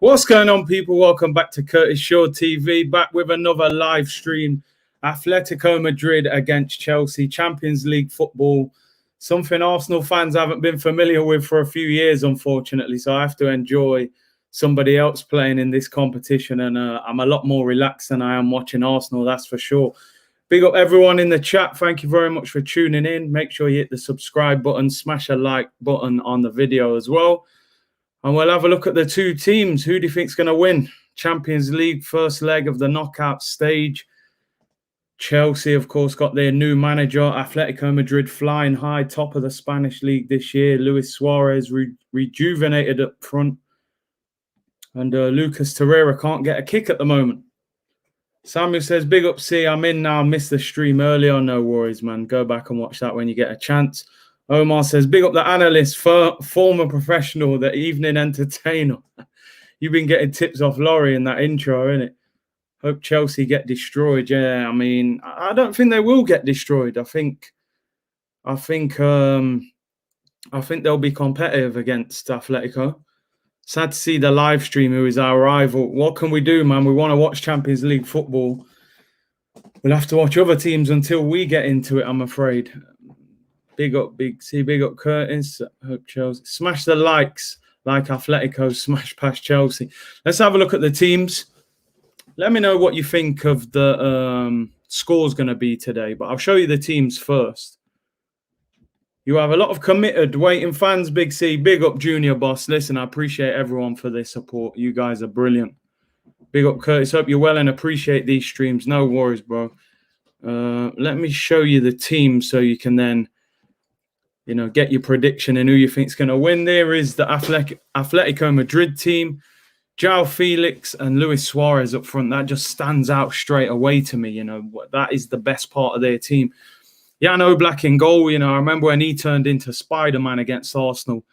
What's going on, people? Welcome back to Curtis Shaw TV, back with another live stream. Atletico Madrid against Chelsea, Champions League football, something Arsenal fans haven't been familiar with for a few years, unfortunately, so I have to enjoy somebody else playing in this competition, and I'm a lot more relaxed than I am watching Arsenal, that's for sure. Big up everyone in the chat. Thank you very much for tuning in. Make sure you hit the subscribe button, smash a like button on the video as well. And we'll have a look at the two teams. Who do you think is going to win? Champions League, first leg of the knockout stage. Chelsea, of course, got their new manager. Atletico Madrid flying high, top of the Spanish league this year. Luis Suarez rejuvenated up front. And Lucas Torreira can't get a kick at the moment. Samuel says, big up, C. I'm in now. Missed the stream earlier. No worries, man. Go back and watch that when you get a chance. Omar says, big up the analyst, former professional, the evening entertainer. You've been getting tips off Laurie in that intro, innit? Hope Chelsea get destroyed. Yeah, I mean, I don't think they will get destroyed. I think they'll be competitive against Atletico. Sad to see the live stream, who is our rival. What can we do, man? We want to watch Champions League football. We'll have to watch other teams until we get into it, I'm afraid. Big up, Big C. Big up, Curtis. Hope Chelsea. Smash the likes like Atletico smash past Chelsea. Let's have a look at the teams. Let me know what you think of the score's going to be today, but I'll show you the teams first. You have a lot of committed waiting fans, Big C. Big up, Junior Boss. Listen, I appreciate everyone for their support. You guys are brilliant. Big up, Curtis. Hope you're well and appreciate these streams. No worries, bro. Let me show you the team so you can then, get your prediction and who you think is going to win. There is the Atletico Madrid team. João Felix and Luis Suarez up front. That just stands out straight away to me. That is the best part of their team. Jan Oblak in goal. I remember when he turned into Spider-Man against Arsenal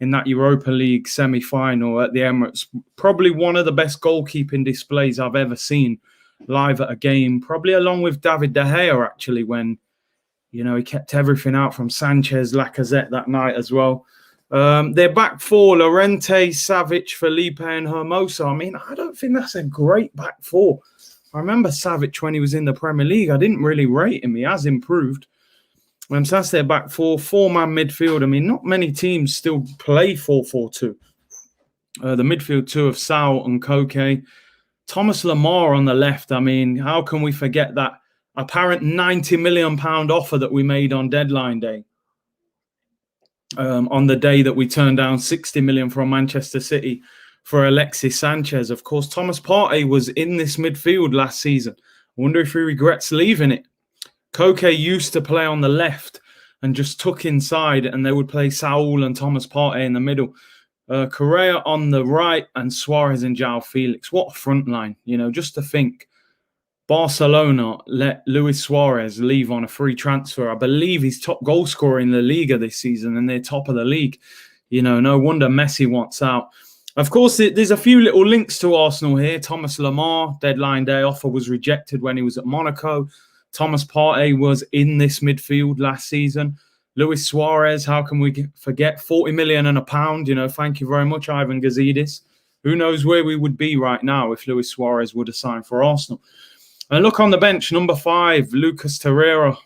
in that Europa League semi-final at the Emirates. Probably one of the best goalkeeping displays I've ever seen live at a game. Probably along with David De Gea, actually, when he kept everything out from Sanchez, Lacazette that night as well. Their back four, Llorente, Savic, Felipe and Hermoso. I mean, I don't think that's a great back four. I remember Savic when he was in the Premier League. I didn't really rate him. He has improved. So that's their back four. Four-man midfield. I mean, not many teams still play 4-4-2. The midfield two of Sal and Koke. Thomas Lemar on the left. I mean, how can we forget that apparent £90 million offer that we made on deadline day? On the day that we turned down 60 million from Manchester City for Alexis Sanchez. Of course, Thomas Partey was in this midfield last season. I wonder if he regrets leaving it. Koke used to play on the left and just took inside, and they would play Saul and Thomas Partey in the middle. Correa on the right and Suarez and João Felix. What a front line, just to think. Barcelona let Luis Suarez leave on a free transfer. I believe he's top goal scorer in the Laliga this season, and they're top of the league. No wonder Messi wants out. Of course, there's a few little links to Arsenal here. Thomas Lemar, deadline day offer was rejected when he was at Monaco. Thomas Partey was in this midfield last season. Luis Suarez, how can we forget? 40 million and a pound. Thank you very much, Ivan Gazidis. Who knows where we would be right now if Luis Suarez would have signed for Arsenal. And look on the bench, number 5, Lucas Torreira.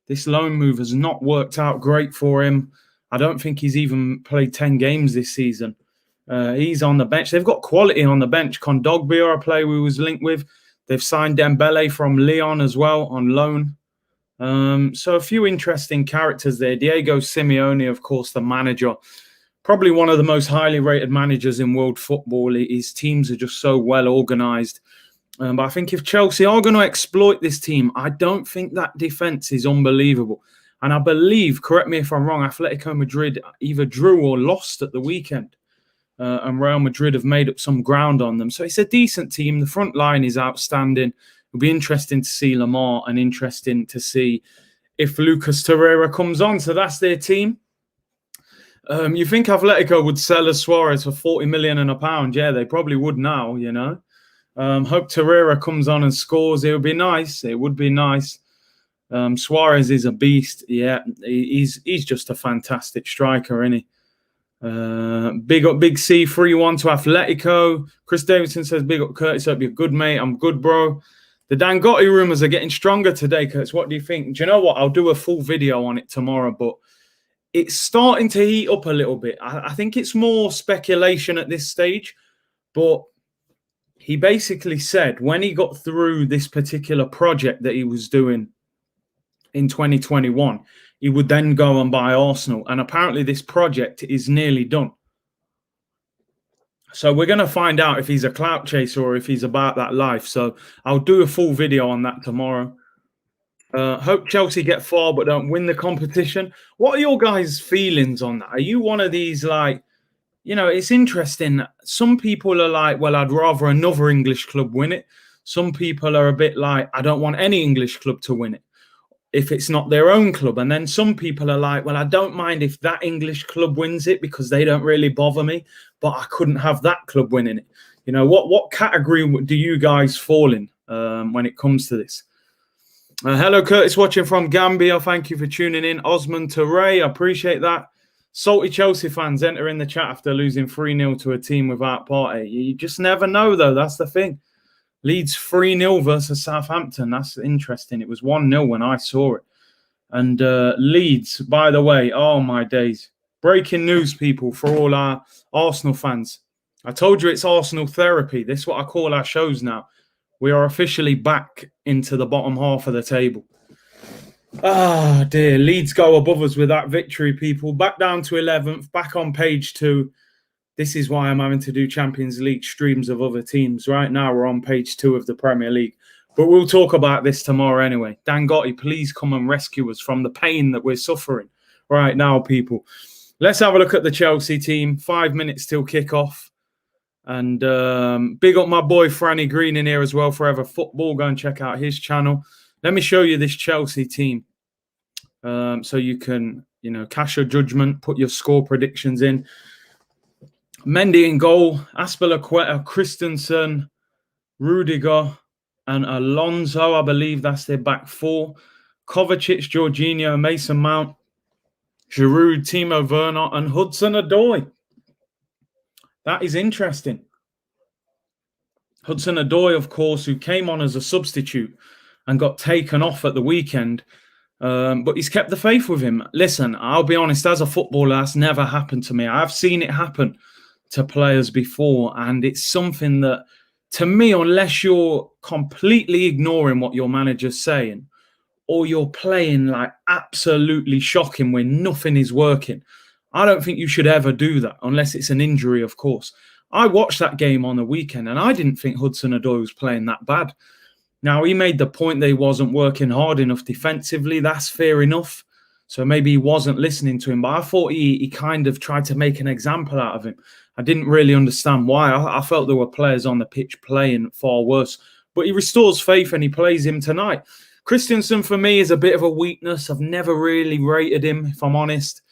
This loan move has not worked out great for him. I don't think he's even played 10 games this season. He's on the bench. They've got quality on the bench. Kondogbia, a player we was linked with. They've signed Dembele from Lyon as well on loan. So a few interesting characters there. Diego Simeone, of course, the manager. Probably one of the most highly rated managers in world football. His teams are just so well organised. But I think if Chelsea are going to exploit this team, I don't think that defence is unbelievable. And I believe, correct me if I'm wrong, Atletico Madrid either drew or lost at the weekend. And Real Madrid have made up some ground on them. So it's a decent team. The front line is outstanding. It'll be interesting to see Lemar and interesting to see if Lucas Torreira comes on. So that's their team. You think Atletico would sell a Suarez for 40 million and a pound? Yeah, they probably would now, Hope Torreira comes on and scores. It would be nice. It would be nice. Suarez is a beast. Yeah, he's just a fantastic striker, isn't he? Big up Big C 3-1 to Atletico. Chris Davidson says, big up Curtis, hope you're good, mate. I'm good, bro. The Dangote rumours are getting stronger today, Curtis. What do you think? Do you know what? I'll do a full video on it tomorrow, but it's starting to heat up a little bit. I think it's more speculation at this stage, but he basically said when he got through this particular project that he was doing in 2021, he would then go and buy Arsenal. And apparently this project is nearly done. So we're going to find out if he's a clout chaser or if he's about that life. So I'll do a full video on that tomorrow. Hope Chelsea get far but don't win the competition. What are your guys' feelings on that? Are you one of these, like, you know, it's interesting. Some people are like, well, I'd rather another English club win it. Some people are a bit like, I don't want any English club to win it if it's not their own club. And then some people are like, well, I don't mind if that English club wins it because they don't really bother me, but I couldn't have that club winning it. You know, what category do you guys fall in when it comes to this? Hello, Curtis, watching from Gambia. Thank you for tuning in. Osman Teray, I appreciate that. Salty Chelsea fans enter in the chat after losing 3-0 to a team without Partey. You just never know, though. That's the thing. Leeds 3-0 versus Southampton. That's interesting. It was 1-0 when I saw it. And Leeds, by the way, oh my days. Breaking news, people, for all our Arsenal fans. I told you it's Arsenal therapy. This is what I call our shows now. We are officially back into the bottom half of the table. Ah, dear. Leeds go above us with that victory, people. Back down to 11th, back on page 2. This is why I'm having to do Champions League streams of other teams. Right now, we're on page 2 of the Premier League. But we'll talk about this tomorrow anyway. Dangote, please come and rescue us from the pain that we're suffering right now, people. Let's have a look at the Chelsea team. 5 minutes till kickoff. And big up my boy Franny Green in here as well, Forever Football. Go and check out his channel. Let me show you this Chelsea team so you can, you know, cash your judgment, put your score predictions in. Mendy in goal, Aspilicueta, Christensen, Rudiger, and Alonso. I believe that's their back 4. Kovacic, Jorginho, Mason Mount, Giroud, Timo Werner, and Hudson-Odoi. That is interesting. Hudson-Odoi, of course, who came on as a substitute and got taken off at the weekend, but he's kept the faith with him. Listen, I'll be honest, as a footballer, that's never happened to me. I've seen it happen to players before, and it's something that, to me, unless you're completely ignoring what your manager's saying, or you're playing like absolutely shocking when nothing is working, I don't think you should ever do that, unless it's an injury, of course. I watched that game on the weekend, and I didn't think Hudson-Odoi was playing that bad. Now, he made the point that he wasn't working hard enough defensively. That's fair enough. So maybe he wasn't listening to him, but I thought he kind of tried to make an example out of him. I didn't really understand why. I felt there were players on the pitch playing far worse. But he restores faith and he plays him tonight. Christensen, for me, is a bit of a weakness. I've never really rated him, if I'm honest.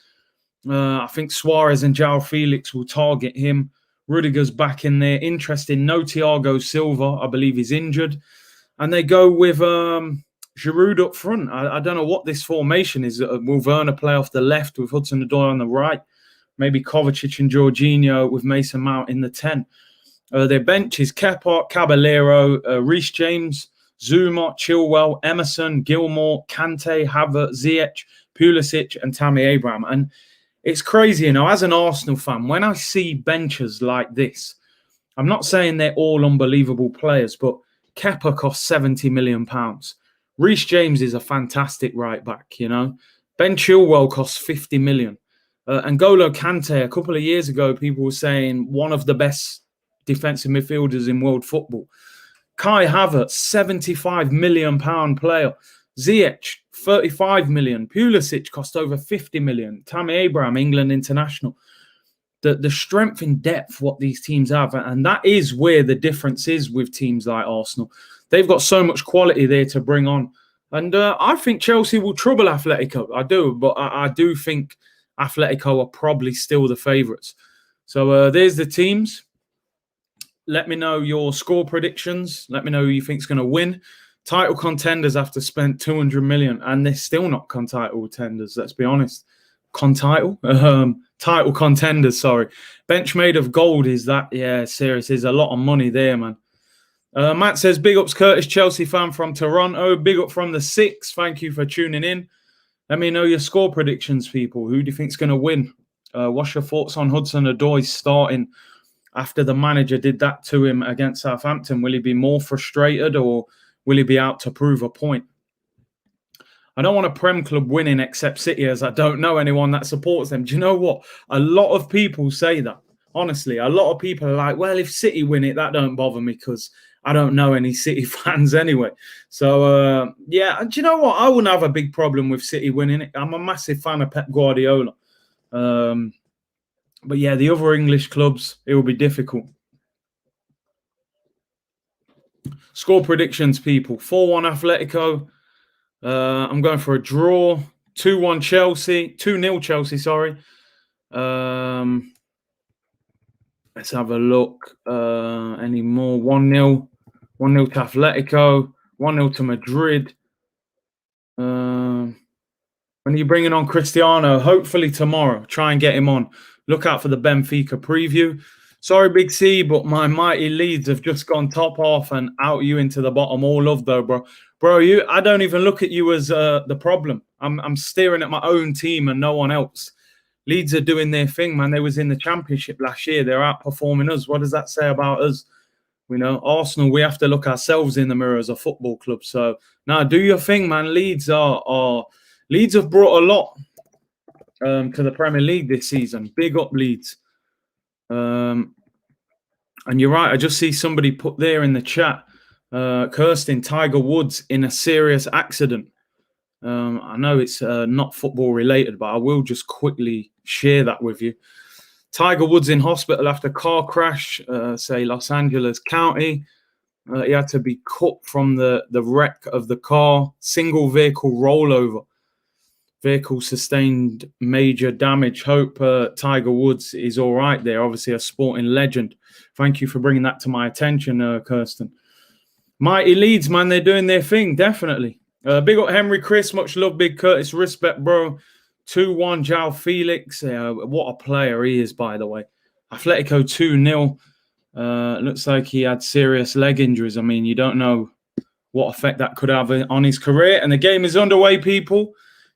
I think Suarez and João Felix will target him. Rudiger's back in there. Interesting. No Thiago Silva. I believe he's injured. And they go with Giroud up front. I don't know what this formation is. Will Werner play off the left with Hudson-Odoi on the right? Maybe Kovacic and Jorginho with Mason Mount in the 10. Their bench is Kepa, Caballero, Reece James, Zuma, Chilwell, Emerson, Gilmore, Kante, Havertz, Ziyech, Pulisic, and Tammy Abraham. And it's crazy, you know, as an Arsenal fan, when I see benches like this, I'm not saying they're all unbelievable players, but Kepa costs £70 million. Reece James is a fantastic right back, you know. Ben Chilwell costs 50 million. N'Golo Kante, a couple of years ago, people were saying one of the best defensive midfielders in world football. Kai Havertz, £75 million player. Ziyech, 35 million. Pulisic cost over 50 million. Tammy Abraham, England international. The strength in depth what these teams have, and that is where the difference is with teams like Arsenal. They've got so much quality there to bring on. And I think Chelsea will trouble Atletico. I do, but I do think Atletico are probably still the favourites. So there's the teams. Let me know your score predictions. Let me know who you think is going to win. Title contenders after spent 200 million, and they're still not title contenders, let's be honest. title contenders, sorry. Bench made of gold, is that? Yeah, serious. There's a lot of money there, man. Matt says, big ups Curtis, Chelsea fan from Toronto. Big up from the 6. Thank you for tuning in. Let me know your score predictions, people. Who do you think's going to win? What's your thoughts on Hudson-Odoi starting after the manager did that to him against Southampton? Will he be more frustrated or will he be out to prove a point? I don't want a Prem club winning except City, as I don't know anyone that supports them. Do you know what? A lot of people say that. Honestly, a lot of people are like, well, if City win it, that don't bother me because I don't know any City fans anyway. So, yeah, do you know what? I wouldn't have a big problem with City winning it. I'm a massive fan of Pep Guardiola. But, yeah, the other English clubs, it will be difficult. Score predictions, people. 4-1 Atletico. I'm going for a draw. 2-1 Chelsea. 2-0 Chelsea, sorry. Let's have a look. Any more? 1-0. 1-0 to Atletico. 1-0 to Madrid. When are you bringing on Cristiano? Hopefully tomorrow. Try and get him on. Look out for the Benfica preview. Sorry, Big C, but my mighty Leeds have just gone top half and out you into the bottom. All love, though, bro. Bro, I don't even look at you as the problem. I'm staring at my own team and no one else. Leeds are doing their thing, man. They was in the Championship last year. They're outperforming us. What does that say about us? You know, Arsenal, we have to look ourselves in the mirror as a football club. So, now do your thing, man. Leeds have brought a lot to the Premier League this season. Big up, Leeds. And you're right. I just see somebody put there in the chat, Kirsten, Tiger Woods in a serious accident. I know it's not football related, but I will just quickly share that with you. Tiger Woods in hospital after car crash, say Los Angeles County. He had to be cut from the wreck of the car. Single vehicle rollover. Vehicle sustained major damage. Hope Tiger Woods is all right there. Obviously a sporting legend. Thank you for bringing that to my attention, Kirsten. Mighty Leeds, man. They're doing their thing, definitely. Big up Henry Chris. Much love, Big Curtis. Respect, bro. 2-1 João Felix. What a player he is, by the way. Atletico 2-0. Looks like he had serious leg injuries. I mean, you don't know what effect that could have on his career. And the game is underway, people.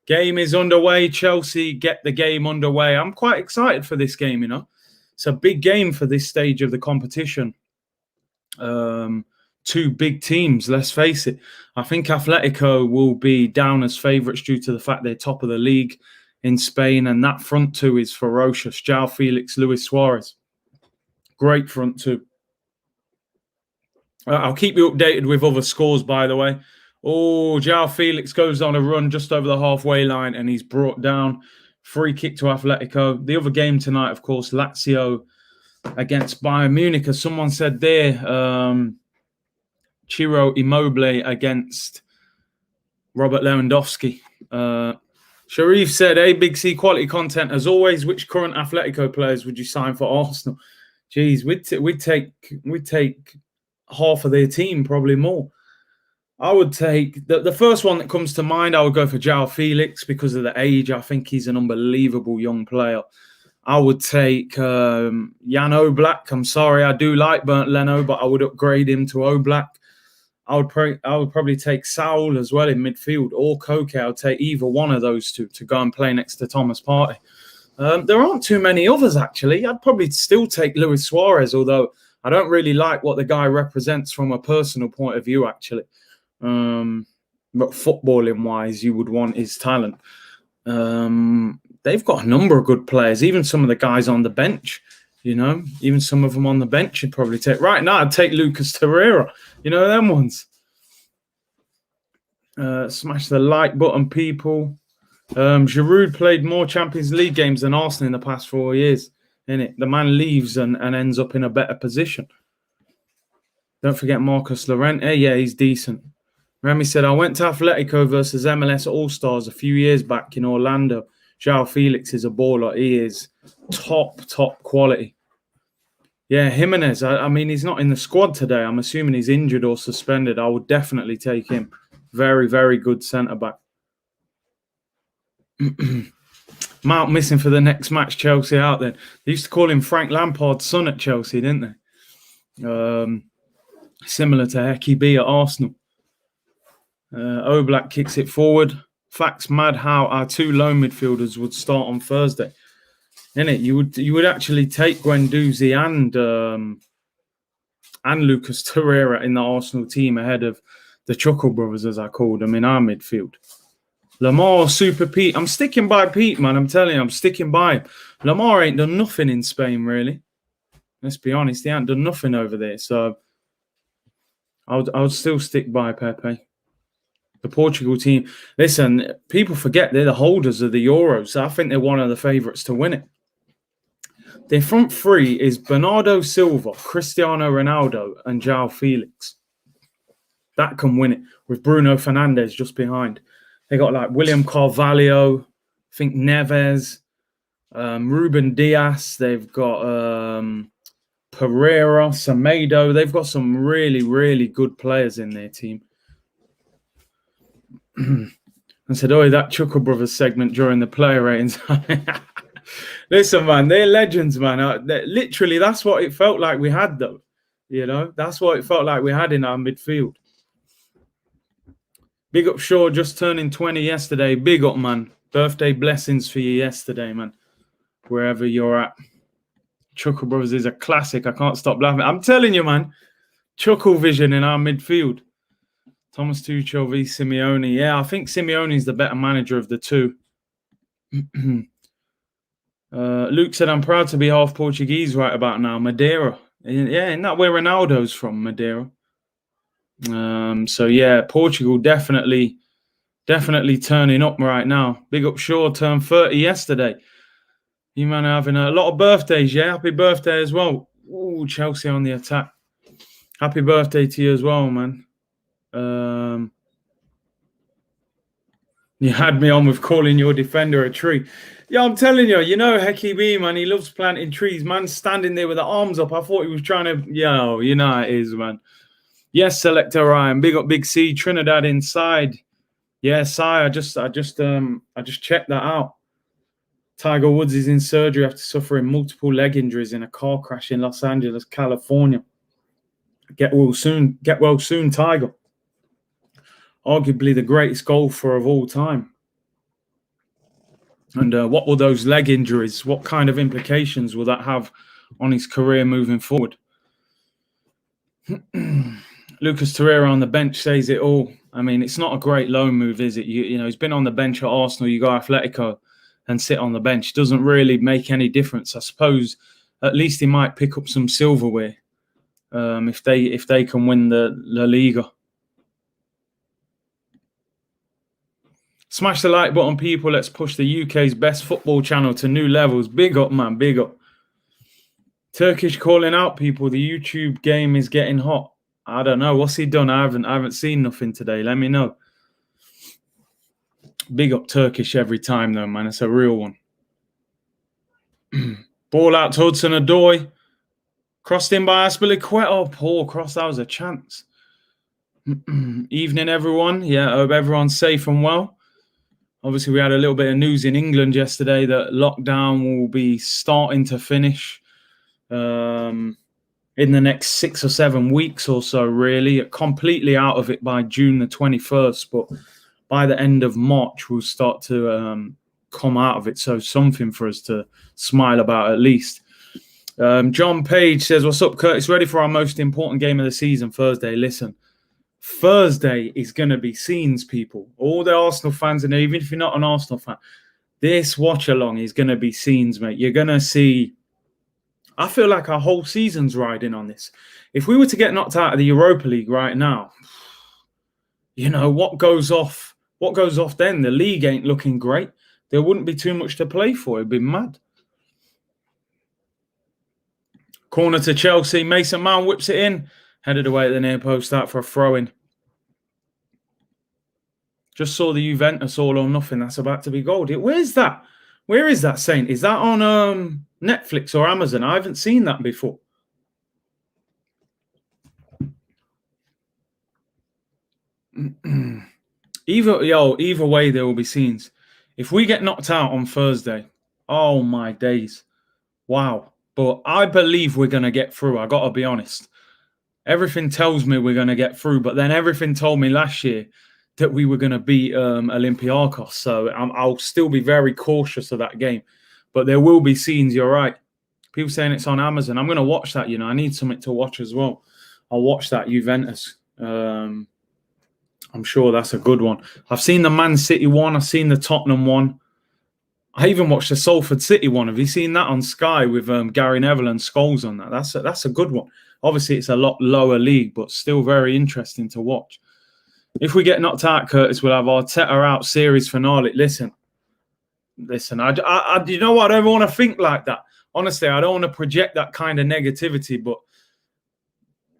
Game is underway. Chelsea get the game underway. I'm quite excited for this game, you know. It's a big game for this stage of the competition. Two big teams, let's face it. I think Atletico will be down as favourites due to the fact they're top of the league in Spain, and that front two is ferocious. João Felix, Luis Suarez. Great front two. I'll keep you updated with other scores, by the way. Oh, João Felix goes on a run just over the halfway line, and he's brought down. Free kick to Atletico. The other game tonight, of course, Lazio against Bayern Munich. As someone said there, Ciro Immobile against Robert Lewandowski. Sharif said, hey, Big C, quality content. As always, which current Atletico players would you sign for Arsenal? Jeez, we'd take half of their team, probably more. I would take the first one that comes to mind. I would go for João Felix because of the age. I think he's an unbelievable young player. I would take Jan Oblak. I'm sorry, I do like Bernd Leno, but I would upgrade him to Oblak. I would probably take Saul as well in midfield, or Koke. I would take either one of those two to go and play next to Thomas Partey. There aren't too many others, actually. I'd probably still take Luis Suarez, although I don't really like what the guy represents from a personal point of view, actually. But footballing-wise, you would want his talent. They've got a number of good players, even some of the guys on the bench. You know, even some of them on the bench you'd probably take. Right now, I'd take Lucas Torreira. You know, them ones. Smash the like button, people. Giroud played more Champions League games than Arsenal in the past 4 years. Innit? The man leaves and ends up in a better position. Don't forget Marcus Llorente. Yeah, he's decent. Remy said, I went to Atletico versus MLS All-Stars a few years back in Orlando. João Felix is a baller. He is top quality. Yeah, Jimenez. I mean, he's not in the squad today. I'm assuming he's injured or suspended. I would definitely take him. Very, very good centre-back. Mount missing for the next match, Chelsea out then. They used to call him Frank Lampard's son at Chelsea, didn't they? Similar to Hecky B at Arsenal. Oblak kicks it forward. Facts mad how our two lone midfielders would start on Thursday. Innit? You would actually take Guendouzi and Lucas Torreira in the Arsenal team ahead of the Chuckle brothers, as I called them, in our midfield. Lamar, Super Pete. I'm sticking by Pete, man. I'm telling you, I'm sticking by him. Lamar ain't done nothing in Spain, really. Let's be honest, he ain't done nothing over there. So I would still stick by Pepe. The Portugal team. Listen, people forget they're the holders of the Euros. So I think they're one of the favourites to win it. Their front three is Bernardo Silva, Cristiano Ronaldo, and João Felix. That can win it with Bruno Fernandes just behind. They got like William Carvalho, I think Neves, Ruben Dias. They've got Pereira, Semedo. They've got some really, really good players in their team. I said, oh, that Chuckle Brothers segment during the player ratings. Listen, man, they're legends, man. Literally, that's what it felt like we had, though. You know, that's what it felt like we had in our midfield. Big up Shaw, just turning 20 yesterday. Big up, man. Birthday blessings for you yesterday, man. Wherever you're at. Chuckle Brothers is a classic. I can't stop laughing. I'm telling you, man. Chuckle vision in our midfield. Thomas Tuchel v Simeone. Yeah, I think Simeone's the better manager of the two. Luke said, I'm proud to be half Portuguese right about now. Madeira. Yeah, isn't that where Ronaldo's from, Madeira? So, yeah, Portugal definitely turning up right now. Big up Shaw, turned 30 yesterday. You man are having a lot of birthdays, yeah? Happy birthday as well. Ooh, Chelsea on the attack. Happy birthday to you as well, man. You had me on with calling your defender a tree. Yeah, I'm telling you, you know Hecky B, man, he loves planting trees. Man, standing there with the arms up. I thought he was trying to, you know how it is, man. Yes, Selector Ryan. Big up Big C, Trinidad inside. Yeah, Si, I just checked that out. Tiger Woods is in surgery after suffering multiple leg injuries in a car crash in Los Angeles, California. Get well soon, Tiger. Arguably the greatest golfer of all time. And what will those leg injuries, what kind of implications will that have on his career moving forward? Lucas Torreira on the bench says it all. I mean, it's not a great loan move, is it? You know, he's been on the bench at Arsenal. You go Atletico and sit on the bench. Doesn't really make any difference. I suppose at least he might pick up some silverware if they can win the Laliga. Smash the like button, people. Let's push the UK's best football channel to new levels. Big up, man. Big up. Turkish calling out, people. The YouTube game is getting hot. I don't know. What's he done? I haven't seen nothing today. Let me know. Big up Turkish every time, though, man. It's a real one. Ball out to Hudson-Odoi. Crossed in by Aspilicueta. Oh, poor cross. That was a chance. Evening, everyone. Yeah, I hope everyone's safe and well. Obviously, we had a little bit of news in England yesterday that lockdown will be starting to finish in the next 6 or 7 weeks or so, really. Completely out of it by June the 21st. But by the end of March, we'll start to come out of it. So something for us to smile about at least. John Page says, what's up, Curtis? Ready for our most important game of the season, Thursday. Listen. Thursday is going to be scenes, people. All the Arsenal fans, and even if you're not an Arsenal fan, this watch-along is going to be scenes, mate. You're going to see... I feel like our whole season's riding on this. If we were to get knocked out of the Europa League right now, you know, what goes off then? The league ain't looking great. There wouldn't be too much to play for. It'd be mad. Corner to Chelsea. Mason Mount whips it in. Headed away at the near post out for a throw-in. Just saw the Juventus all or nothing. That's about to be gold. Where's that? Where is that, Saint? Is that on Netflix or Amazon? I haven't seen that before. Either way, there will be scenes. If we get knocked out on Thursday, Oh my days. Wow. But I believe we're going to get through. I got to be honest. Everything tells me we're going to get through, but then everything told me last year that we were going to beat Olympiacos. So I'll still be very cautious of that game. But there will be scenes, you're right. People saying it's on Amazon. I'm going to watch that, I need something to watch as well. I'll watch that Juventus. I'm sure that's a good one. I've seen the Man City one. I've seen the Tottenham one. I even watched the Salford City one. Have you seen that on Sky with Gary Neville and Scholes on that? That's a good one. Obviously, it's a lot lower league, but still very interesting to watch. If we get knocked out, Curtis, we'll have our Arteta out series finale. Listen. I you know what? I don't want to think like that. Honestly, I don't want to project that kind of negativity, but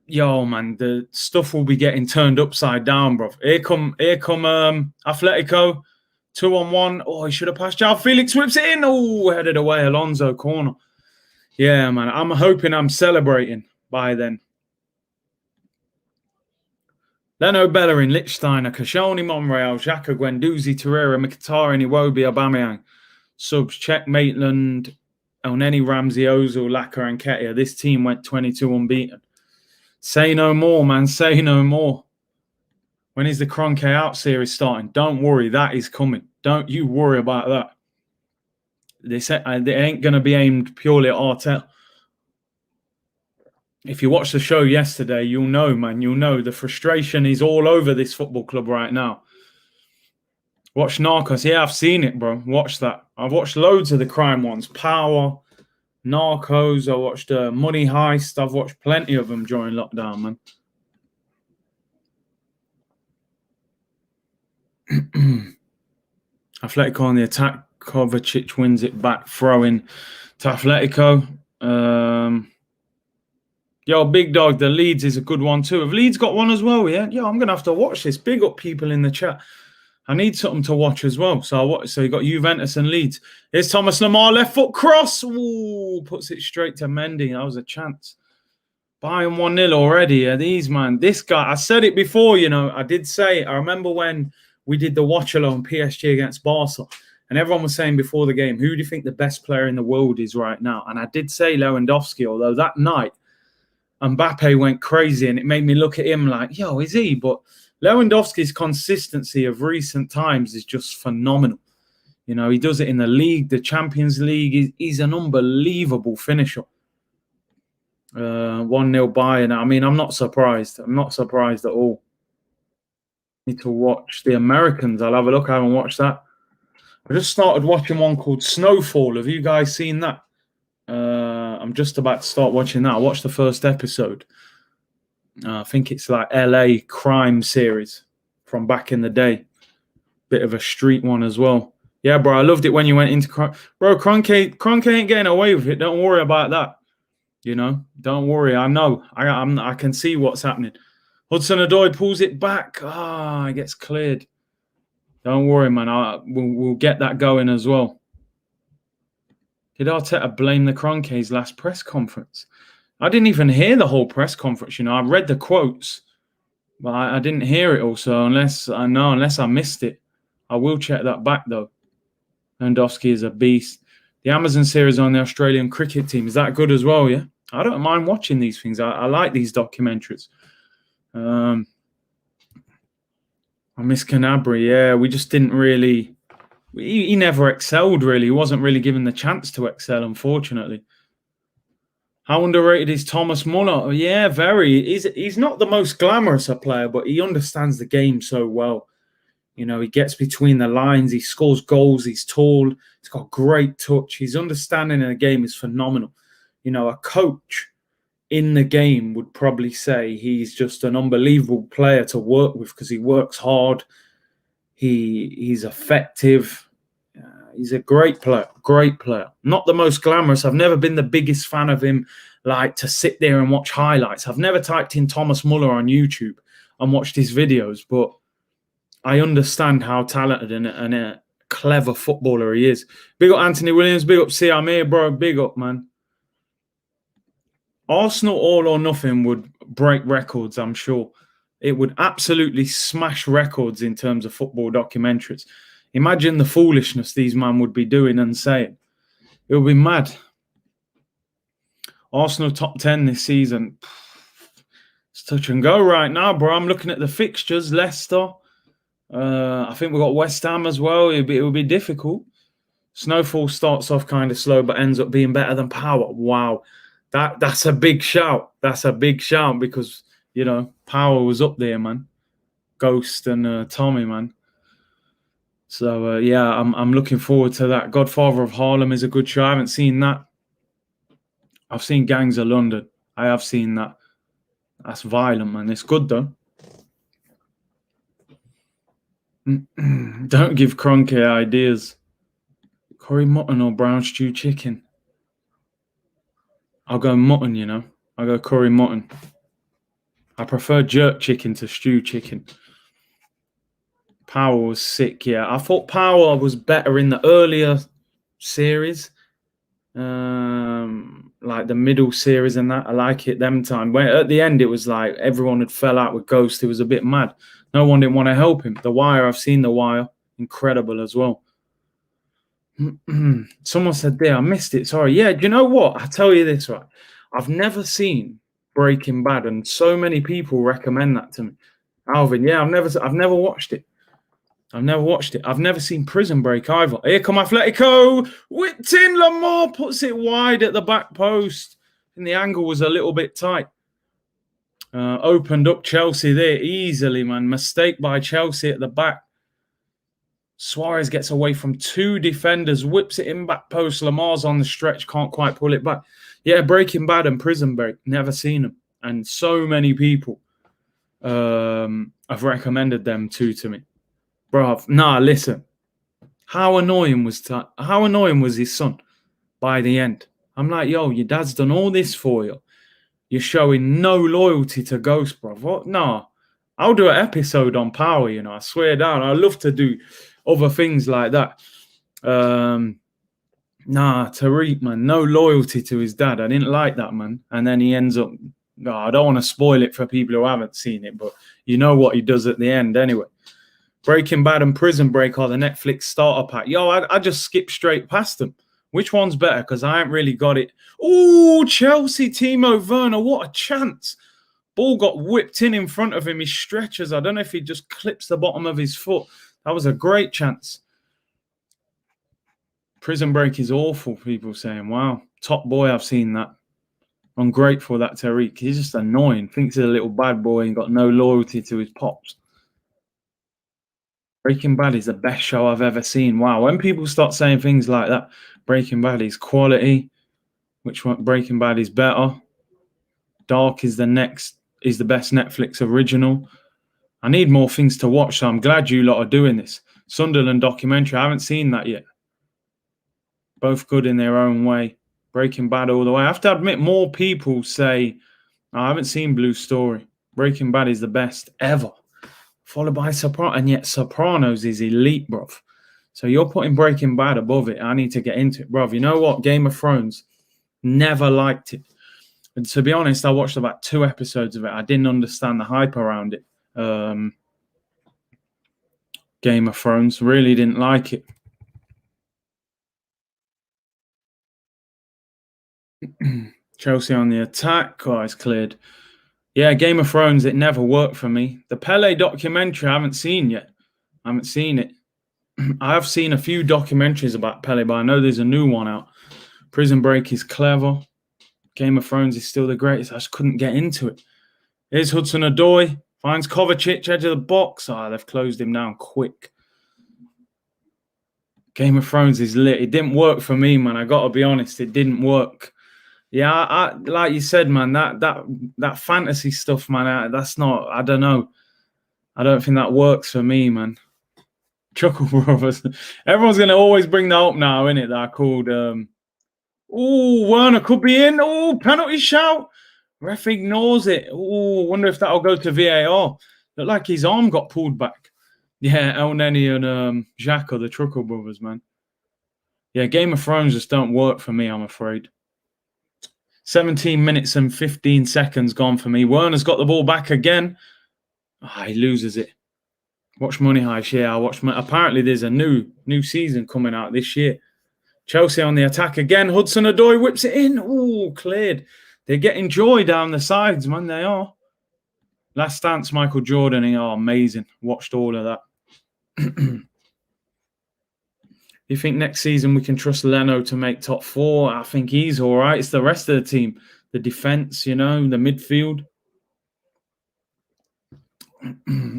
yo, man, the stuff will be getting turned upside down, bro. Here come Atletico, 2-on-1. Oh, he should have passed out. Felix whips it in. Oh, headed away, Alonso corner. Yeah, man. I'm hoping I'm celebrating by then. Leno, Bellerin, Lichtsteiner, Koscielny, Monreal, Xhaka, Guendouzi, Torreira, Mkhitaryan, Iwobi, Aubameyang. Subs, Czech, Maitland, Elneny, Ramsey, Ozil, Laka, and Nketiah. This team went 22 unbeaten. Say no more, man. Say no more. When is the Kroenke out series starting? Don't worry, that is coming. Don't you worry about that. They ain't going to be aimed purely at Arteta. If you watched the show yesterday, you'll know, man. You'll know the frustration is all over this football club right now. Watch Narcos. Yeah, I've seen it, bro. Watch that. I've watched loads of the crime ones. Power, Narcos. I watched Money Heist. I've watched plenty of them during lockdown, man. Atletico on the attack. Kovacic wins it back, throwing to Atletico. Yo, big dog, the Leeds is a good one too. Have Leeds got one as well, yeah? Yo, I'm going to have to watch this. Big up people in the chat. I need something to watch as well. So you got Juventus and Leeds. Here's Thomas Lemar, left foot cross. Ooh, puts it straight to Mendy. That was a chance. Bayern 1-0 already. These, man. This guy, I said it before, I did say it. I remember when we did the Watchalong PSG against Barca. And everyone was saying before the game, who do you think the best player in the world is right now? And I did say Lewandowski, although that night, Mbappe went crazy and it made me look at him like, yo, is he? But Lewandowski's consistency of recent times is just phenomenal. He does it in the league, the Champions League. He's an unbelievable finisher. 1-0 Bayern. I mean, I'm not surprised. I'm not surprised at all. Need to watch the Americans. I'll have a look. I haven't watched that. I just started watching one called Snowfall. Have you guys seen that? I'm just about to start watching that. I watched the first episode. I think it's like LA crime series from back in the day. Bit of a street one as well. Yeah, bro, I loved it when you went into crime. Bro, Kroenke ain't getting away with it. Don't worry about that. Don't worry. I know. I can see what's happening. Hudson-Odoi pulls it back. It gets cleared. Don't worry, man. We'll get that going as well. Did Arteta blame the Kroenke's last press conference? I didn't even hear the whole press conference. I read the quotes, but I didn't hear it all. So unless I missed it, I will check that back though. Lewandowski is a beast. The Amazon series on the Australian cricket team, is that good as well? Yeah, I don't mind watching these things. I like these documentaries. I miss Canabria. Yeah, we just didn't really. He never excelled, really. He wasn't really given the chance to excel, unfortunately. How underrated is Thomas Muller? Yeah, very. He's not the most glamorous a player, but he understands the game so well. He gets between the lines. He scores goals. He's tall. He's got great touch. His understanding of the game is phenomenal. A coach in the game would probably say he's just an unbelievable player to work with because he works hard. He's effective. He's a great player. Not the most glamorous. I've never been the biggest fan of him, like to sit there and watch highlights. I've never typed in Thomas Muller on YouTube and watched his videos, but I understand how talented and a clever footballer he is. Big up Anthony Williams. Big up Siamir, bro. Big up, man. Arsenal all or nothing would break records, I'm sure. It would absolutely smash records in terms of football documentaries. Imagine the foolishness these men would be doing and saying. It'll be mad. Arsenal top 10 this season. It's touch and go right now, bro. I'm looking at the fixtures. Leicester. I think we've got West Ham as well. It'll be difficult. Snowfall starts off kind of slow, but ends up being better than Power. Wow. That's a big shout. That's a big shout because, Power was up there, man. Ghost and Tommy, man. So, I'm looking forward to that. Godfather of Harlem is a good show. I haven't seen that. I've seen Gangs of London. I have seen that. That's violent, man. It's good, though. Don't give Kroenke ideas. Curry mutton or brown stew chicken? I'll go mutton, I'll go curry mutton. I prefer jerk chicken to stew chicken. Power was sick, yeah. I thought Power was better in the earlier series. Like the middle series and that. I like it them time. When at the end it was like everyone had fell out with Ghost. It was a bit mad. No one didn't want to help him. The Wire, I've seen The Wire. Incredible as well. Someone said there, I missed it. Sorry. Yeah, do you know what? I tell you this, right? I've never seen Breaking Bad, and so many people recommend that to me. Alvin, yeah, I've never watched it. I've never seen Prison Break either. Here come Atletico. Whipped in. Lamar puts it wide at the back post. And the angle was a little bit tight. Opened up Chelsea there easily, man. Mistake by Chelsea at the back. Suarez gets away from two defenders, whips it in back post. Lamar's on the stretch, can't quite pull it back. Yeah, Breaking Bad and Prison Break, never seen them. And so many people have recommended them to me. Bruv, listen. How annoying was his son by the end? I'm like, yo, your dad's done all this for you. You're showing no loyalty to Ghost, bruv. What? Nah. I'll do an episode on Power, I swear down. I love to do other things like that. Tariq, man, no loyalty to his dad. I didn't like that, man. And then he ends up, I don't want to spoil it for people who haven't seen it, but you know what he does at the end anyway. Breaking Bad and Prison Break are the Netflix starter pack. Yo, I just skipped straight past them. Which one's better? Because I haven't really got it. Oh, Chelsea, Timo Werner, what a chance. Ball got whipped in front of him. He stretches. I don't know if he just clips the bottom of his foot. That was a great chance. Prison Break is awful, people saying. Wow. Top boy, I've seen that. Ungrateful, that Tariq. He's just annoying. Thinks he's a little bad boy and got no loyalty to his pops. Breaking Bad is the best show I've ever seen. Wow. When people start saying things like that, Breaking Bad is quality. Which one? Breaking Bad is better. Dark is the best Netflix original. I need more things to watch, so I'm glad you lot are doing this. Sunderland documentary, I haven't seen that yet. Both good in their own way. Breaking Bad all the way. I have to admit, more people say, I haven't seen Blue Story. Breaking Bad is the best ever. Followed by Sopranos, and yet Sopranos is elite, bruv. So you're putting Breaking Bad above it. I need to get into it, bruv. You know what? Game of Thrones, never liked it. And to be honest, I watched about 2 episodes of it. I didn't understand the hype around it. Game of Thrones, really didn't like it. Chelsea on the attack. Oh, it's cleared. Yeah, Game of Thrones, it never worked for me. The Pele documentary, I haven't seen yet. I haven't seen it. I have seen a few documentaries about Pele, but I know there's a new one out. Prison Break is clever. Game of Thrones is still the greatest. I just couldn't get into it. Here's Hudson-Odoi. Finds Kovacic, edge of the box. They've closed him down quick. Game of Thrones is lit. It didn't work for me, man. I got to be honest. It didn't work. Yeah, I like you said, man, that fantasy stuff, man, that's not, I don't know. I don't think that works for me, man. Chuckle Brothers. Everyone's going to always bring that up now, innit? That I called, Werner could be in. Penalty shout. Ref ignores it. Wonder if that'll go to VAR. Looked like his arm got pulled back. Yeah, El Neni and Jacques are the Truckle Brothers, man. Yeah, Game of Thrones just don't work for me, I'm afraid. 17 minutes and 15 seconds gone for me. Werner's got the ball back again. He loses it. Watch Money Heist. Yeah, I watch. Apparently, there's a new season coming out this year. Chelsea on the attack again. Hudson-Odoi whips it in. Oh, cleared. They're getting joy down the sides, man. They are. Last Dance, Michael Jordan. He are amazing. Watched all of that. You think next season we can trust Leno to make top 4? I think he's all right. It's the rest of the team. The defense, you know, the midfield.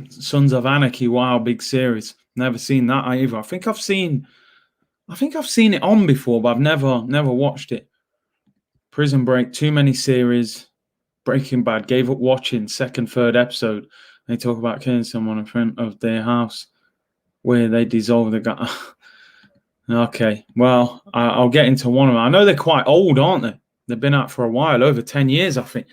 Sons of Anarchy. Wow, big series. Never seen that either. I think I've seen it on before, but I've never watched it. Prison Break, too many series. Breaking Bad, gave up watching second, third episode. They talk about killing someone in front of their house where they dissolve the guy. Okay, well, I'll get into one of them. I know they're quite old, aren't they? They've been out for a while, over 10 years, I think.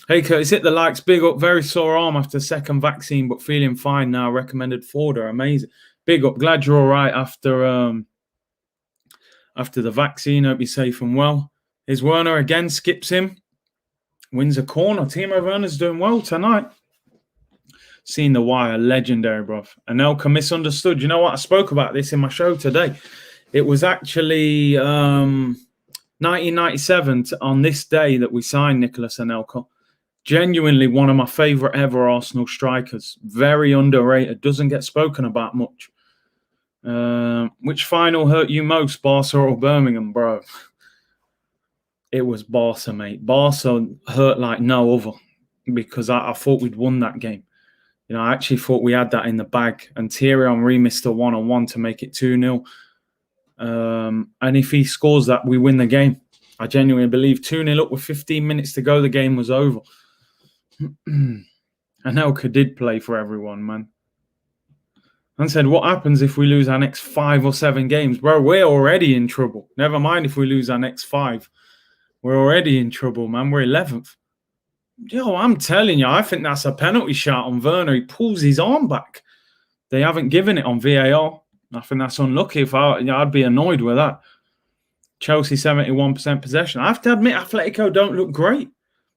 Hey, Curtis, hit the likes. Big up. Very sore arm after second vaccine, but feeling fine now. Recommended Forder. Amazing. Big up. Glad you're all right after the vaccine. Hope you're safe and well. Here's Werner again. Skips him. Wins a corner. Timo Werner's doing well tonight. Seen the wire. Legendary, bruv. Anelka misunderstood. You know what? I spoke about this in my show today. It was actually 1997 on this day that we signed Nicolas Anelka. Genuinely one of my favourite ever Arsenal strikers. Very underrated. Doesn't get spoken about much. Which final hurt you most, Barca or Birmingham, bro? It was Barca, mate. Barca hurt like no other because I thought we'd won that game. You know, I actually thought we had that in the bag. And Thierry Henry missed a one-on-one to make it 2-0. And if he scores that, we win the game. I genuinely believe 2-0 up with 15 minutes to go, the game was over. Anelka did play for everyone, man. And said, what happens if we lose our next 5 or 7 games? Bro, we're already in trouble. Never mind if we lose our next 5. We're already in trouble, man. We're 11th. Yo, I'm telling you, I think that's a penalty shot on Werner. He pulls his arm back. They haven't given it on VAR. I think that's unlucky. If I'd be annoyed with that. Chelsea 71% possession. I have to admit, Atletico don't look great.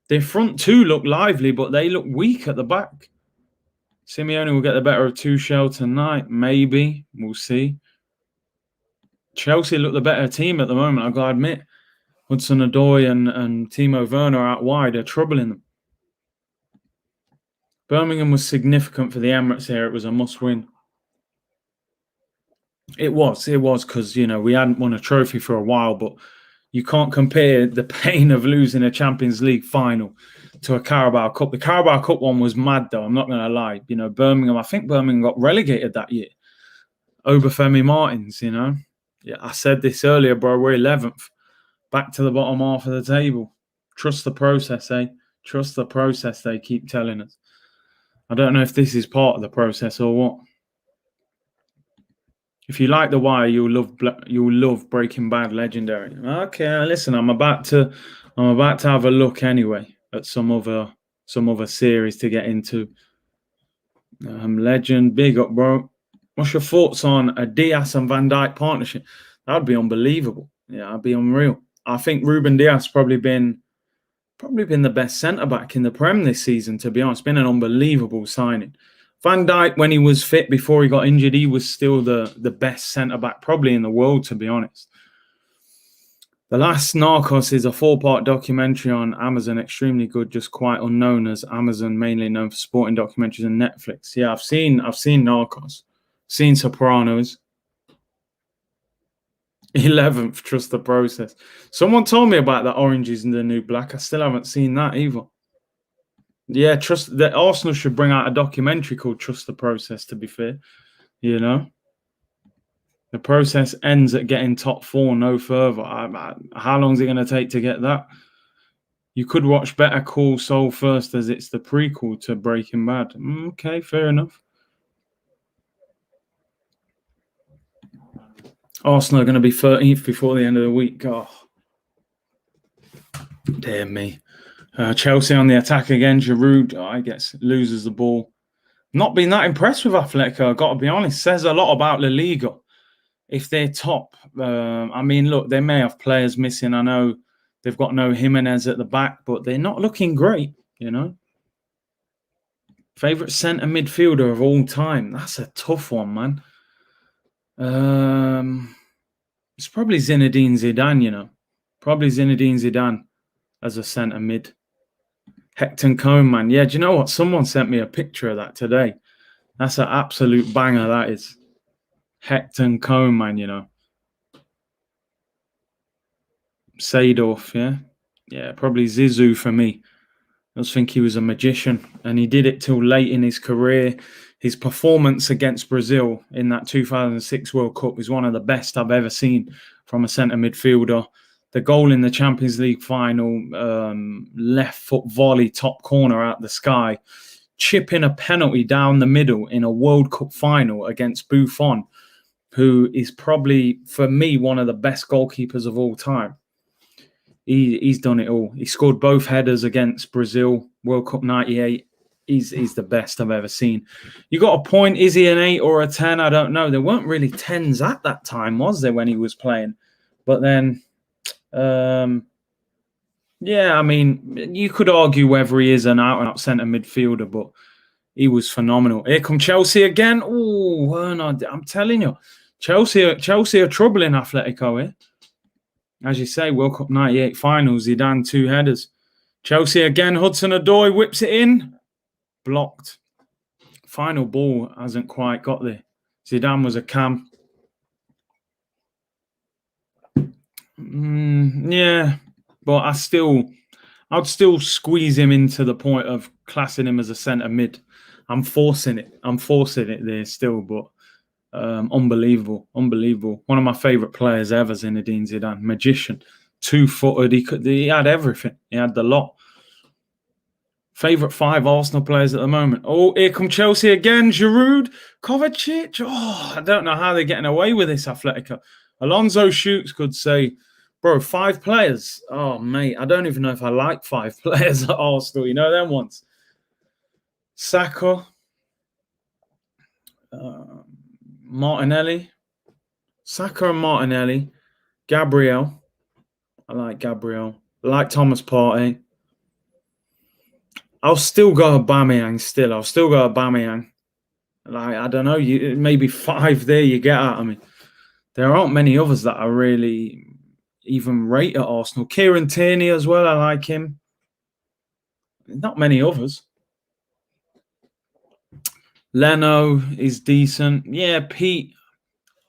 Their front two look lively, but they look weak at the back. Simeone will get the better of Tuchel tonight. Maybe. We'll see. Chelsea look the better team at the moment, I've got to admit. Hudson-Odoi and Timo Werner out wide are troubling them. Birmingham was significant for the Emirates here. It was a must-win. It was because, you know, we hadn't won a trophy for a while, but you can't compare the pain of losing a Champions League final to a Carabao Cup. The Carabao Cup one was mad, though. I'm not going to lie. You know, I think Birmingham got relegated that year. Obafemi Martins, you know. Yeah, I said this earlier, bro. We're 11th. Back to the bottom half of the table. Trust the process, eh? Trust the process, they keep telling us. I don't know if this is part of the process or what. If you like The Wire, you'll love Breaking Bad. Legendary. Okay, listen, I'm about to have a look anyway at some other series to get into. Legend, big up, bro. What's your thoughts on a Diaz and Van Dijk partnership? That would be unbelievable. Yeah, that'd be unreal. I think Ruben Diaz probably been the best centre back in the Prem this season. To be honest, been an unbelievable signing. Van Dijk, when he was fit before he got injured, he was still the best centre-back probably in the world, to be honest. The Last Narcos is a 4-part documentary on Amazon. Extremely good, just quite unknown as Amazon, mainly known for sporting documentaries and Netflix. Yeah, I've seen Narcos. Seen Sopranos. 11th, trust the process. Someone told me about that Orange is the New Black. I still haven't seen that either. Yeah, trust that Arsenal should bring out a documentary called Trust the Process, to be fair. You know? The process ends at getting top 4, no further. How long is it going to take to get that? You could watch Better Call Saul first as it's the prequel to Breaking Bad. Okay, fair enough. Arsenal are going to be 13th before the end of the week. Oh, dear me. Chelsea on the attack again. Giroud, I guess, loses the ball. Not been that impressed with Atletico, I've got to be honest. Says a lot about Laliga. If they're top, I mean, look, they may have players missing. I know they've got no Jimenez at the back, but they're not looking great, you know. Favourite centre midfielder of all time? That's a tough one, man. It's probably Zinedine Zidane, you know. Probably Zinedine Zidane as a centre mid. Hector Cohn, man. Yeah, do you know what? Someone sent me a picture of that today. That's an absolute banger, that is. Hector Cohn, man, you know. Seedorf, yeah. Yeah, probably Zizou for me. I just think he was a magician, and he did it till late in his career. His performance against Brazil in that 2006 World Cup is one of the best I've ever seen from a centre midfielder. The goal in the Champions League final, left foot volley, top corner out the sky, chipping a penalty down the middle in a World Cup final against Buffon, who is probably, for me, one of the best goalkeepers of all time. He's done it all. He scored both headers against Brazil, World Cup 98. He's the best I've ever seen. You got a point. Is he an 8 or a 10? I don't know. There weren't really 10s at that time, was there, when he was playing? But then, yeah, I mean, you could argue whether he is an out-and-out centre midfielder, but he was phenomenal. Here come Chelsea again. Oh, Werner, I'm telling you, Chelsea are troubling Atletico here. As you say, World Cup 98 finals, Zidane 2 headers. Chelsea again, Hudson-Odoi whips it in. Blocked. Final ball hasn't quite got there. Zidane was a cam. Yeah, but I'd still squeeze him into the point of classing him as a centre mid. I'm forcing it there still, but unbelievable. One of my favourite players ever, Zinedine Zidane. Magician. 2-footed. He had everything. He had the lot. Favourite 5 Arsenal players at the moment. Oh, here come Chelsea again. Giroud, Kovacic. Oh, I don't know how they're getting away with this, Atletico. Alonso Shoots could say, bro, 5 players. Oh, mate, I don't even know if I like 5 players at Arsenal. You know them ones. Saka. Martinelli. Saka and Martinelli. Gabriel. I like Gabriel. I like Thomas Partey. I'll still go Aubameyang. I'll still go Aubameyang. Like, I don't know, maybe 5 there you get out of me. There aren't many others that I really even rate at Arsenal. Kieran Tierney as well, I like him. Not many others. Leno is decent. Yeah, Pete,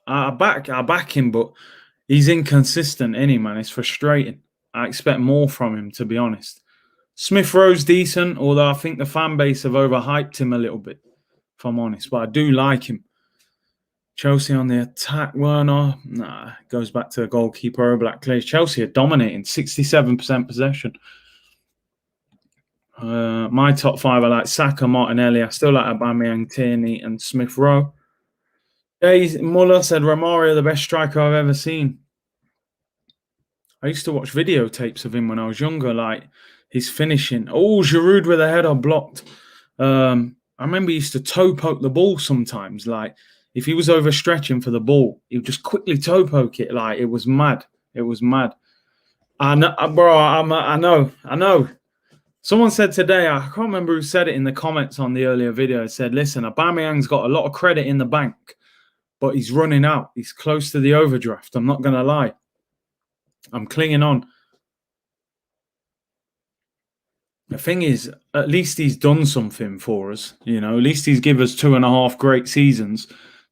I back him, but he's inconsistent, isn't he, man? It's frustrating. I expect more from him, to be honest. Smith Rowe's decent, although I think the fan base have overhyped him a little bit, if I'm honest. But I do like him. Chelsea on the attack, Werner. Nah, goes back to the goalkeeper, Oblak Clears. Chelsea are dominating, 67% possession. My top 5, I like Saka, Martinelli. I still like Aubameyang, Tierney, and Smith Rowe. Muller said Romario, the best striker I've ever seen. I used to watch videotapes of him when I was younger, like his finishing. Oh, Giroud with a header blocked. I remember he used to toe poke the ball sometimes. Like, if he was overstretching for the ball, he would just quickly toe poke it. Like, it was mad. It was mad. I know, bro. I know. Someone said today, I can't remember who said it in the comments on the earlier video. It said, listen, Aubameyang's got a lot of credit in the bank, but he's running out. He's close to the overdraft. I'm not going to lie. I'm clinging on. The thing is, at least he's done something for us. You know, at least he's given us 2.5 great seasons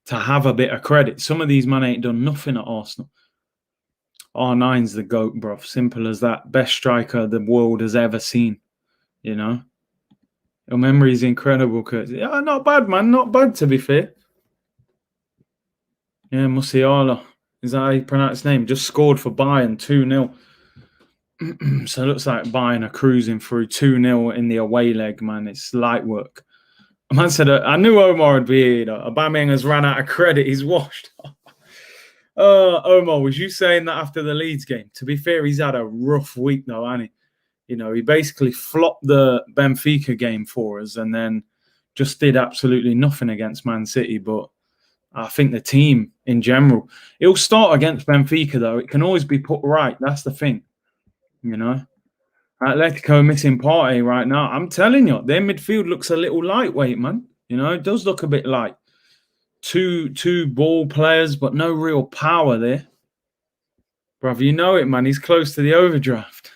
to have a bit of credit. Some of these men ain't done nothing at Arsenal. R9's the GOAT, bruv. Simple as that. Best striker the world has ever seen. You know? Your memory is incredible, Kurt. Yeah, not bad, man. Not bad, to be fair. Yeah, Musiala. Is that how you pronounce his name? Just scored for Bayern 2-0. So it looks like Bayern are cruising through 2-0 in the away leg, man. It's light work. A man said, I knew Omar would be here. You know. Aubameyang has ran out of credit. He's washed. Omar, was you saying that after the Leeds game? To be fair, he's had a rough week, though, hasn't he? You know, he basically flopped the Benfica game for us and then just did absolutely nothing against Man City. But I think the team in general, it'll start against Benfica, though. It can always be put right. That's the thing, you know. Atletico missing Partey right now. I'm telling you, their midfield looks a little lightweight, man. You know, it does look a bit light. Two ball players, but no real power there. Bruv, you know it, man. He's close to the overdraft.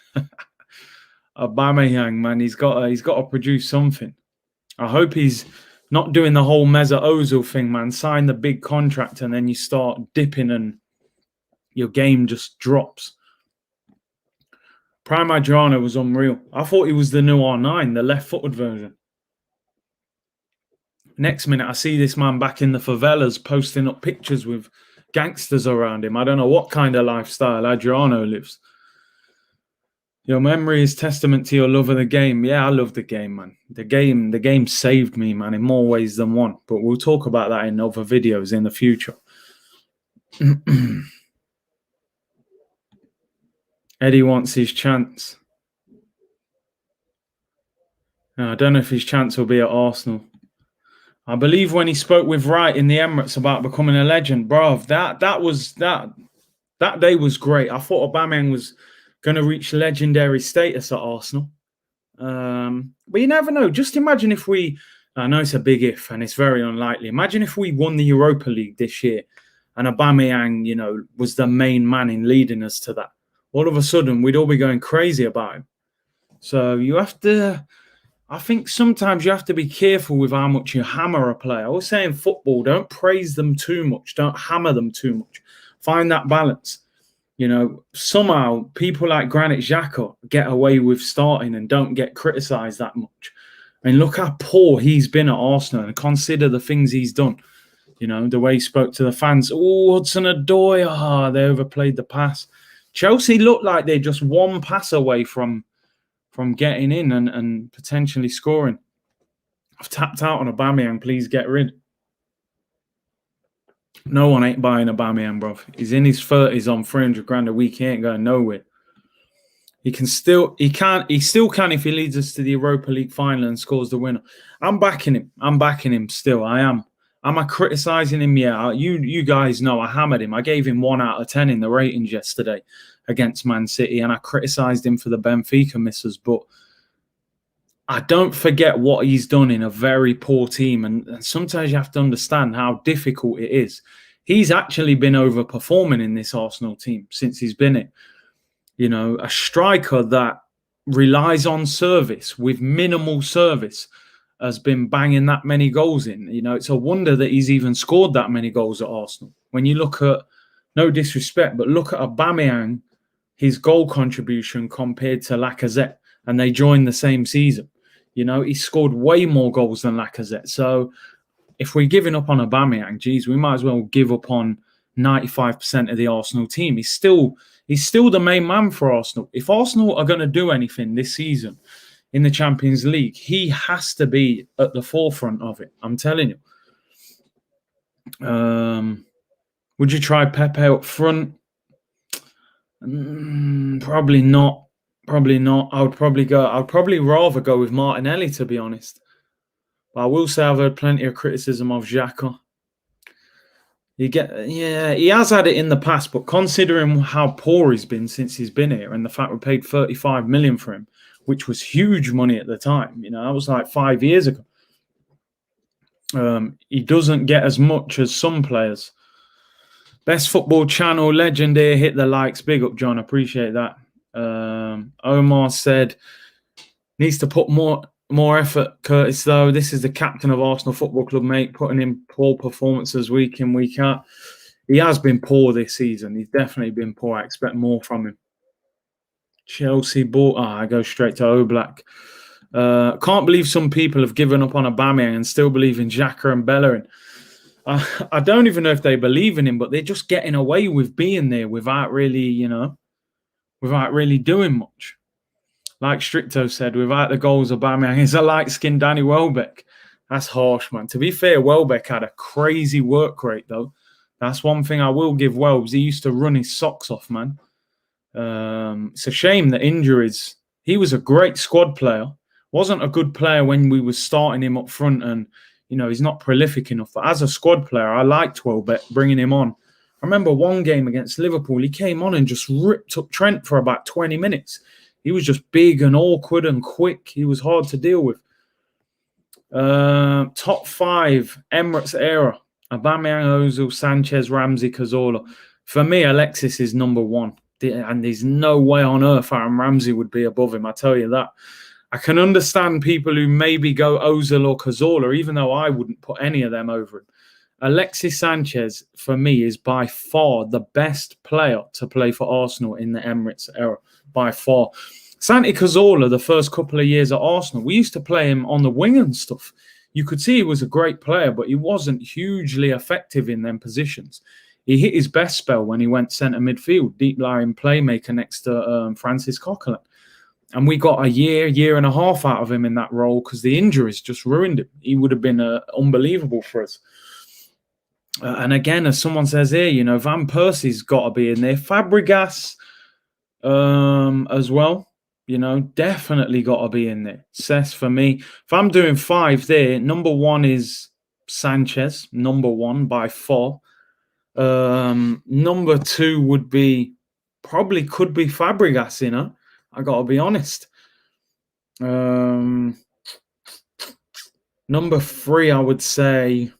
Aubameyang, man, he's got to produce something. I hope he's not doing the whole Mesut Ozil thing, man. Sign the big contract and then you start dipping and your game just drops. Prime Adriano was unreal. I thought he was the new R9, the left-footed version. Next minute, I see this man back in the favelas posting up pictures with gangsters around him. I don't know what kind of lifestyle Adriano lives. Your memory is testament to your love of the game. Yeah, I love the game, man. The game saved me, man, in more ways than one. But we'll talk about that in other videos in the future. Eddie wants his chance. I don't know if his chance will be at Arsenal. I believe when he spoke with Wright in the Emirates about becoming a legend, bro, that day was great. I thought Aubameyang was going to reach legendary status at Arsenal. But you never know. Just imagine if I know it's a big if and it's very unlikely. Imagine if we won the Europa League this year and Aubameyang, was the main man in leading us to that. All of a sudden, we'd all be going crazy about him. So I think sometimes you have to be careful with how much you hammer a player. I always say in football, don't praise them too much. Don't hammer them too much. Find that balance. Somehow people like Granit Xhaka get away with starting and don't get criticised that much. I mean, look how poor he's been at Arsenal and consider the things he's done. The way he spoke to the fans. Oh, Hudson-Odoi, they overplayed the pass. Chelsea looked like they're just one pass away from getting in and potentially scoring. I've tapped out on Aubameyang. Please get rid. No one ain't buying Aubameyang, bro. He's in his 30s on 300 grand a week. He ain't going nowhere. He still can if he leads us to the Europa League final and scores the winner. I'm backing him still. I am. Am I criticising him? Yeah. You guys know I hammered him. I gave him 1 out of 10 in the ratings yesterday against Man City, and I criticised him for the Benfica misses. But I don't forget what he's done in a very poor team, and sometimes you have to understand how difficult it is. He's actually been overperforming in this Arsenal team since he's been in. A striker that relies on service with minimal service has been banging that many goals in. It's a wonder that he's even scored that many goals at Arsenal. When you look at, no disrespect, but look at Aubameyang, his goal contribution compared to Lacazette, and they joined the same season. He scored way more goals than Lacazette. So if we're giving up on Aubameyang, geez, we might as well give up on 95% of the Arsenal team. He's still the main man for Arsenal. If Arsenal are going to do anything this season in the Champions League, he has to be at the forefront of it. I'm telling you. Would you try Pepe up front? Probably not. I'd probably rather go with Martinelli, to be honest. But I will say I've heard plenty of criticism of Xhaka. He has had it in the past, but considering how poor he's been since he's been here and the fact we paid 35 million for him, which was huge money at the time, that was like 5 years ago. He doesn't get as much as some players. Best football channel legend here. Hit the likes. Big up, John. Appreciate that. Omar said needs to put more effort, Curtis, though. This is the captain of Arsenal Football Club, mate, putting in poor performances week in, week out. He has been poor this season. He's definitely been poor. I expect more from him. Chelsea bought. I go straight to Oblak. Can't believe some people have given up on Aubameyang and still believe in Xhaka and Bellerin. I don't even know if they believe in him, but they're just getting away with being there without really, without really doing much. Like Stricto said, without the goals, Aubameyang is a light-skinned Danny Welbeck. That's harsh, man. To be fair, Welbeck had a crazy work rate, though. That's one thing I will give Welbs. He used to run his socks off, man. It's a shame that injuries. He was a great squad player. Wasn't a good player when we were starting him up front, and he's not prolific enough. But as a squad player, I liked Welbeck, bringing him on. I remember one game against Liverpool, he came on and just ripped up Trent for about 20 minutes. He was just big and awkward and quick. He was hard to deal with. Top 5 Emirates era: Aubameyang, Ozil, Sanchez, Ramsey, Cazorla. For me, Alexis is number 1. And there's no way on earth Aaron Ramsey would be above him, I tell you that. I can understand people who maybe go Ozil or Cazorla, even though I wouldn't put any of them over him. Alexis Sanchez, for me, is by far the best player to play for Arsenal in the Emirates era, by far. Santi Cazorla, the first couple of years at Arsenal, we used to play him on the wing and stuff. You could see he was a great player, but he wasn't hugely effective in them positions. He hit his best spell when he went centre midfield, deep-lying playmaker next to Francis Coquelin. And we got a year and a half out of him in that role because the injuries just ruined him. He would have been unbelievable for us. And again, as someone says here, Van Persie's got to be in there. Fabregas as well, definitely got to be in there. Cess for me. If I'm doing 5 there, number 1 is Sanchez, number 1 by far. Number 2 would be, probably could be Fabregas, I got to be honest. Number 3, I would say,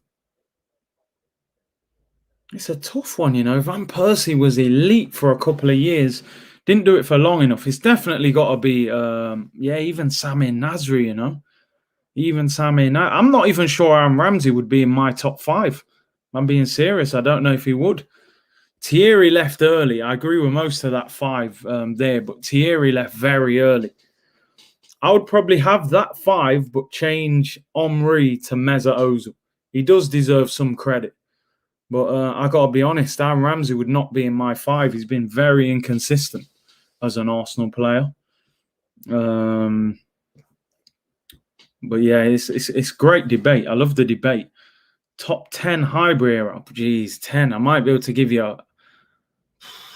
it's a tough one, Van Persie was elite for a couple of years. Didn't do it for long enough. It's definitely got to be, even Samir Nasri, Even Samir. I'm not even sure Aaron Ramsey would be in my top 5. I'm being serious. I don't know if he would. Thierry left early. I agree with most of that 5 there, but Thierry left very early. I would probably have that 5, but change Omri to Mesut Ozil. He does deserve some credit. But I got to be honest, Aaron Ramsey would not be in my 5. He's been very inconsistent as an Arsenal player. But yeah, it's great debate. I love the debate. Top 10 Highbury era. Jeez, 10. I might be able to give you a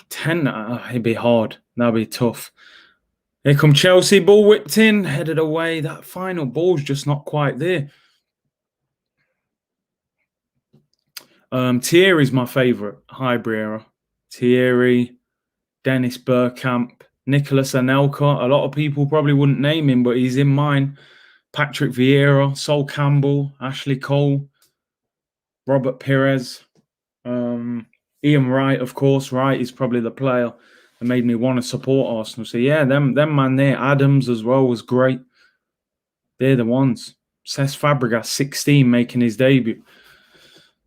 10. It'd be hard. That'd be tough. Here come Chelsea. Ball whipped in, headed away. That final ball's just not quite there. Thierry's my favourite Highbury era. Thierry, Dennis Bergkamp, Nicolas Anelka. A lot of people probably wouldn't name him, but he's in mine. Patrick Vieira, Sol Campbell, Ashley Cole, Robert Pires, Ian Wright, of course. Wright is probably the player that made me want to support Arsenal. So yeah, them man there. Adams as well was great. They're the ones. Cesc Fabregas, 16, making his debut.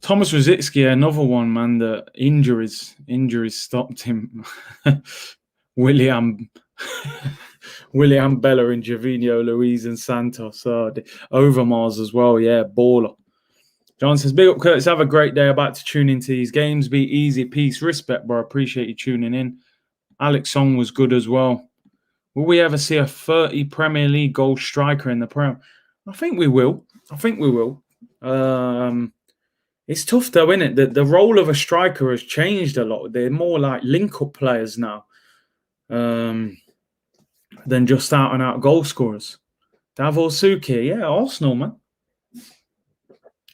Thomas Rositzky, another one, man. The injuries stopped him. William Bella and Javinho, Luiz and Santos. Overmars as well. Yeah, baller. John says, big up, Curtis. Have a great day. About to tune into these games. Be easy. Peace. Respect, bro. Appreciate you tuning in. Alex Song was good as well. Will we ever see a 30 Premier League goal striker in the Prem? I think we will. It's tough though, isn't it? The role of a striker has changed a lot. They're more like link-up players now than just out-and-out goal scorers. Davor Suker, yeah, Arsenal, man.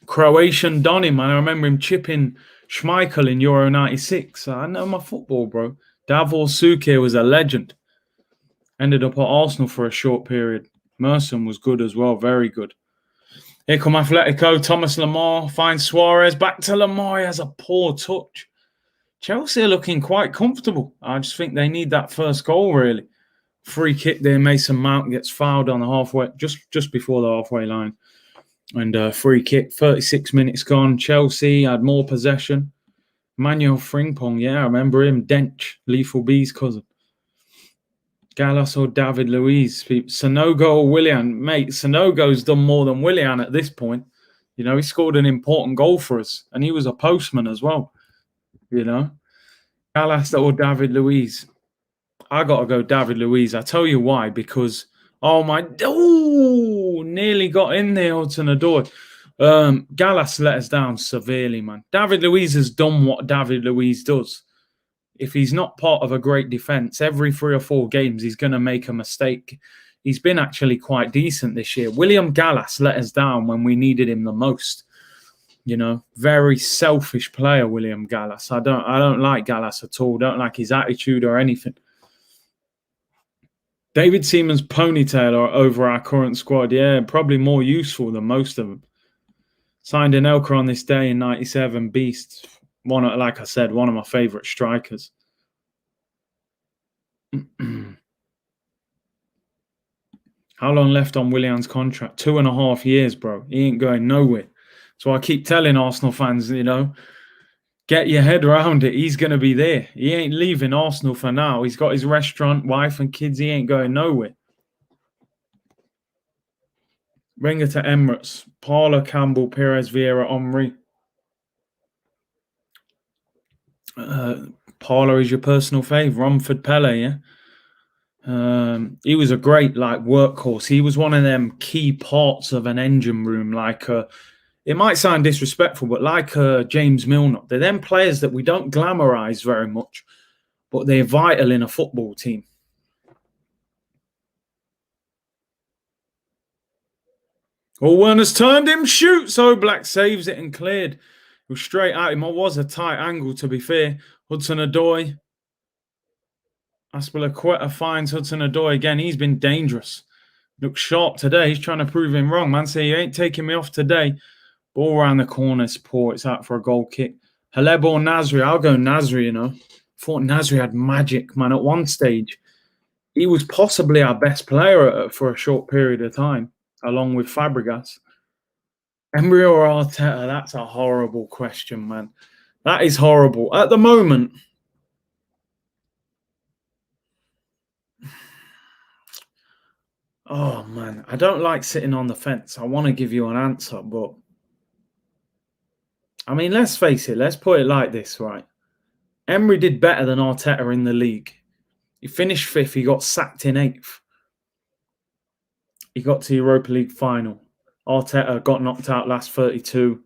Croatian Donny, man. I remember him chipping Schmeichel in Euro 96. I know my football, bro. Davor Suker was a legend. Ended up at Arsenal for a short period. Merson was good as well, very good. Here come Atletico, Thomas Lemar, finds Suarez, back to Lemar, he has a poor touch. Chelsea are looking quite comfortable. I just think they need that first goal, really. Free kick there, Mason Mount gets fouled on the halfway, just before the halfway line. And free kick, 36 minutes gone. Chelsea had more possession. Manuel Frimpong, yeah, I remember him. Dench, Lethal B's cousin. Gallas or David Luiz, Sanogo or Willian. Mate, Sanogo's done more than Willian at this point. He scored an important goal for us, and he was a postman as well. Gallas or David Luiz. I got to go David Luiz. I tell you why, because, nearly got in there, Hudson-Odoi. Gallas let us down severely, man. David Luiz has done what David Luiz does. If he's not part of a great defence, every 3 or 4 games, he's going to make a mistake. He's been actually quite decent this year. William Gallas let us down when we needed him the most. Very selfish player, William Gallas. I don't like Gallas at all. Don't like his attitude or anything. David Seaman's ponytail over our current squad. Yeah, probably more useful than most of them. Signed an Elka on this day in 97. Beast. Like I said, one of my favourite strikers. How long left on Willian's contract? 2.5 years, bro. He ain't going nowhere. So I keep telling Arsenal fans, get your head around it. He's going to be there. He ain't leaving Arsenal for now. He's got his restaurant, wife and kids. He ain't going nowhere. Wenger to Emirates. Parler, Campbell, Perez, Vieira, Omri. Parler is your personal fave. Romford, Pele, yeah? He was a great workhorse. He was one of them key parts of an engine room. It might sound disrespectful, but James Milner, they're them players that we don't glamorize very much, but they're vital in a football team. Oh, Werner's turned him, shoots. Oh, Black saves it and cleared. It was straight at him. It was a tight angle, to be fair. Hudson-Odoi. Aspilicueta finds Hudson-Odoi again. He's been dangerous. Looks sharp today. He's trying to prove him wrong. Man, say you ain't taking me off today. Ball around the corner. It's poor. It's out for a goal kick. Haleb or Nasri? I'll go Nasri, Thought Nasri had magic, man, at one stage. He was possibly our best player for a short period of time, along with Fabregas. Emery or Arteta? That's a horrible question, man. That is horrible. At the moment, oh, man, I don't like sitting on the fence. I want to give you an answer, but I mean, let's face it. Let's put it like this, right? Emery did better than Arteta in the league. He finished 5th. He got sacked in 8th. He got to Europa League final. Arteta got knocked out last 32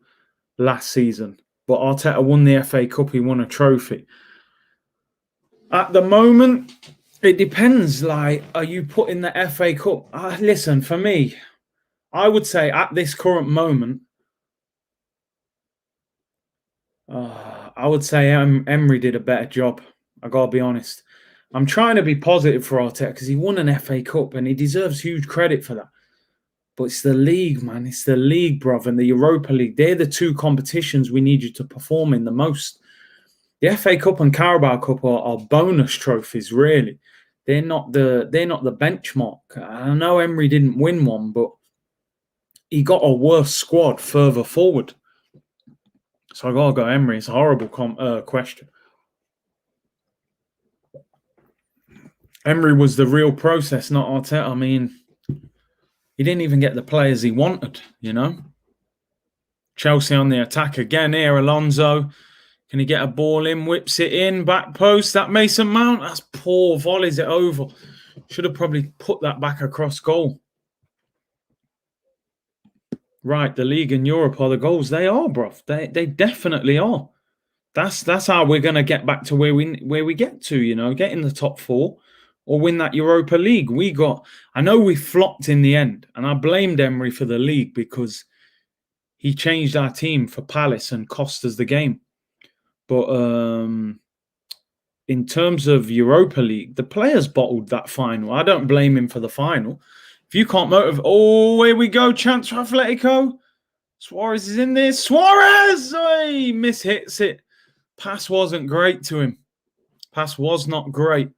last season. But Arteta won the FA Cup. He won a trophy. At the moment, it depends. Are you putting the FA Cup? Listen, for me, I would say at this current moment, I would say Emery did a better job. I got to be honest. I'm trying to be positive for Arteta because he won an FA Cup and he deserves huge credit for that. But it's the league, man. It's the league, bruv, and the Europa League. They're the two competitions we need you to perform in the most. The FA Cup and Carabao Cup are bonus trophies, really. They're not the benchmark. I know Emery didn't win one, but he got a worse squad further forward. So I gotta go Emery. It's a horrible question. Emery was the real process, not Arteta. I mean, he didn't even get the players he wanted, Chelsea on the attack again here. Alonso. Can he get a ball in? Whips it in. Back post. That Mason Mount. That's poor. Volleys it over. Should have probably put that back across goal. Right. The league in Europe are the goals. They are, bruv. They definitely are. That's how we're going to get back to where we get to, get in the top 4 or win that Europa League. I know we flopped in the end, and I blamed Emery for the league because he changed our team for Palace and cost us the game. But in terms of Europa League, the players bottled that final. I don't blame him for the final. If you can't motivate... Oh, here we go. Chance for Atletico. Suarez is in there. Suarez! Oh, he mishits it. Pass wasn't great to him. Pass was not great.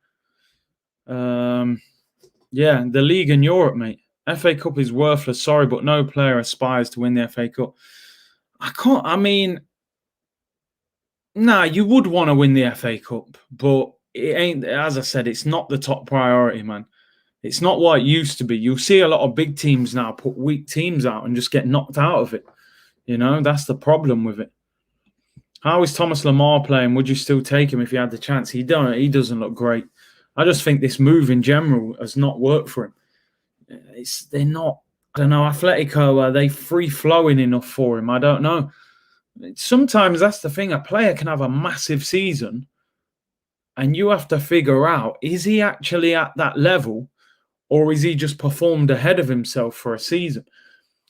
Yeah, the league in Europe, mate. FA Cup is worthless. Sorry, but no player aspires to win the FA Cup. You would want to win the FA Cup, but it ain't, as I said, it's not the top priority, man. It's not what it used to be. You'll see a lot of big teams now put weak teams out and just get knocked out of it. That's the problem with it. How is Thomas Lemar playing? Would you still take him if you had the chance? He doesn't look great. I just think this move in general has not worked for him. They're not, I don't know, Atletico, are they free-flowing enough for him? I don't know. Sometimes that's the thing. A player can have a massive season and you have to figure out, is he actually at that level or is he just performed ahead of himself for a season?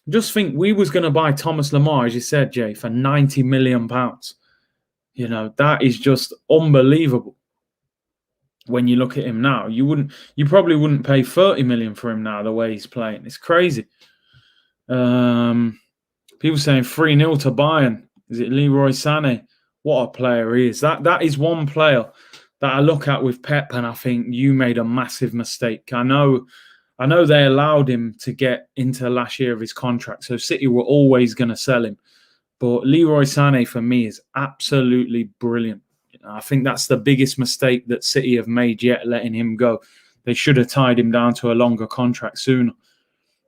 Just think we was going to buy Thomas Lemar, as you said, Jay, for £90 million. That is just unbelievable. When you look at him now, you probably wouldn't pay 30 million for him now, the way he's playing. It's crazy. People saying 3-0 to Bayern. Is it Leroy Sané? What a player he is. That is one player that I look at with Pep, and I think you made a massive mistake. I know they allowed him to get into the last year of his contract, so City were always going to sell him. But Leroy Sané, for me, is absolutely brilliant. I think that's the biggest mistake that City have made yet, letting him go. They should have tied him down to a longer contract sooner.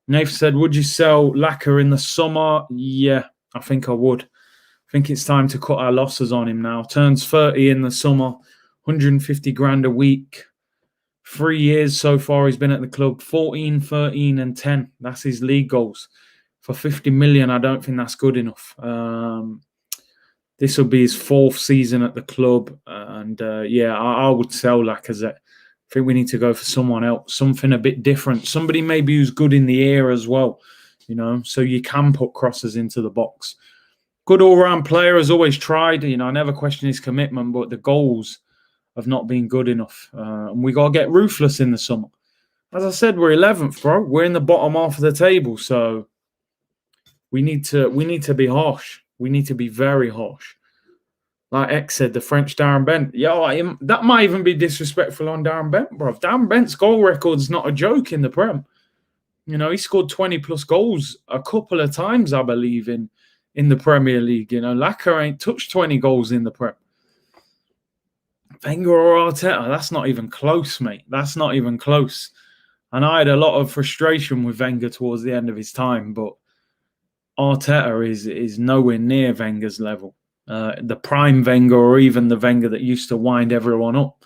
Nathan said, would you sell Laka in the summer? Yeah, I think I would. I think it's time to cut our losses on him now. Turns 30 in the summer, 150 grand a week. 3 years so far he's been at the club, 14, 13 and 10. That's his league goals. For 50 million, I don't think that's good enough. This will be his 4th season at the club. And yeah, I would sell Lacazette. I think we need to go for someone else, something a bit different. Somebody maybe who's good in the air as well, you know, so you can put crosses into the box. Good all-round player, has always tried. You know, I never question his commitment, but the goals have not been good enough. And we got to get ruthless in the summer. As I said, we're 11th, bro. We're in the bottom half of the table, so we need to be harsh. We need to be very harsh. Like X said, the French Darren Bent. Yeah, that might even be disrespectful on Darren Bent, bro. Darren Bent's goal record's not a joke in the Prem. You know, he scored 20-plus goals a couple of times, I believe, in the Premier League. You know, Laka ain't touched 20 goals in the Prem. Wenger or Arteta, that's not even close, mate. That's not even close. And I had a lot of frustration with Wenger towards the end of his time, but Arteta is nowhere near Wenger's level. The prime Wenger, or even the Wenger that used to wind everyone up.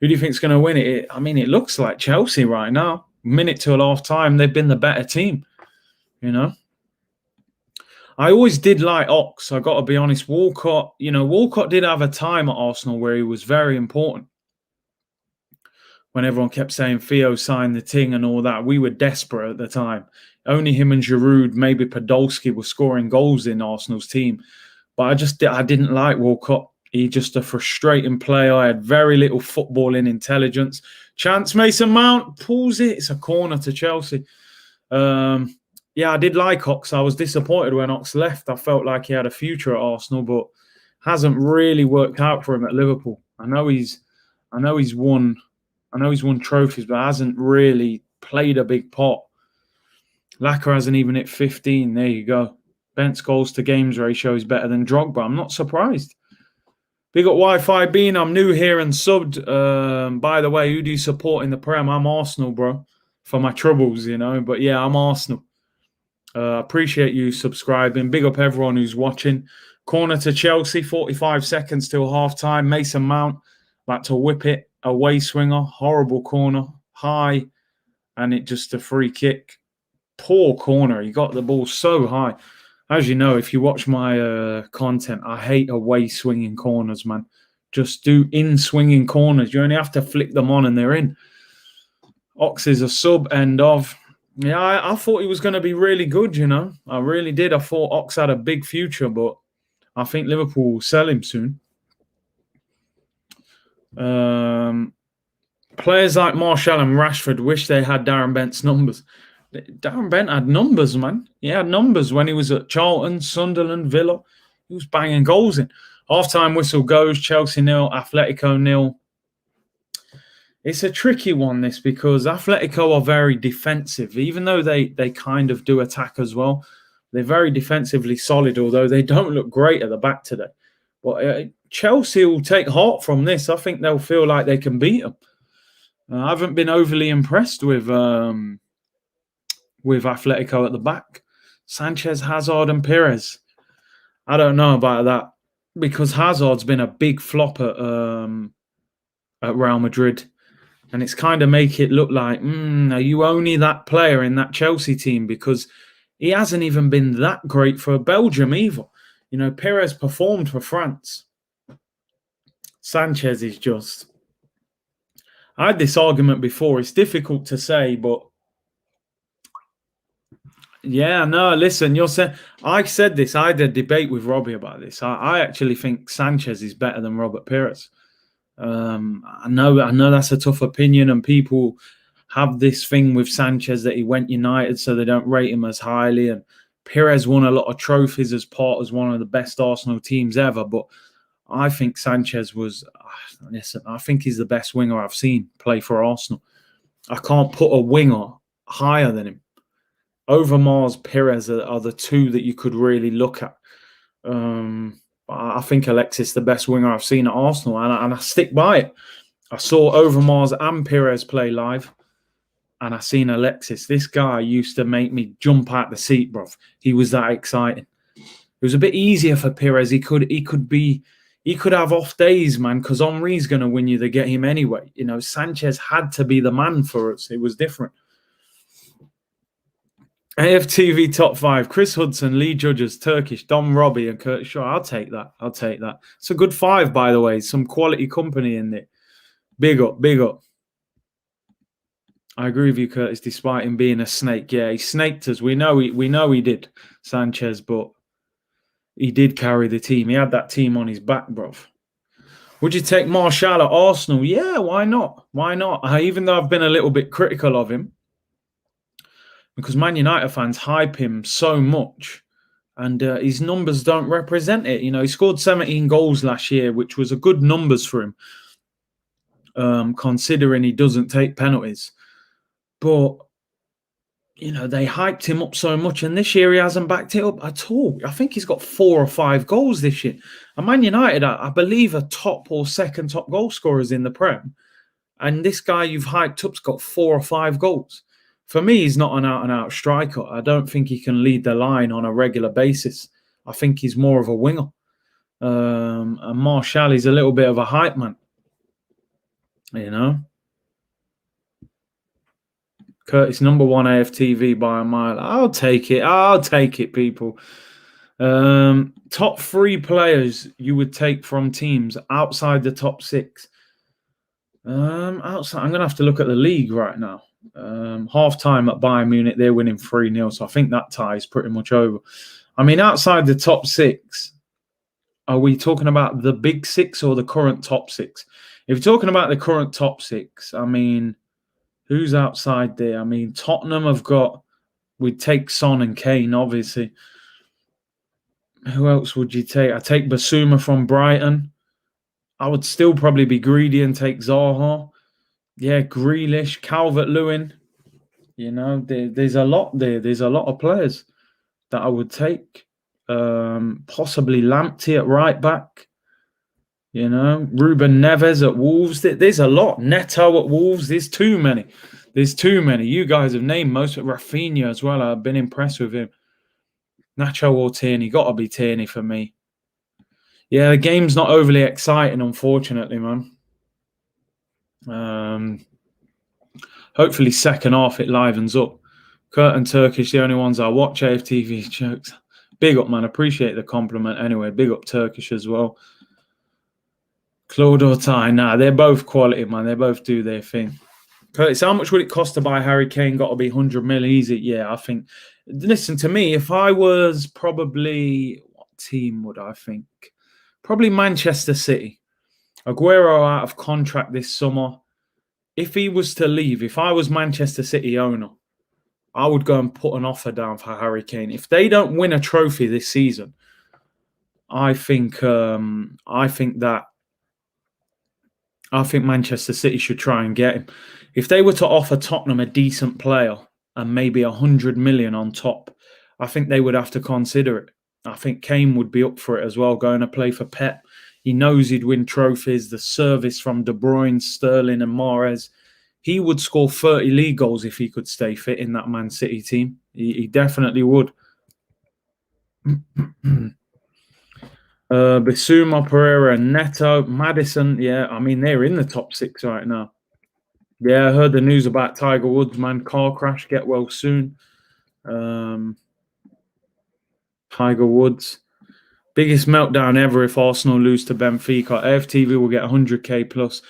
Who do you think's going to win it? I mean, it looks like Chelsea right now. Minute till half time, they've been the better team. You know, I always did like Ox. I got to be honest. Walcott did have a time at Arsenal where he was very important. When everyone kept saying Theo signed the ting and all that, we were desperate at the time. Only him and Giroud, maybe Podolski, were scoring goals in Arsenal's team. But I didn't like Walcott. He's just a frustrating player. I had very little footballing intelligence. Chance, Mason Mount pulls it. It's a corner to Chelsea. Yeah, I did like Ox. I was disappointed when Ox left. I felt like he had a future at Arsenal, but hasn't really worked out for him at Liverpool. I know he's won trophies, but hasn't really played a big part. Laka hasn't even hit 15. There you go. Bent's goals to games ratio is better than Drogba. I'm not surprised. Big up Wi-Fi Bean. I'm new here and subbed. By the way, who do you support in the Prem? I'm Arsenal, bro. For my troubles, you know. But yeah, I'm Arsenal. Appreciate you subscribing. Big up everyone who's watching. Corner to Chelsea. 45 seconds till half-time. Mason Mount like to whip it. Away swinger. Horrible corner. High. And it just a free kick. Poor corner. He got the ball so high. As you know, if you watch my content, I hate away swinging corners, man. Just do in-swinging corners. You only have to flick them on and they're in. Ox is a sub, end of. Yeah, I thought he was going to be really good, you know. I really did. I thought Ox had a big future, but I think Liverpool will sell him soon. Players like Martial and Rashford wish they had Darren Bent's numbers. Darren Bent had numbers, man. He had numbers when he was at Charlton, Sunderland, Villa. He was banging goals in. Half-time whistle goes. Chelsea 0, Atletico 0. It's a tricky one, this, because Atletico are very defensive. Even though they kind of do attack as well, they're very defensively solid, although they don't look great at the back today. But Chelsea will take heart from this. I think they'll feel like they can beat them. I haven't been overly impressed with Atletico at the back. Sanchez, Hazard and Perez. I don't know about that, because Hazard's been a big flop at Real Madrid. And it's kind of make it look like, are you only that player in that Chelsea team? Because he hasn't even been that great for Belgium either. You know, Perez performed for France. Sanchez is just... I had this argument before. It's difficult to say, but... Yeah, no, listen, you're saying... I said this. I had a debate with Robbie about this. I actually think Sanchez is better than Robert Pires. I know that's a tough opinion, and people have this thing with Sanchez that he went United, so they don't rate him as highly. And Pires won a lot of trophies as one of the best Arsenal teams ever. But I think Sanchez was, listen, I think he's the best winger I've seen play for Arsenal. I can't put a winger higher than him. Overmars, Perez are the two that you could really look at. I think Alexis the best winger I've seen at Arsenal, and I stick by it. I saw Overmars and Perez play live, and I seen Alexis. This guy used to make me jump out the seat, bruv. He was that exciting. It was a bit easier for Perez. He could have off days, man, because Henry's going to win you the game anyway. You know, Sanchez had to be the man for us. It was different. AFTV top 5, Chris Hudson, Lee Judges, Turkish, Dom Robbie, and Curtis Shaw. I'll take that. It's a good 5, by the way. Some quality company in there. Big up, big up. I agree with you, Curtis, despite him being a snake. Yeah, he snaked us. We know he did, Sanchez, but he did carry the team. He had that team on his back, bruv. Would you take Martial at Arsenal? Yeah, why not? Why not? Even though I've been a little bit critical of him, because Man United fans hype him so much, and his numbers don't represent it. You know, he scored 17 goals last year, which was a good numbers for him, considering he doesn't take penalties. But, you know, they hyped him up so much, and this year he hasn't backed it up at all. I think he's got 4 or 5 goals this year. And Man United, I believe, are top or second top goal scorers in the Prem. And this guy you've hyped up's got 4 or 5 goals. For me, he's not an out-and-out striker. I don't think he can lead the line on a regular basis. I think he's more of a winger. And Martial is a little bit of a hype man. You know? Curtis, number 1 AFTV by a mile. I'll take it, people. Top 3 players you would take from teams outside the top 6. Outside, I'm going to have to look at the league right now. Half-time at Bayern Munich, they're winning 3-0, so I think that tie is pretty much over. I mean, outside the top 6, are we talking about the big 6 or the current top 6? If you're talking about the current top 6, I mean, who's outside there? I mean, Tottenham have got, we'd take Son and Kane, obviously. Who else would you take? I take Basuma from Brighton. I would still probably be greedy and take Zaha. Yeah, Grealish, Calvert-Lewin. You know, there's a lot there. There's a lot of players that I would take. Possibly Lamptey at right back. You know, Ruben Neves at Wolves. There's a lot. Neto at Wolves. There's too many. You guys have named most of Rafinha as well. I've been impressed with him. Nacho or Tierney. Got to be Tierney for me. Yeah, the game's not overly exciting, unfortunately, man. Hopefully second half it livens up. Kurt and Turkish, the only ones I watch. AFTV jokes. Big up, man. Appreciate the compliment anyway. Big up Turkish as well. Claude or Ty. Nah, they're both quality, man. They both do their thing. Curtis, how much would it cost to buy Harry Kane? Got to be 100 mil easy. Yeah, I think. Listen, to me, if I was probably, what team would I think? Probably Manchester City. Aguero out of contract this summer. If he was to leave, if I was Manchester City owner, I would go and put an offer down for Harry Kane. If they don't win a trophy this season, I think Manchester City should try and get him. If they were to offer Tottenham a decent player and maybe 100 million on top, I think they would have to consider it. I think Kane would be up for it as well, going to play for Pep. He knows he'd win trophies. The service from De Bruyne, Sterling and Mahrez. He would score 30 league goals if he could stay fit in that Man City team. He definitely would. Bissouma, Pereira, Neto, Maddison. Yeah, I mean, they're in the top 6 right now. Yeah, I heard the news about Tiger Woods, man. Car crash, get well soon. Tiger Woods. Biggest meltdown ever if Arsenal lose to Benfica. AFTV will get 100k plus.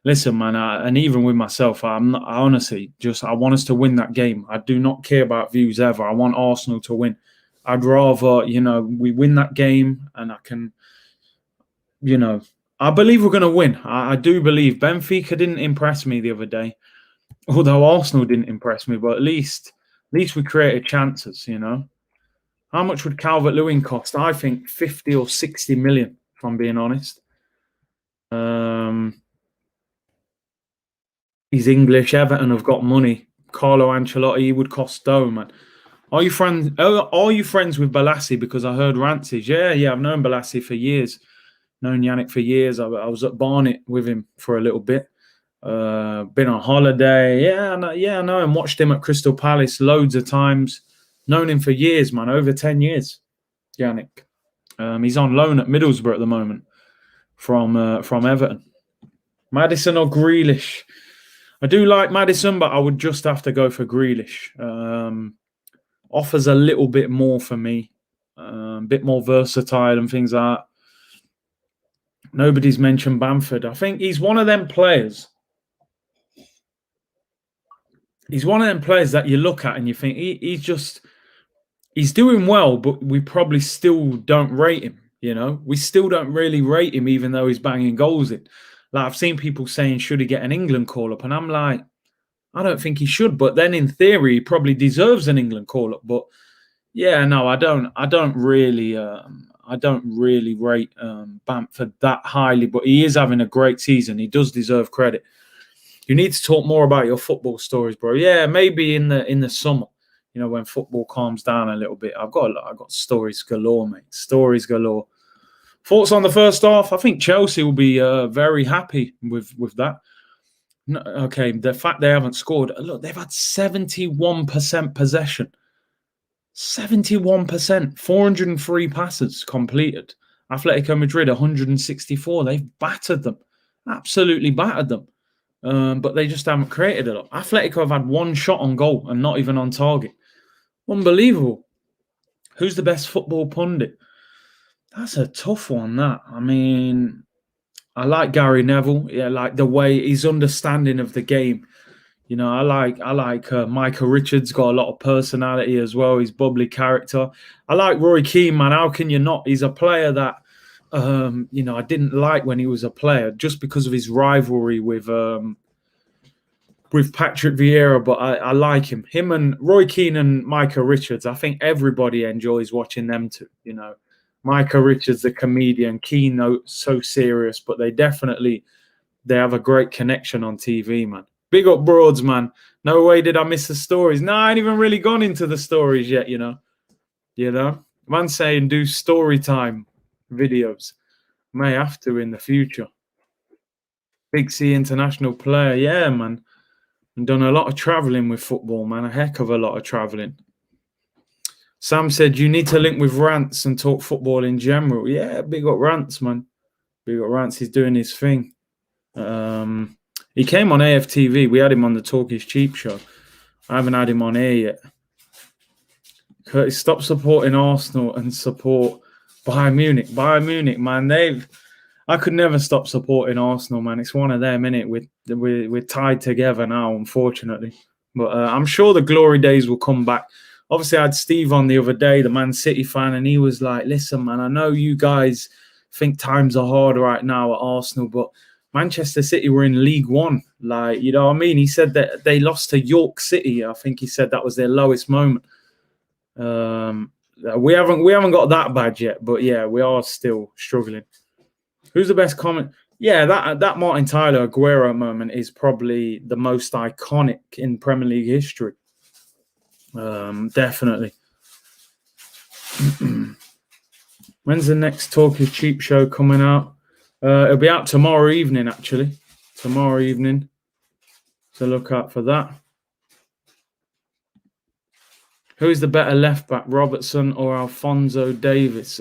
Listen, man, and even with myself, I honestly I want us to win that game. I do not care about views ever. I want Arsenal to win. I'd rather, we win that game and I can, I believe we're going to win. I do believe. Benfica didn't impress me the other day, although Arsenal didn't impress me, but at least we created chances, How much would Calvert-Lewin cost? I think 50 or 60 million, if I'm being honest. He's English. Everton have got money. Carlo Ancelotti, he would cost dough, man. Are you friends? Are you friends with Balassi? Because I heard Rances. Yeah. I've known Balassi for years. Known Yannick for years. I was at Barnet with him for a little bit. Been on holiday. I know him. Watched him at Crystal Palace loads of times. Known him for years, man. Over 10 years. Yannick. He's on loan at Middlesbrough at the moment from Everton. Maddison or Grealish? I do like Maddison, but I would just have to go for Grealish. Offers a little bit more for me. A bit more versatile and things like that. Nobody's mentioned Bamford. I think he's one of them players. He's one of them players that you look at and you think he's doing well, but we probably still don't rate him. You know, we still don't really rate him, even though he's banging goals in. Like, I've seen people saying, should he get an England call up? And I'm like, I don't think he should. But then in theory, he probably deserves an England call up. But yeah, no, I don't really rate Bamford that highly. But he is having a great season. He does deserve credit. You need to talk more about your football stories, bro. Yeah, maybe in the summer, you know, when football calms down a little bit. I've got stories galore, mate. Stories galore. Thoughts on the first half? I think Chelsea will be very happy with that. No, okay, the fact they haven't scored. Look, they've had 71% possession. 71%. 403 passes completed. Atletico Madrid, 164. They've battered them. Absolutely battered them. But they just haven't created a lot. Atletico have had one shot on goal and not even on target. Unbelievable. Who's the best football pundit? That's a tough one, that. I mean, I like Gary Neville. Yeah, like the way his understanding of the game. You know, I like Micah Richards. Got a lot of personality as well. He's bubbly character. I like Roy Keane, man. How can you not? He's a player that, you know, I didn't like when he was a player just because of his rivalry with Patrick Vieira, but I like him. Him and Roy Keane and Micah Richards. I think everybody enjoys watching them two. You know, Micah Richards, the comedian, Keane, so serious, but they have a great connection on TV, man. Big up Broads, man. No way did I miss the stories. No, I ain't even really gone into the stories yet, you know. Man saying do story time videos. May have to in the future. Big C international player. Yeah, man. And done a lot of travelling with football, man. A heck of a lot of travelling. Sam said you need to link with Rants and talk football in general. Yeah, big up Rants, man. Big up Rants. He's doing his thing. He came on AFTV. We had him on the Talk Is Cheap show. I haven't had him on air yet. Curtis, stop supporting Arsenal and support Bayern Munich. Bayern Munich, man, I could never stop supporting Arsenal, man. It's one of them, innit? We're tied together now, unfortunately. But I'm sure the glory days will come back. Obviously, I had Steve on the other day, the Man City fan, and he was like, listen, man, I know you guys think times are hard right now at Arsenal, but Manchester City were in League One. Like, you know what I mean? He said that they lost to York City. I think he said that was their lowest moment. We haven't got that bad yet, but yeah, we are still struggling. Who's the best comment? Yeah, that Martin Tyler Aguero moment is probably the most iconic in Premier League history. Definitely. When's the next Talk Is Cheap show coming out? It'll be out tomorrow evening, actually. Tomorrow evening. So look out for that. Who's the better left back, Robertson or Alphonso Davies?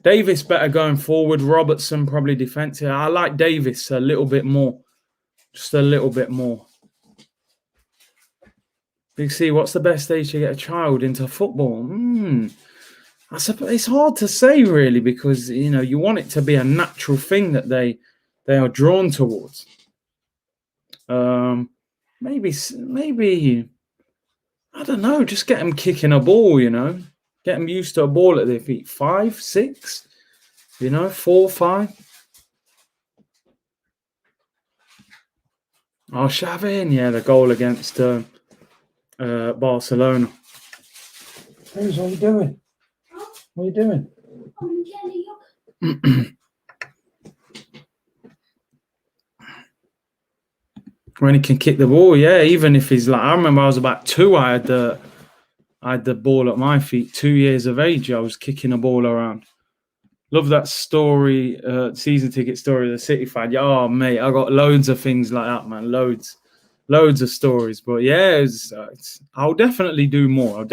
Davies better going forward. Robertson probably defensive. I like Davies a little bit more. Just a little bit more. Big C, what's the best age to get a child into football? It's hard to say, really, because, you know, you want it to be a natural thing that they are drawn towards. Maybe, I don't know, just get them kicking a ball, you know. Get them used to a ball at their feet. 5, 6, you know, 4, 5. Oh, Xavi, yeah, the goal against Barcelona. What are you doing? What are you doing? When he can kick the ball, yeah. Even if he's like, I remember I was about 2, I had the ball at my feet. 2 years of age, I was kicking a ball around. Love that story, season ticket story of the City fan. Yeah, oh, mate, I got loads of things like that, man. Loads of stories. But yeah, I'll definitely do more.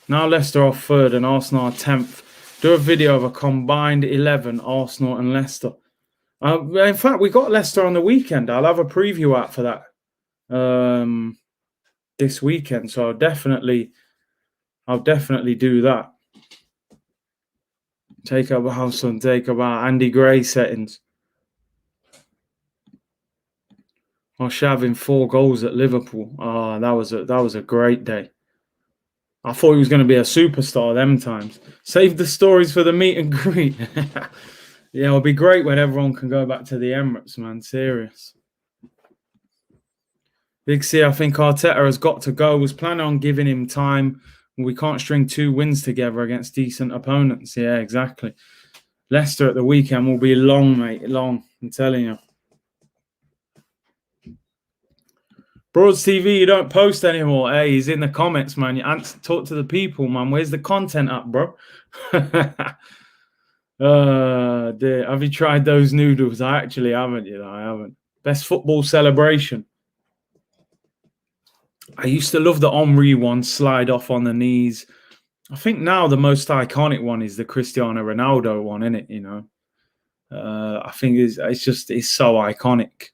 Now Leicester are third and Arsenal are 10th. Do a video of a combined 11, Arsenal and Leicester. In fact, we got Leicester on the weekend. I'll have a preview out for that this weekend. So I'll definitely do that. Take up Andy Gray settings. Having 4 goals at Liverpool. That was a great day. I thought he was going to be a superstar them times. Save the stories for the meet and greet. Yeah, it'll be great when everyone can go back to the Emirates, man. Serious. Big C, I think Arteta has got to go. Was planning on giving him time. We can't string 2 wins together against decent opponents. Yeah, exactly. Leicester at the weekend will be long, mate. Long, I'm telling you. Broads TV, you don't post anymore. Hey, he's in the comments, man. You talk to the people, man. Where's the content up, bro? Dear. Have you tried those noodles? I actually haven't, I haven't. Best football celebration. I used to love the Henry one, slide off on the knees. I think now the most iconic one is the Cristiano Ronaldo one, isn't it? I think it's so iconic.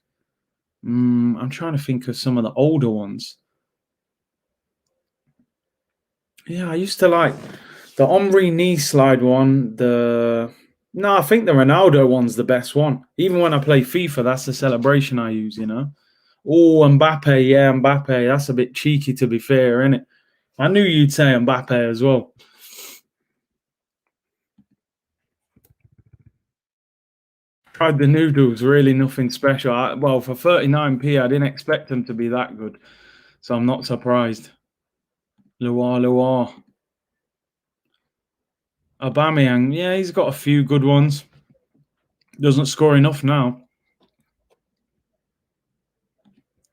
I'm trying to think of some of the older ones. Yeah, I used to like the Henry knee slide one. I think the Ronaldo one's the best one. Even when I play FIFA, that's the celebration I use, Oh, Mbappe. Yeah, Mbappe. That's a bit cheeky, to be fair, isn't it? I knew you'd say Mbappe as well. Tried the noodles, really nothing special. For 39p, I didn't expect them to be that good. So I'm not surprised. Loire. Aubameyang, yeah, he's got a few good ones. Doesn't score enough now.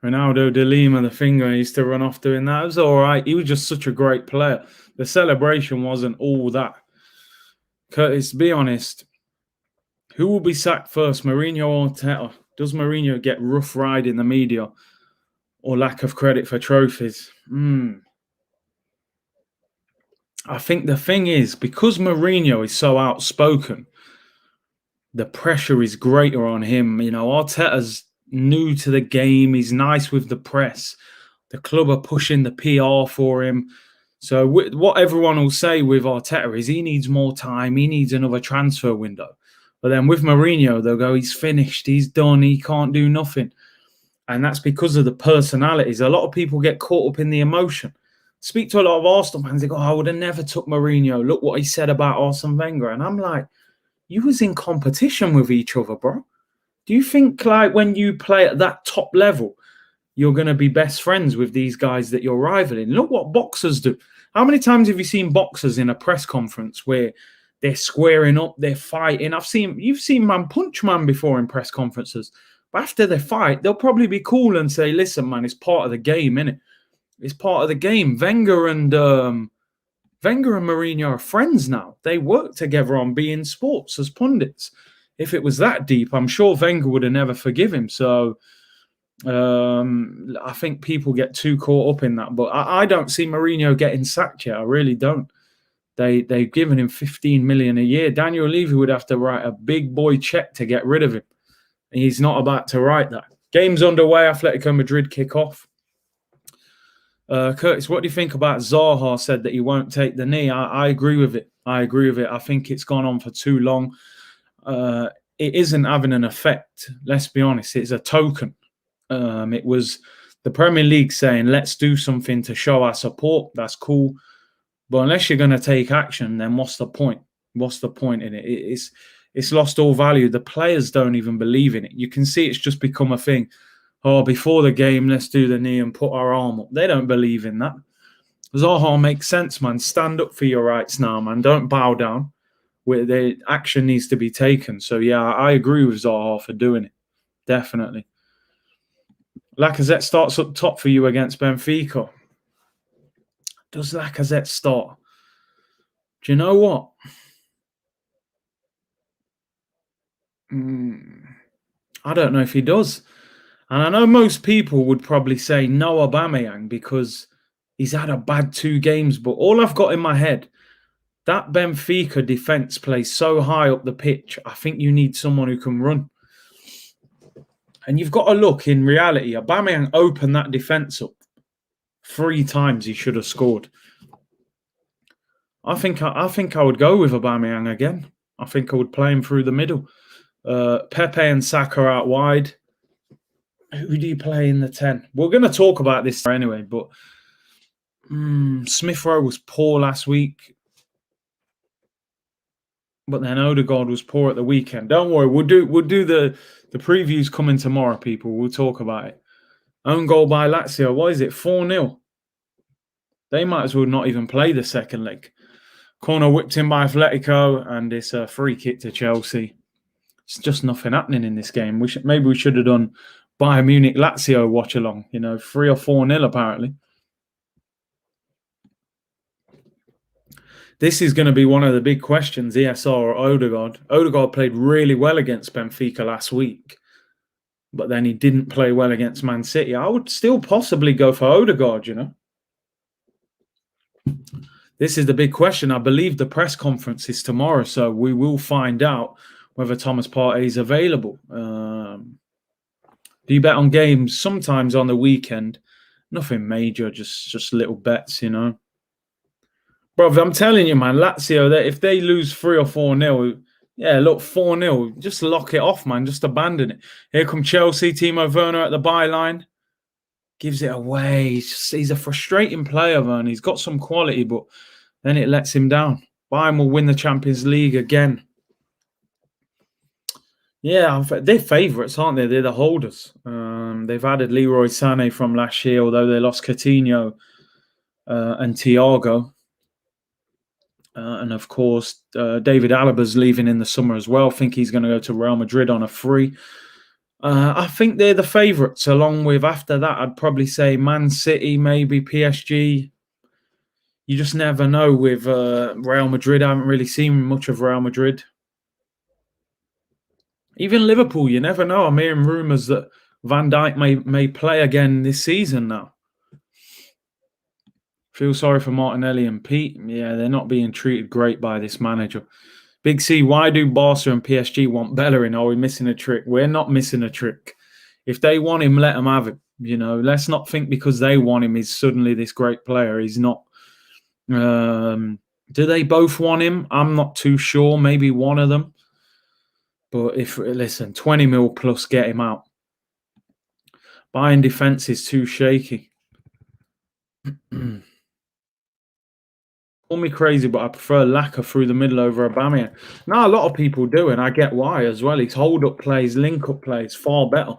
Ronaldo de Lima, the finger, he used to run off doing that. It was all right. He was just such a great player. The celebration wasn't all that. Curtis, be honest, who will be sacked first, Mourinho or Arteta? Does Mourinho get rough ride in the media or lack of credit for trophies? I think the thing is, because Mourinho is so outspoken, the pressure is greater on him. Arteta's new to the game. He's nice with the press. The club are pushing the PR for him. So what everyone will say with Arteta is he needs more time. He needs another transfer window. But then with Mourinho, they'll go, he's finished. He's done. He can't do nothing. And that's because of the personalities. A lot of people get caught up in the emotion. Speak to a lot of Arsenal fans. They go, I would have never took Mourinho. Look what he said about Arsene Wenger. And I'm like, you was in competition with each other, bro. Do you think like when you play at that top level, you're going to be best friends with these guys that you're rivaling? Look what boxers do. How many times have you seen boxers in a press conference where they're squaring up, they're fighting? You've seen man punch man before in press conferences. But after they fight, they'll probably be cool and say, listen, man, it's part of the game, innit? It's part of the game. Wenger and Mourinho are friends now. They work together on being sports as pundits. If it was that deep, I'm sure Wenger would have never forgive him. So I think people get too caught up in that. But I don't see Mourinho getting sacked yet. I really don't. They've given him 15 million a year. Daniel Levy would have to write a big boy check to get rid of him. And he's not about to write that. Game's underway. Atletico Madrid kick off. Curtis, what do you think about Zaha said that he won't take the knee? I agree with it. I think it's gone on for too long. It isn't having an effect. Let's be honest. It's a token. It was the Premier League saying, let's do something to show our support. That's cool. But unless you're going to take action, then what's the point? What's the point in it? It's lost all value. The players don't even believe in it. You can see it's just become a thing. Oh, before the game, let's do the knee and put our arm up. They don't believe in that. Zaha makes sense, man. Stand up for your rights now, man. Don't bow down. where the action needs to be taken. So yeah, I agree with Zaha for doing it. Definitely. Lacazette starts up top for you against Benfica. Does Lacazette start? Do you know what? I don't know if he does. And I know most people would probably say no Aubameyang because he's had a bad 2 games. But all I've got in my head, that Benfica defence plays so high up the pitch. I think you need someone who can run. And you've got to look, in reality, Aubameyang opened that defence up 3 times. He should have scored. I think I would go with Aubameyang again. I think I would play him through the middle. Pepe and Saka out wide. Who do you play in the 10? We're going to talk about this anyway, but Smith Rowe was poor last week. But then Odegaard was poor at the weekend. Don't worry, we'll do the previews coming tomorrow, people. We'll talk about it. Own goal by Lazio. What is it? 4-0. They might as well not even play the second leg. Corner whipped in by Atletico, and it's a free kick to Chelsea. It's just nothing happening in this game. Maybe we should have done Bayern Munich Lazio watch along. 3 or 4-0 apparently. This is going to be one of the big questions, ESR or Odegaard. Odegaard played really well against Benfica last week, but then he didn't play well against Man City. I would still possibly go for Odegaard, This is the big question. I believe the press conference is tomorrow, so we will find out whether Thomas Partey is available. Do you bet on games sometimes on the weekend? Nothing major, just little bets, Bro, I'm telling you, man, Lazio, if they lose 3 or 4-0, yeah, look, 4-0, just lock it off, man. Just abandon it. Here come Chelsea, Timo Werner at the byline. Gives it away. He's a frustrating player, man. He's got some quality, but then it lets him down. Bayern will win the Champions League again. Yeah, they're favourites, aren't they? They're the holders. They've added Leroy Sané from last year, although they lost Coutinho and Thiago. And of course, David Alaba's leaving in the summer as well. I think he's going to go to Real Madrid on a free. I think they're the favourites, along with, after that, I'd probably say Man City, maybe PSG. You just never know with Real Madrid. I haven't really seen much of Real Madrid. Even Liverpool, you never know. I'm hearing rumours that Van Dijk may play again this season now. Feel sorry for Martinelli and Pete. Yeah, they're not being treated great by this manager. Big C, why do Barca and PSG want Bellerin? Are we missing a trick? We're not missing a trick. If they want him, let them have him. Let's not think because they want him, he's suddenly this great player. He's not. Do they both want him? I'm not too sure. Maybe one of them. But listen, 20 mil plus, get him out. Bayern defence is too shaky. Call me crazy, but I prefer Laka through the middle over Aubameyang. Now, a lot of people do, and I get why as well. His hold-up plays, link-up plays, far better.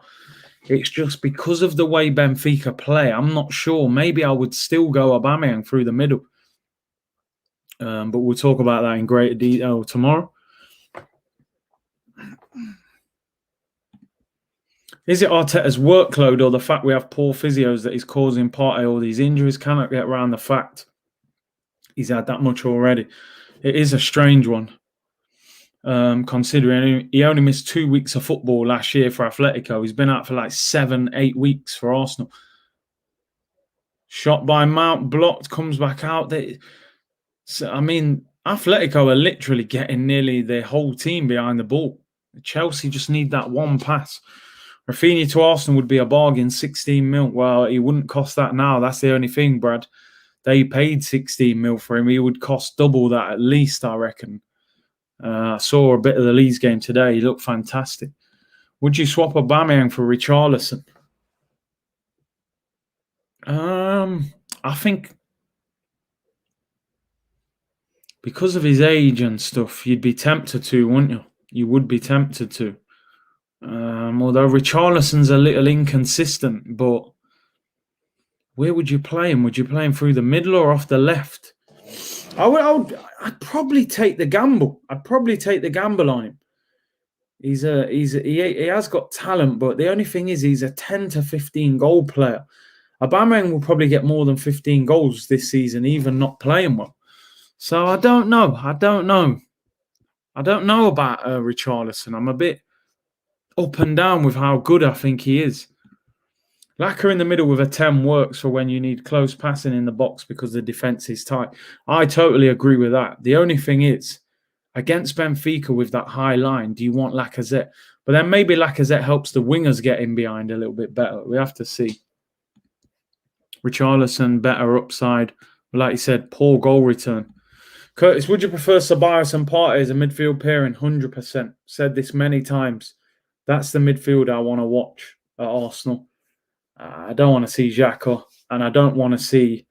It's just because of the way Benfica play, I'm not sure. Maybe I would still go Aubameyang through the middle. But we'll talk about that in greater detail tomorrow. Is it Arteta's workload or the fact we have poor physios that is causing Partey all these injuries? Cannot get around the fact he's had that much already. It is a strange one, considering he only missed 2 weeks of football last year for Atletico. He's been out for like 7-8 weeks for Arsenal. Shot by Mount, blocked, comes back out. Atletico are literally getting nearly their whole team behind the ball. Chelsea just need that one pass. Rafinha to Arsenal would be a bargain, 16 mil. Well, he wouldn't cost that now. That's the only thing, Brad. They paid 16 mil for him. He would cost double that at least, I reckon. I saw a bit of the Leeds game today. He looked fantastic. Would you swap Aubameyang for Richarlison? I think because of his age and stuff, you'd be tempted to, wouldn't you? You would be tempted to. Although Richarlison's a little inconsistent, but where would you play him? Would you play him through the middle or off the left? I'd probably take the gamble. I'd probably take the gamble on him. He has got talent, but the only thing is he's a 10 to 15 goal player. Aubameyang will probably get more than 15 goals this season, even not playing well. So I don't know. I don't know about Richarlison. I'm a bit up and down with how good I think he is. Laka in the middle with a 10 works for when you need close passing in the box because the defence is tight. I totally agree with that. The only thing is, against Benfica with that high line, do you want Lacazette? But then maybe Lacazette helps the wingers get in behind a little bit better. We have to see. Richarlison, better upside. But like you said, poor goal return. Curtis, would you prefer Ceballos and Partey as a midfield pairing? 100%. Said this many times. That's the midfield I want to watch at Arsenal. I don't want to see Xhaka, and I don't want to see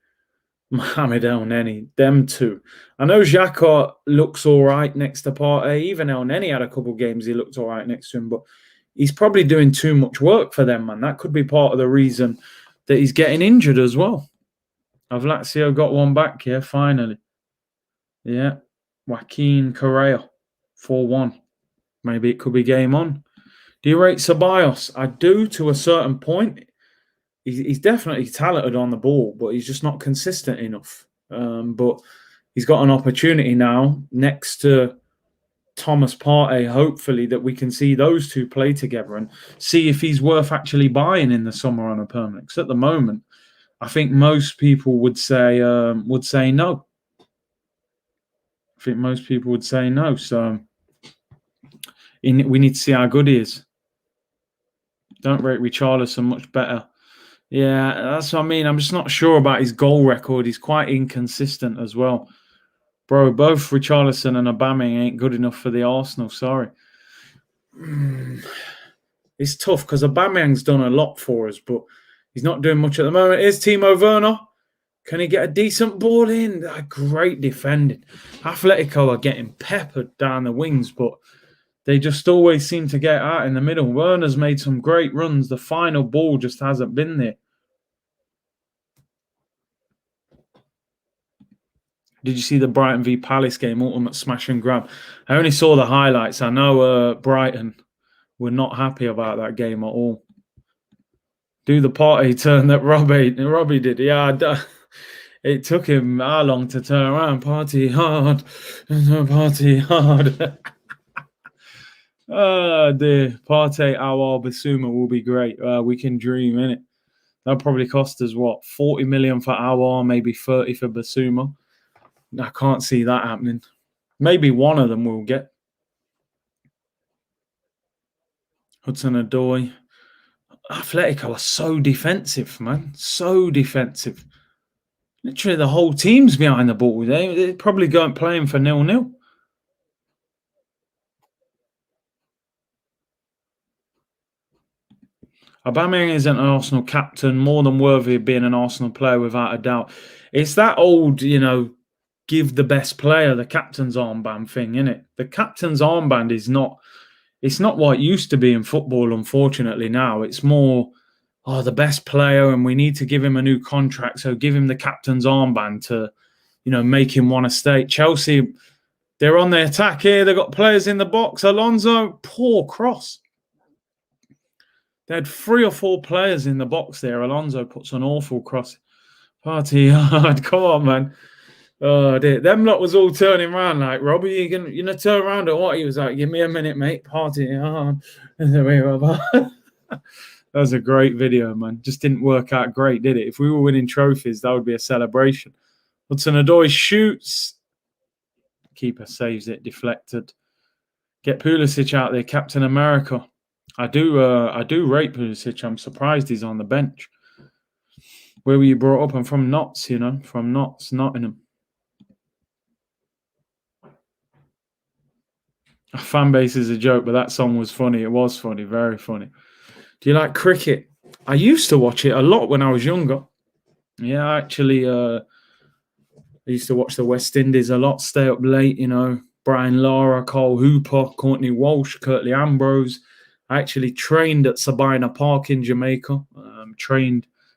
Mohamed El-Neni. Them two. I know Xhaka looks all right next to Partey. Even El-Neni had a couple of games he looked all right next to him, but he's probably doing too much work for them, man. That could be part of the reason that he's getting injured as well. Have Lazio got one back here, finally? Yeah. Joaquin Correa, 4-1. Maybe it could be game on. Do you rate Ceballos? I do to a certain point. He's definitely talented on the ball, but he's just not consistent enough. But he's got an opportunity now next to Thomas Partey, hopefully, that we can see those two play together and see if he's worth actually buying in the summer on a permanent. Because at the moment, I think most people would say no. I think most people would say no. So we need to see how good he is. Don't rate Richarlison much better. Yeah, that's what I mean. I'm just not sure about his goal record. He's quite inconsistent as well. Bro, both Richarlison and Aubameyang ain't good enough for the Arsenal. Sorry. It's tough because Aubameyang's done a lot for us, but he's not doing much at the moment. Here's Timo Werner. Can he get a decent ball in? Great defending. Atletico are getting peppered down the wings, but they just always seem to get out in the middle. Werner's made some great runs. The final ball just hasn't been there. Did you see the Brighton v Palace game, ultimate smash and grab? I only saw the highlights. I know Brighton were not happy about that game at all. Do the party turn that Robbie did. Yeah, it took him how long to turn around? Party hard. Party hard. Oh, dear. Partey, Awar, Basuma will be great. We can dream, innit? That'll probably cost us, 40 million for Awar, maybe 30 for Basuma. I can't see that happening. Maybe one of them will get. Hudson-Odoi. Atletico are so defensive, man. So defensive. Literally, the whole team's behind the ball. They're probably going playing for 0-0. Aubameyang isn't an Arsenal captain, more than worthy of being an Arsenal player without a doubt. It's that old, give the best player the captain's armband thing, innit? The captain's armband is not, it's not what it used to be in football, unfortunately, now. It's more, the best player and we need to give him a new contract, so give him the captain's armband to, make him want to stay. Chelsea, they're on the attack here. They've got players in the box. Alonso, poor cross. They had 3 or 4 players in the box there. Alonso puts an awful cross. Party hard. Come on, man. Oh, dear. Them lot was all turning around like, Robbie, you gonna turn around or what? He was like, give me a minute, mate. Party hard. That was a great video, man. Just didn't work out great, did it? If we were winning trophies, that would be a celebration. Hudson-Odoi shoots. Keeper saves it, deflected. Get Pulisic out there, Captain America. I do rate Pulisic. I'm surprised he's on the bench. Where were you brought up? I'm from Notts, from Notts, Nottingham. A fan base is a joke, but that song was funny. It was funny, very funny. Do you like cricket? I used to watch it a lot when I was younger. Yeah, actually, I used to watch the West Indies a lot, stay up late, Brian Lara, Cole Hooper, Courtney Walsh, Curtly Ambrose. I actually trained at Sabina Park in Jamaica.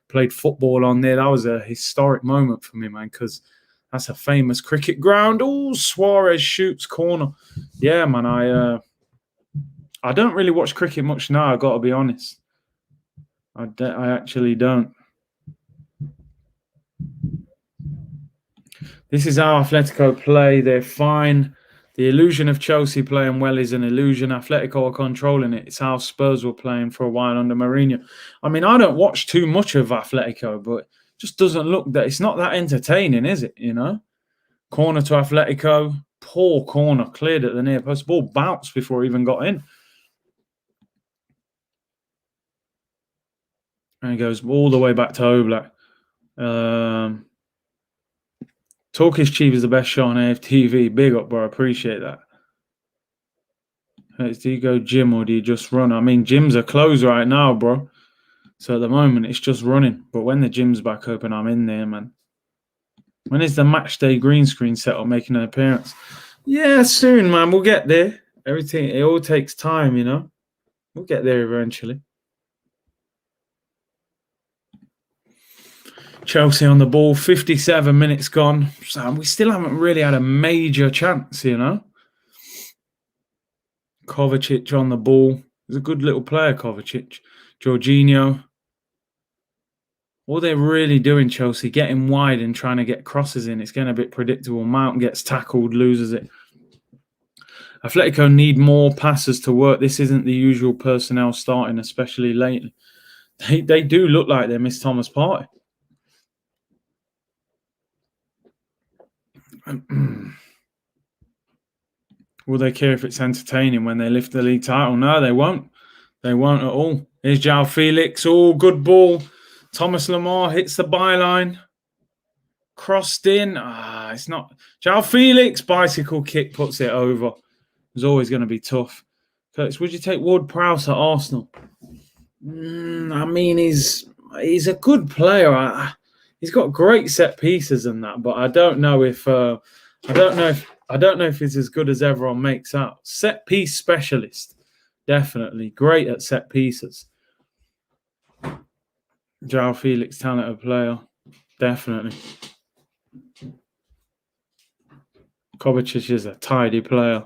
Played football on there. That was a historic moment for me, man, because That's a famous cricket ground. Oh, Suarez shoots corner. Yeah, man, I don't really watch cricket much now, I got to be honest. I actually don't. This is how Atletico play. They're fine. The illusion of Chelsea playing well is an illusion. Atletico are controlling it. It's how Spurs were playing for a while under Mourinho. I mean, I don't watch too much of Atletico, but it just doesn't look that it's not that entertaining, is it? You know, corner to Atletico, poor corner, cleared at the near post. Ball bounced before he even got in, and he goes all the way back to Oblak. Talk is cheap is the best show on AFTV. Big up, bro. I appreciate that. Do you go gym or do you just run? I mean, gyms are closed right now, bro. So at the moment, it's just running. But when the gym's back open, I'm in there, man. When is the match day green screen set up making an appearance? Yeah, soon, man. We'll get there. Everything, it all takes time, you know. We'll get there eventually. Chelsea on the ball, 57 minutes gone. So we still haven't really had a major chance, you know. Kovacic on the ball. He's a good little player, Kovacic. Jorginho. All they're really doing, Chelsea, getting wide and trying to get crosses in. It's getting a bit predictable. Mount gets tackled, loses it. Atletico need more passes to work. This isn't the usual personnel starting, especially lately. They do look like they miss Thomas Partey. Will they care if it's entertaining when they lift the league title? No, they won't. They won't at all. Here's João Felix. Oh, good ball. Thomas Lemar hits the byline. Crossed in. It's not. João Felix, bicycle kick, puts it over. It's always going to be tough. Curtis, would you take Ward-Prowse at Arsenal? I mean, he's a good player. He's got great set pieces and that, but I don't know if he's as good as everyone makes out. Set piece specialist, definitely great at set pieces. João Felix, talented player, definitely. Kovacic is a tidy player.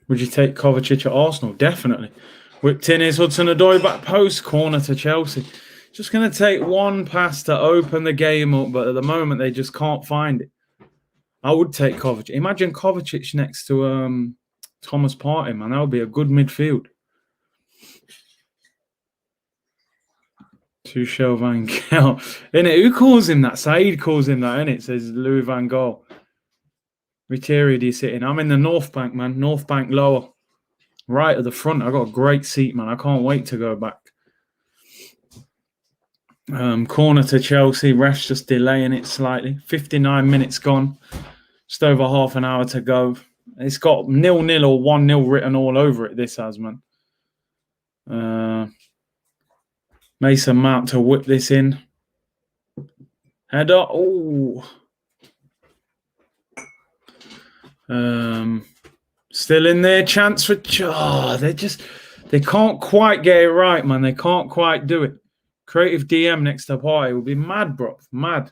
Would you take Kovacic at Arsenal? Definitely. Whipped in is Hudson-Odoi, back post, corner to Chelsea. Just going to take one pass to open the game up, but at the moment they just can't find it. I would take Kovacic. Imagine Kovacic next to Thomas Partey, man. That would be a good midfield. Tuchel Van Gaal. Innit? Who calls him that? Saeed calls him that, innit? Says Louis Van Gaal. Which area do you sit in? I'm in the North Bank, man. North Bank lower. Right at the front. I got a great seat, man. I can't wait to go back. Corner to Chelsea. Ref's just delaying it slightly. 59 minutes gone. Just over half an hour to go. It's got 0-0 or 1-0 written all over it, this has, man. Mason Mount to whip this in. Header. Oh. Still in there. Chance for... they can't quite get it right, man. They can't quite do it. Creative DM next to Partey will be mad, bro. Mad.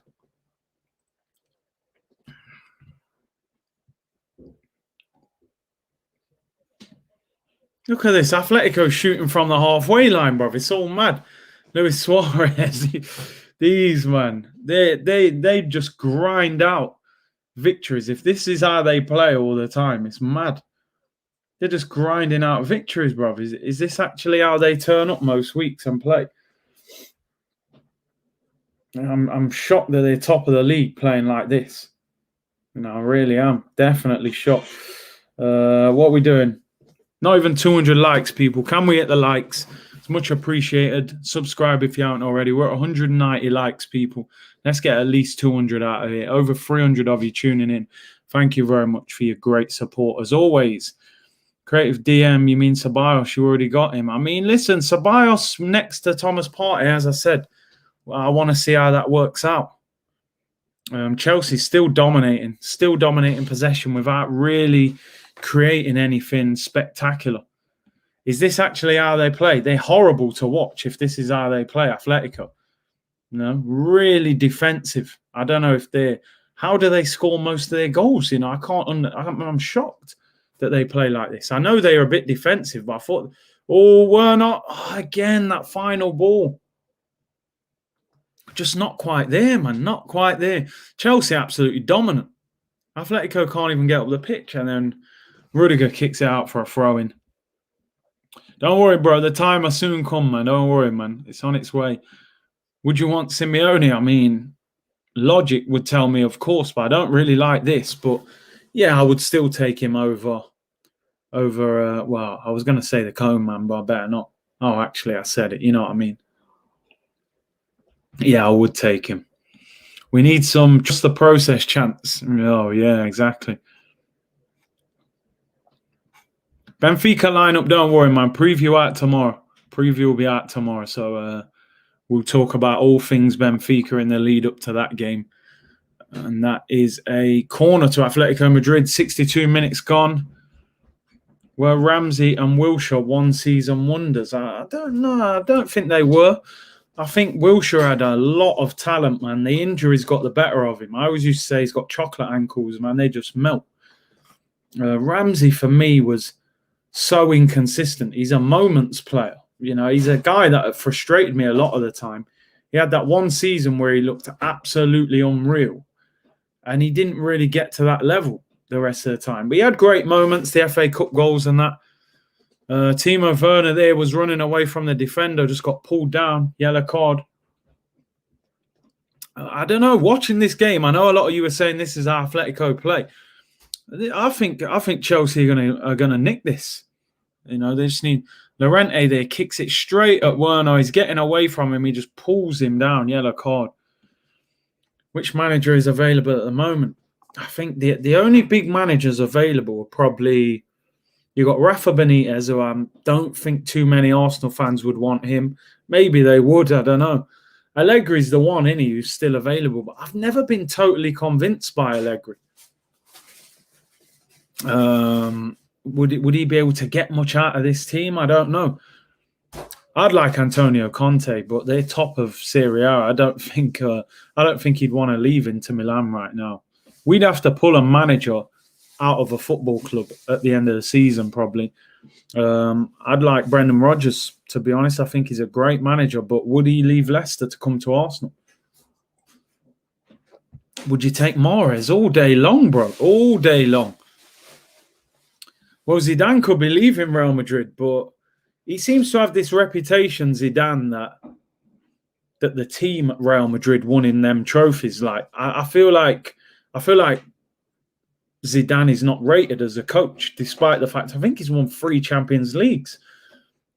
Look at this. Atletico shooting from the halfway line, bro. It's all mad. Luis Suarez. These, man. They just grind out victories. If this is how they play all the time, it's mad. They're just grinding out victories, bro. Is this actually how they turn up most weeks and play? I'm shocked that they're top of the league playing like this. I really am. Definitely shocked. What are we doing? Not even 200 likes, people. Can we hit the likes? It's much appreciated. Subscribe if you haven't already. We're at 190 likes, people. Let's get at least 200 out of here. Over 300 of you tuning in. Thank you very much for your great support, as always. Creative DM, you mean Ceballos? You already got him. I mean, listen, Ceballos next to Thomas Partey, as I said. I want to see how that works out. Chelsea still dominating possession without really creating anything spectacular. Is this actually how they play? They're horrible to watch if this is how they play, Atletico. Really defensive. I don't know if they're... How do they score most of their goals? I can't... I'm shocked that they play like this. I know they are a bit defensive, but I thought... we're not... again, that final ball. Just not quite there, man. Not quite there. Chelsea absolutely dominant. Atletico can't even get up the pitch, and then Rudiger kicks it out for a throw-in. Don't worry, bro. The time will soon come, man. Don't worry, man. It's on its way. Would you want Simeone? I mean, logic would tell me, of course, but I don't really like this. But yeah, I would still take him over. Well, I was going to say the Cone man, but I better not. Oh, actually, I said it. You know what I mean? Yeah, I would take him. We need some just the process chance. Oh, yeah, exactly. Benfica lineup, don't worry, man. Preview out tomorrow. Preview will be out tomorrow. So we'll talk about all things Benfica in the lead up to that game. And that is a corner to Atletico Madrid. 62 minutes gone. Were Ramsey and Wilshere one-season wonders? I don't know. I don't think they were. I think Wilshere had a lot of talent, man. The injuries got the better of him. I always used to say he's got chocolate ankles, man. They just melt. Ramsey, for me, was so inconsistent. He's a moments player. He's a guy that frustrated me a lot of the time. He had that one season where he looked absolutely unreal, and he didn't really get to that level the rest of the time. But he had great moments, the FA Cup goals and that. Timo Werner there was running away from the defender, just got pulled down, yellow card. I don't know. Watching this game, I know a lot of you were saying this is how Atletico play. I think Chelsea are gonna nick this. They just need Llorente there, kicks it straight at Werner. He's getting away from him. He just pulls him down, yellow card. Which manager is available at the moment? I think the only big managers available are probably... You got Rafa Benitez, who I don't think too many Arsenal fans would want him. Maybe they would, I don't know. Allegri's the one, isn't he, who's still available. But I've never been totally convinced by Allegri. Would he be able to get much out of this team? I don't know. I'd like Antonio Conte, but they're top of Serie A. I don't think he'd want to leave Inter Milan right now. We'd have to pull a manager out of a football club at the end of the season, probably. I'd like Brendan Rodgers, to be honest. I think he's a great manager, but would he leave Leicester to come to Arsenal? Would you take Mahrez all day long, bro? All day long. Well, Zidane could be leaving Real Madrid, but he seems to have this reputation, Zidane, that the team at Real Madrid won in them trophies. Like I feel like Zidane is not rated as a coach, despite the fact I think he's won 3 Champions Leagues,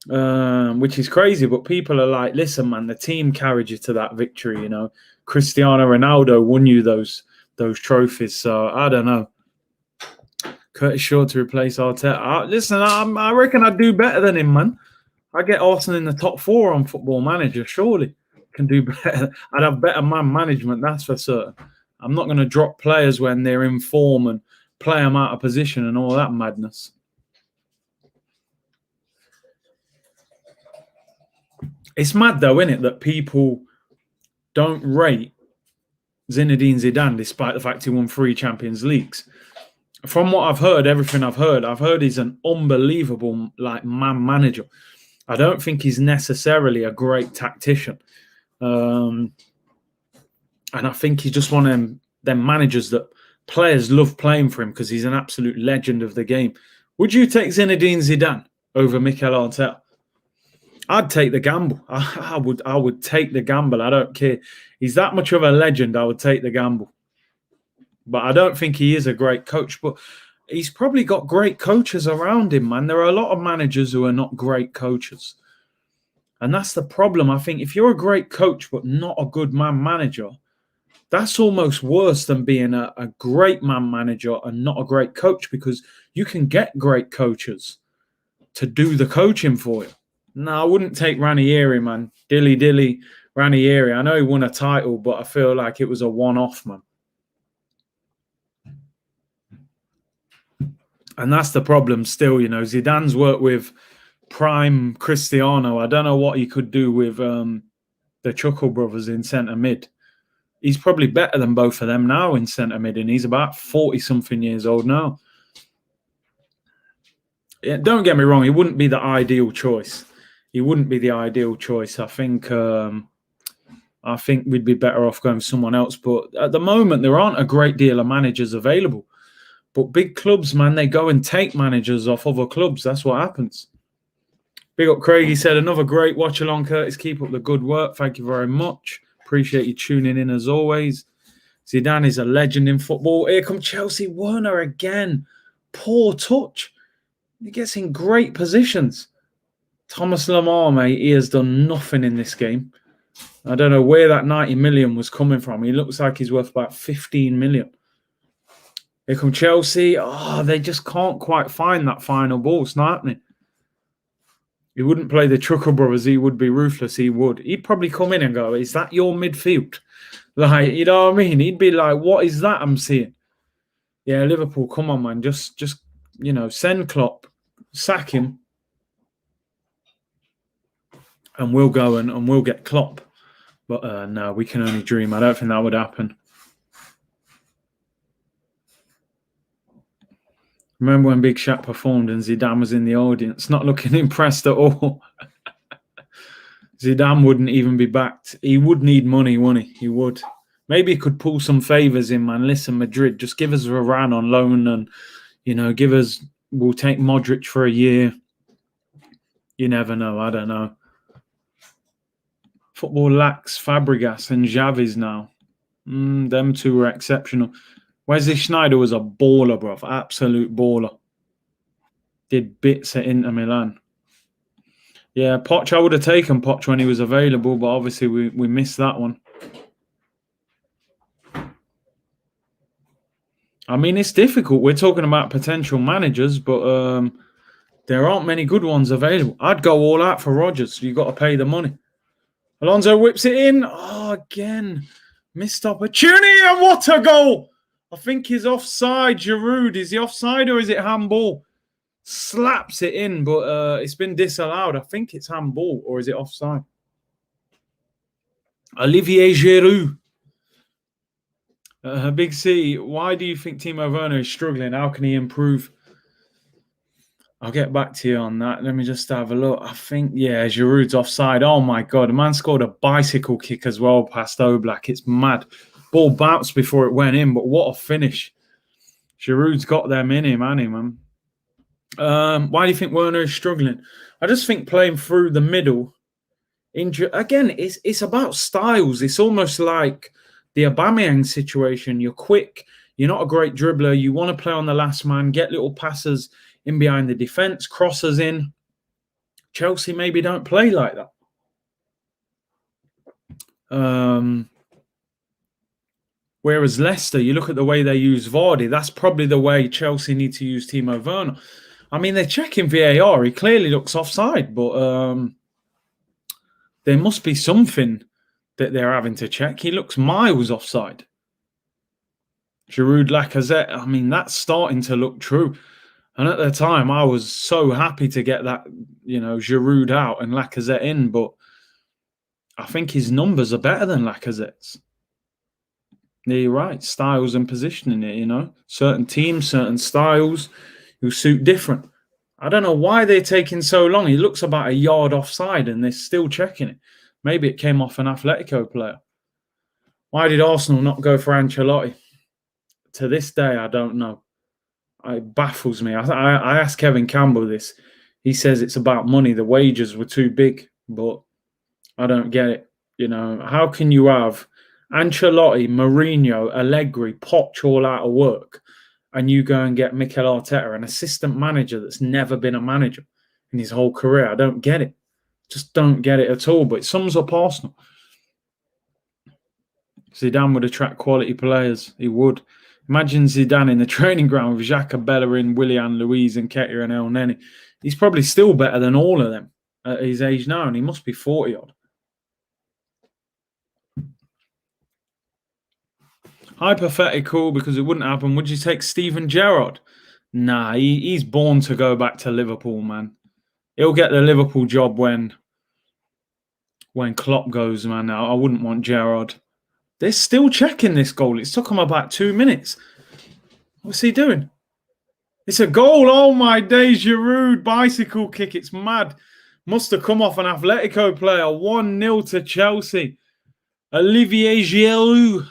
which is crazy. But people are like, listen, man, the team carried you to that victory. Cristiano Ronaldo won you those trophies. So I don't know. Curtis Shaw to replace Arteta. Listen, I reckon I'd do better than him, man. I'd get Arsenal in the top 4 on Football Manager. Surely can do better. I'd have better man management, that's for certain. I'm not going to drop players when they're in form and play them out of position and all that madness. It's mad, though, isn't it, that people don't rate Zinedine Zidane despite the fact he won 3 Champions Leagues. From what I've heard, everything I've heard he's an unbelievable man manager. I don't think he's necessarily a great tactician. And I think he's just one of them managers that players love playing for him because he's an absolute legend of the game. Would you take Zinedine Zidane over Mikel Arteta? I'd take the gamble. I would take the gamble. I don't care. He's that much of a legend. I would take the gamble. But I don't think he is a great coach. But he's probably got great coaches around him, man. There are a lot of managers who are not great coaches. And that's the problem. I think if you're a great coach but not a good man manager, that's almost worse than being a great man manager and not a great coach, because you can get great coaches to do the coaching for you. No, I wouldn't take Ranieri, man. Dilly Ranieri. I know he won a title, but I feel like it was a one-off, man. And that's the problem still, Zidane's worked with prime Cristiano. I don't know what he could do with the Chuckle brothers in centre mid. He's probably better than both of them now in centre mid, and he's about 40-something years old now. Yeah, don't get me wrong, he wouldn't be the ideal choice. He wouldn't be the ideal choice. I think we'd be better off going with someone else. But at the moment, there aren't a great deal of managers available. But big clubs, man, they go and take managers off other clubs. That's what happens. Big up Craig. He said, another great watch along, Curtis. Keep up the good work. Thank you very much. Appreciate you tuning in as always. Zidane is a legend in football. Here come Chelsea. Werner again. Poor touch. He gets in great positions. Thomas Lemar, mate, he has done nothing in this game. I don't know where that 90 million was coming from. He looks like he's worth about 15 million. Here come Chelsea. Oh, they just can't quite find that final ball. It's not happening. He wouldn't play the Trucker brothers. He would be ruthless. He would. He'd probably come in and go, is that your midfield? Like, you know what I mean? He'd be like, what is that I'm seeing? Yeah, Liverpool, come on, man. Just send Klopp, sack him, and we'll go and we'll get Klopp. But no, we can only dream. I don't think that would happen. Remember when Big Shaq performed and Zidane was in the audience, not looking impressed at all. Zidane wouldn't even be backed. He would need money, wouldn't he? He would. Maybe he could pull some favours in, man. Listen, Madrid, just give us Varane on loan and, we'll take Modric for a year. You never know. I don't know. Football lacks Fabregas and Xavi's now. Them two were exceptional. Wesley Sneijder was a baller, bro. Absolute baller. Did bits at Inter Milan. Yeah, Poch, I would have taken Poch when he was available, but obviously we missed that one. I mean, it's difficult. We're talking about potential managers, but there aren't many good ones available. I'd go all out for Rodgers. You've got to pay the money. Alonso whips it in. Oh, again. Missed opportunity, and what a goal! I think he's offside, Giroud. Is he offside or is it handball? Slaps it in, but it's been disallowed. I think it's handball, or is it offside? Olivier Giroud. Big C, why do you think Timo Werner is struggling? How can he improve? I'll get back to you on that. Let me just have a look. I think, Giroud's offside. Oh, my God. The man scored a bicycle kick as well past Oblak. It's mad. Ball bounced before it went in, but what a finish. Giroud's got them in him, hasn't he, man? Why do you think Werner is struggling? I just think playing through the middle. Again, it's about styles. It's almost like the Aubameyang situation. You're quick. You're not a great dribbler. You want to play on the last man, get little passes in behind the defence, crosses in. Chelsea maybe don't play like that. Whereas Leicester, you look at the way they use Vardy, that's probably the way Chelsea need to use Timo Werner. I mean, they're checking VAR. He clearly looks offside, but there must be something that they're having to check. He looks miles offside. Giroud, Lacazette, I mean, that's starting to look true. And at the time, I was so happy to get that, Giroud out and Lacazette in, but I think his numbers are better than Lacazette's. You're right. Styles and positioning it, Certain teams, certain styles who suit different. I don't know why they're taking so long. He looks about a yard offside and they're still checking it. Maybe it came off an Atletico player. Why did Arsenal not go for Ancelotti? To this day, I don't know. It baffles me. I asked Kevin Campbell this. He says it's about money. The wages were too big, but I don't get it. How can you have Ancelotti, Mourinho, Allegri, Poch all out of work, and you go and get Mikel Arteta, an assistant manager that's never been a manager in his whole career? I don't get it. Just don't get it at all. But it sums up Arsenal. Zidane would attract quality players. He would. Imagine Zidane in the training ground with Xhaka, Bellerin, Willian, Louise, and Ketia and El Neni. He's probably still better than all of them at his age now, and he must be 40-odd. Hypothetical, because it wouldn't happen. Would you take Steven Gerrard? Nah, he's born to go back to Liverpool, man. He'll get the Liverpool job when Klopp goes, man. I wouldn't want Gerrard. They're still checking this goal. It's took them about 2 minutes. What's he doing? It's a goal. Oh, my days, Giroud. Bicycle kick. It's mad. Must have come off an Atletico player. 1-0 to Chelsea. Olivier Giroud.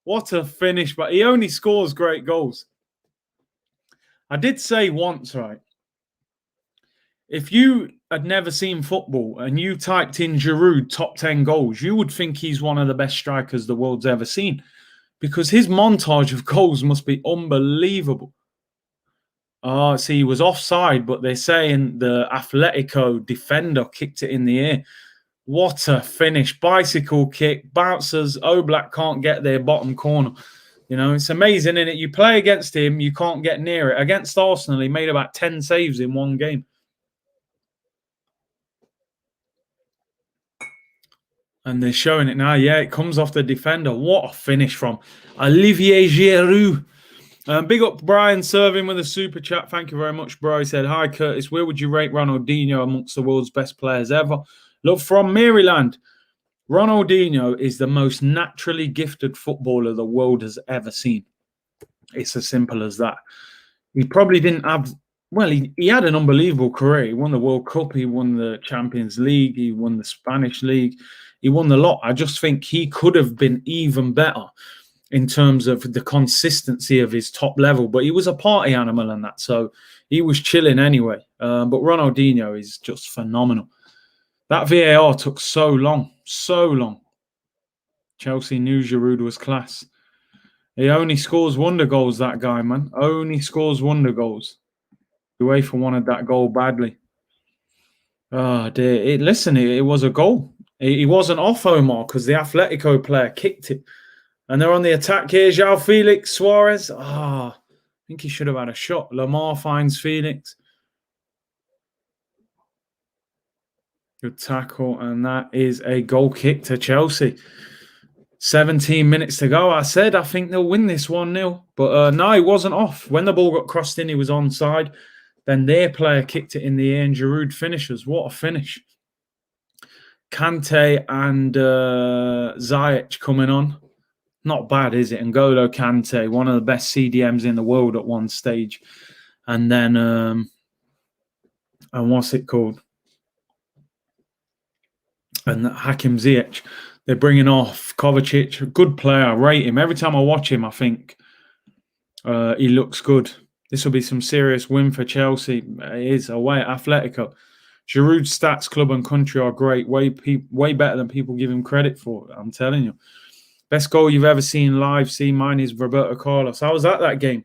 What a finish. But he only scores great goals. I did say once, right? If you had never seen football and you typed in Giroud top 10 goals, you would think he's one of the best strikers the world's ever seen, because his montage of goals must be unbelievable. See, he was offside, but they're saying the Atletico defender kicked it in the air. What a finish. Bicycle kick, bouncers, Oblak can't get their bottom corner. You know, it's amazing, isn't it? You play against him, you can't get near it. Against Arsenal, he made about 10 saves in one game. And they're showing it now. Yeah, it comes off the defender. What a finish from Olivier Giroud. Big up Brian serving with a super chat. Thank you very much, bro. He said, hi, Curtis. Where would you rate Ronaldinho amongst the world's best players ever? Look, from Maryland, Ronaldinho is the most naturally gifted footballer the world has ever seen. It's as simple as that. He probably didn't have... Well, he had an unbelievable career. He won the World Cup. He won the Champions League. He won the Spanish League. He won the lot. I just think he could have been even better in terms of the consistency of his top level. But he was a party animal and that, so he was chilling anyway. But Ronaldinho is just phenomenal. That VAR took so long, so long. Chelsea knew Giroud was class. He only scores wonder goals, that guy, man. Only scores wonder goals. UEFA wanted that goal badly. Oh, dear. Listen, it was a goal. He wasn't off Omar because the Atletico player kicked it. And they're on the attack here. João Felix, Suarez. I think he should have had a shot. Lamar finds Felix. Good tackle. And that is a goal kick to Chelsea. 17 minutes to go. I said I think they'll win this 1-0. But no, he wasn't off. When the ball got crossed in, he was onside. Then their player kicked it in the air and Giroud finishes. What a finish. Kante and Ziyech coming on. Not bad, is it? N'Golo Kante, one of the best CDMs in the world at one stage. And then, and what's it called? And Hakim Ziyech. They're bringing off Kovacic, a good player. I rate him. Every time I watch him, I think he looks good. This will be some serious win for Chelsea. It is away at Atletico. Giroud's stats, club and country are great. Way better than people give him credit for. I'm telling you. Best goal you've ever seen live. See, mine is Roberto Carlos. I was at that game.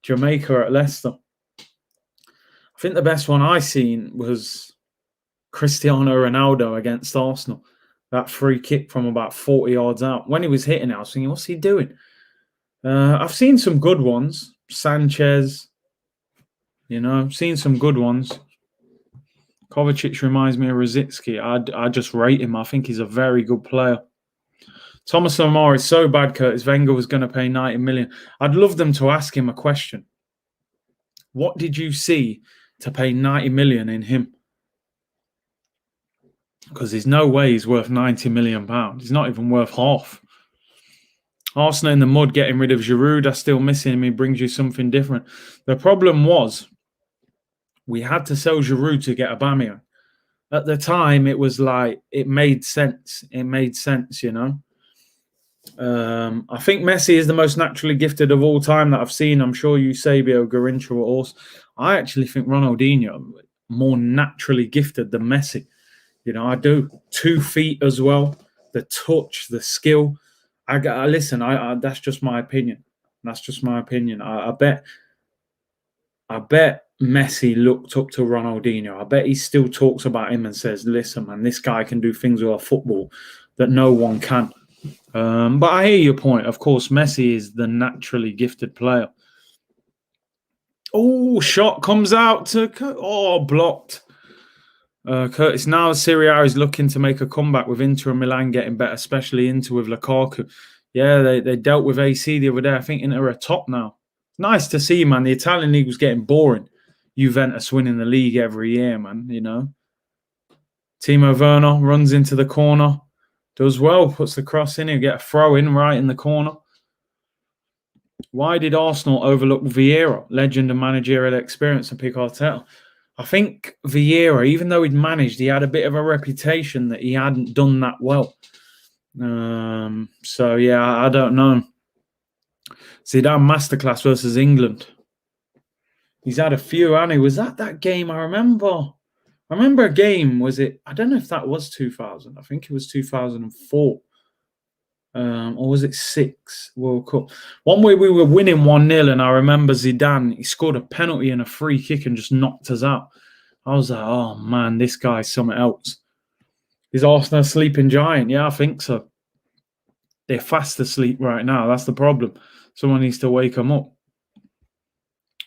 Jamaica at Leicester. I think the best one I seen was Cristiano Ronaldo against Arsenal. That free kick from about 40 yards out. When he was hitting it, I was thinking, what's he doing? I've seen some good ones. Sanchez. You know, I've seen some good ones. Kovacic reminds me of Rosicky. I just rate him. I think he's a very good player. Thomas Lamar is so bad, Curtis. Wenger was going to pay 90 million. I'd love them to ask him a question. What did you see to pay 90 million in him? Because there's no way he's worth 90 million pounds. He's not even worth half. Arsenal in the mud getting rid of Giroud. I still miss him. He brings you something different. The problem was we had to sell Giroud to get Aubameyang. At the time, it was like, it made sense. It made sense, you know. I think Messi is the most naturally gifted of all time that I've seen. I'm sure Eusebio, Garrincha were also. I actually think Ronaldinho more naturally gifted than Messi. You know, I do. 2 feet as well. The touch, the skill. Listen, that's just my opinion. That's just my opinion. I bet Messi looked up to Ronaldinho. I bet he still talks about him and says, listen, man, this guy can do things with a football that no one can. But I hear your point. Of course, Messi is the naturally gifted player. Oh, shot comes out to... blocked. Curtis, now Serie A is looking to make a comeback with Inter and Milan getting better, especially Inter with Lukaku. Yeah, they dealt with AC the other day. I think Inter are top now. Nice to see, man. The Italian league was getting boring. Juventus winning the league every year, man, you know. Timo Werner runs into the corner, does well, puts the cross in, he'll get a throw in right in the corner. Why did Arsenal overlook Vieira, legend and managerial experience, and pick Arteta? I think Vieira, even though he'd managed, he had a bit of a reputation that he hadn't done that well. So, yeah, I don't know. Zidane masterclass versus England. He's had a few, and he was at that game. I remember a game, was it? I don't know if that was 2000. I think it was 2004. Or was it 6 World Cup? One way we were winning 1-0, and I remember Zidane, he scored a penalty and a free kick and just knocked us out. I was like, oh man, this guy's something else. Is Arsenal a sleeping giant? Yeah, I think so. They're fast asleep right now. That's the problem. Someone needs to wake them up.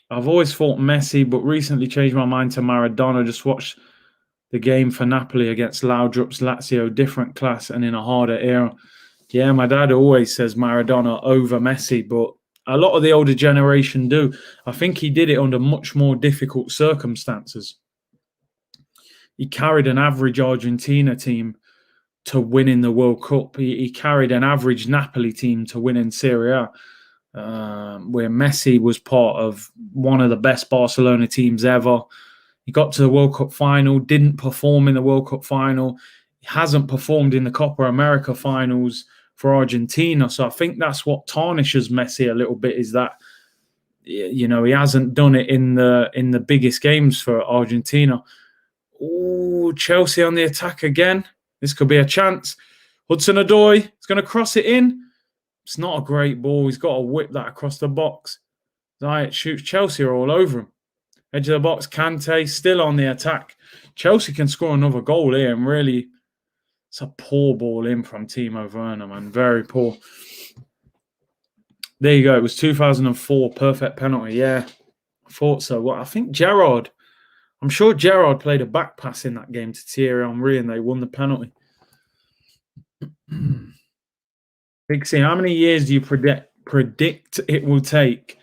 I've always thought Messi, but recently changed my mind to Maradona. Just watched the game for Napoli against Laudrup's Lazio, different class and in a harder era. Yeah, my dad always says Maradona over Messi, but a lot of the older generation do. I think he did it under much more difficult circumstances. He carried an average Argentina team to winning the World Cup. He carried an average Napoli team to winning Serie A, where Messi was part of one of the best Barcelona teams ever. He got to the World Cup final, didn't perform in the World Cup final. He hasn't performed in the Copa America finals for Argentina. So I think that's what tarnishes Messi a little bit, is that, you know, he hasn't done it in the biggest games for Argentina. Oh, Chelsea on the attack again. This could be a chance. Hudson-Odoi is going to cross it in. It's not a great ball. He's got to whip that across the box. Zayat shoots. Chelsea are all over him. Edge of the box, Kante still on the attack. Chelsea can score another goal here, and really, it's a poor ball in from Timo Werner, man. Very poor. There you go. It was 2004. Perfect penalty. Yeah, I thought so. Well, I think I'm sure Gerrard played a back pass in that game to Thierry Henry, and they won the penalty. Big C, how many years do you predict it will take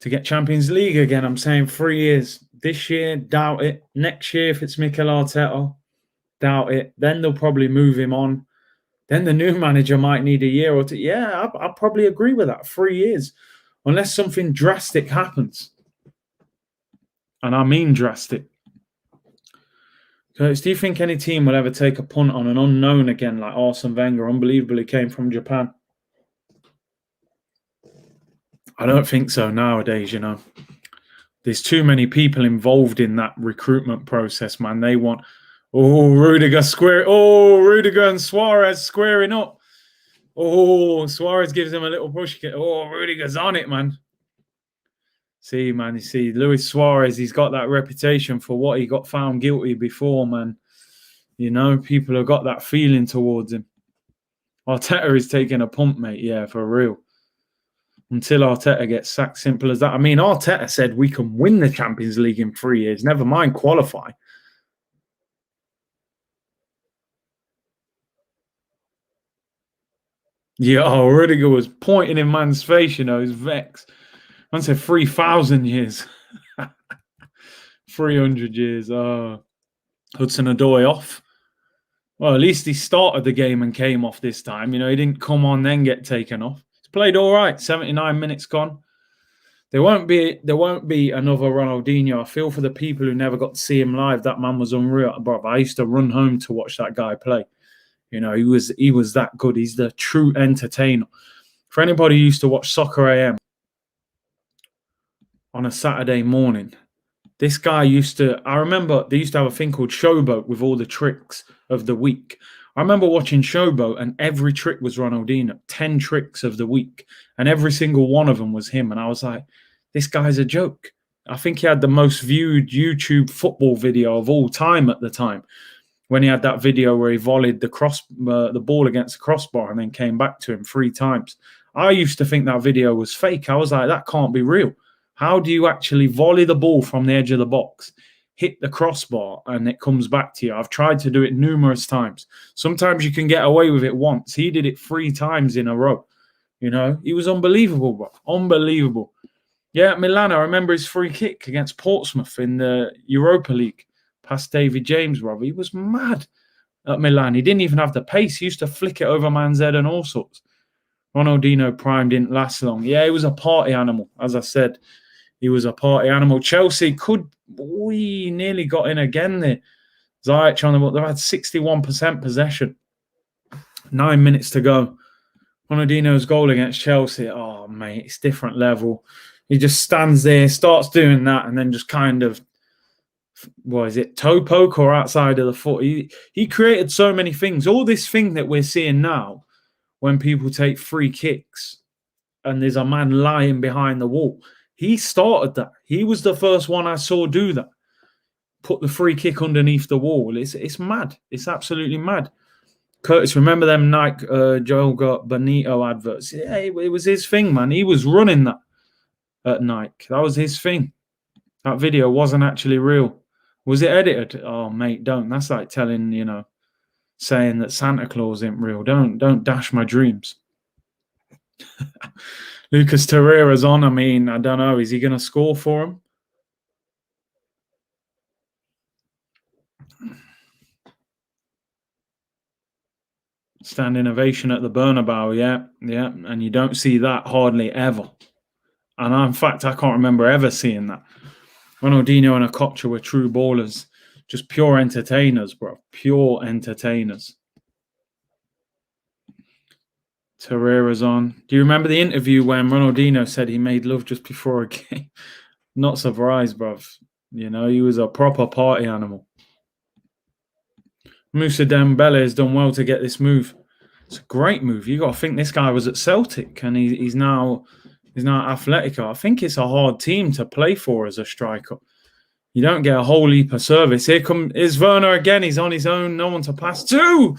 to get Champions League again? I'm saying 3 years. This year, doubt it. Next year, if it's Mikel Arteta, doubt it. Then they'll probably move him on. Then the new manager might need a year or two. Yeah, I'll probably agree with that. 3 years. Unless something drastic happens. And I mean drastic. Curtis, do you think any team will ever take a punt on an unknown again, like Arsene Wenger unbelievably came from Japan? I don't think so nowadays, you know. There's too many people involved in that recruitment process, man. They want, Rudiger and Suarez squaring up. Oh, Suarez gives him a little push. Oh, Rudiger's on it, man. See, man, you see, Luis Suarez, he's got that reputation for what he got found guilty before, man. You know, people have got that feeling towards him. Arteta is taking a punt, mate. Yeah, for real. Until Arteta gets sacked, simple as that. I mean, Arteta said we can win the Champions League in 3 years. Never mind qualify. Yeah, Rudiger was pointing in man's face, you know, he's vexed. Man said 3,000 years. 300 years. Hudson-Odoi off. Well, at least he started the game and came off this time. You know, he didn't come on then get taken off. He's played all right. 79 minutes gone. There won't be another Ronaldinho. I feel for the people who never got to see him live. That man was unreal. Bro, I used to run home to watch that guy play. You know, he was that good. He's the true entertainer. For anybody who used to watch Soccer AM on a Saturday morning, this guy I remember they used to have a thing called Showboat with all the tricks of the week. I remember watching Showboat and every trick was Ronaldinho, 10 tricks of the week. And every single one of them was him. And I was like, this guy's a joke. I think he had the most viewed YouTube football video of all time at the time, when he had that video where he volleyed the ball against the crossbar and then came back to him 3 times. I used to think that video was fake. I was like, that can't be real. How do you actually volley the ball from the edge of the box, hit the crossbar, and it comes back to you? I've tried to do it numerous times. Sometimes you can get away with it once. He did it 3 times in a row. You know, he was unbelievable, bro. Unbelievable. Yeah, Milan. I remember his free kick against Portsmouth in the Europa League past David James, brother. He was mad at Milan. He didn't even have the pace. He used to flick it over man's head and all sorts. Ronaldinho prime didn't last long. Yeah, he was a party animal. As I said, he was a party animal. Chelsea we nearly got in again there. Ziyech on the ball. They've had 61% possession. 9 minutes to go. Ronaldinho's goal against Chelsea. Oh, mate, it's different level. He just stands there, starts doing that, and then just kind of, what is it, toe poke or outside of the foot. He created so many things. All this thing that we're seeing now, when people take free kicks and there's a man lying behind the wall, he started that. He was the first one I saw do that. Put the free kick underneath the wall. It's mad. It's absolutely mad. Curtis, remember them Nike Joga Bonito adverts? Yeah, it was his thing, man. He was running that at Nike. That was his thing. That video wasn't actually real. Was it edited? Oh, mate, don't. That's like telling, saying that Santa Claus ain't real. Don't dash my dreams. Lucas Torreira's on. I mean, I don't know. Is he going to score for him? Standing ovation at the Bernabeu, yeah. And you don't see that hardly ever. And in fact, I can't remember ever seeing that. Ronaldinho and Okocha were true ballers. Just pure entertainers, bro. Pure entertainers. Torreira's on. Do you remember the interview when Ronaldinho said he made love just before a game? Not surprised, bruv. He was a proper party animal. Moussa Dembele has done well to get this move. It's a great move. You got to think this guy was at Celtic and he's now at Atletico. I think it's a hard team to play for as a striker. You don't get a whole heap of service. Here is Werner again. He's on his own. No one to pass to.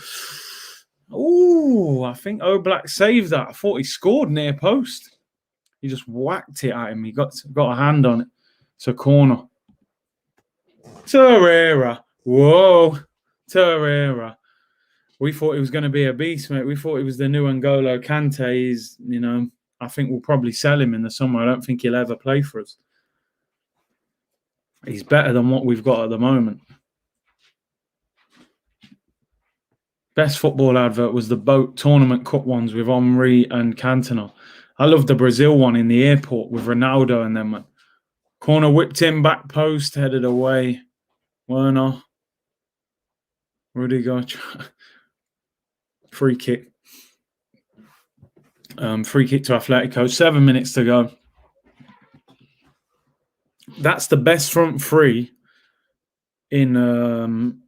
Ooh, I think Oblak saved that. I thought he scored near post. He just whacked it at him. He got a hand on it. It's a corner. Torreira. Whoa. Torreira. We thought he was going to be a beast, mate. We thought he was the new N'Golo Kante. He's, I think we'll probably sell him in the summer. I don't think he'll ever play for us. He's better than what we've got at the moment. Best football advert was the boat tournament cup ones with Henry and Cantona. I love the Brazil one in the airport with Ronaldo and them. Corner whipped in, back post, headed away. Werner. Rudiger. Free kick. Free kick to Atletico. 7 minutes to go. That's the best front three in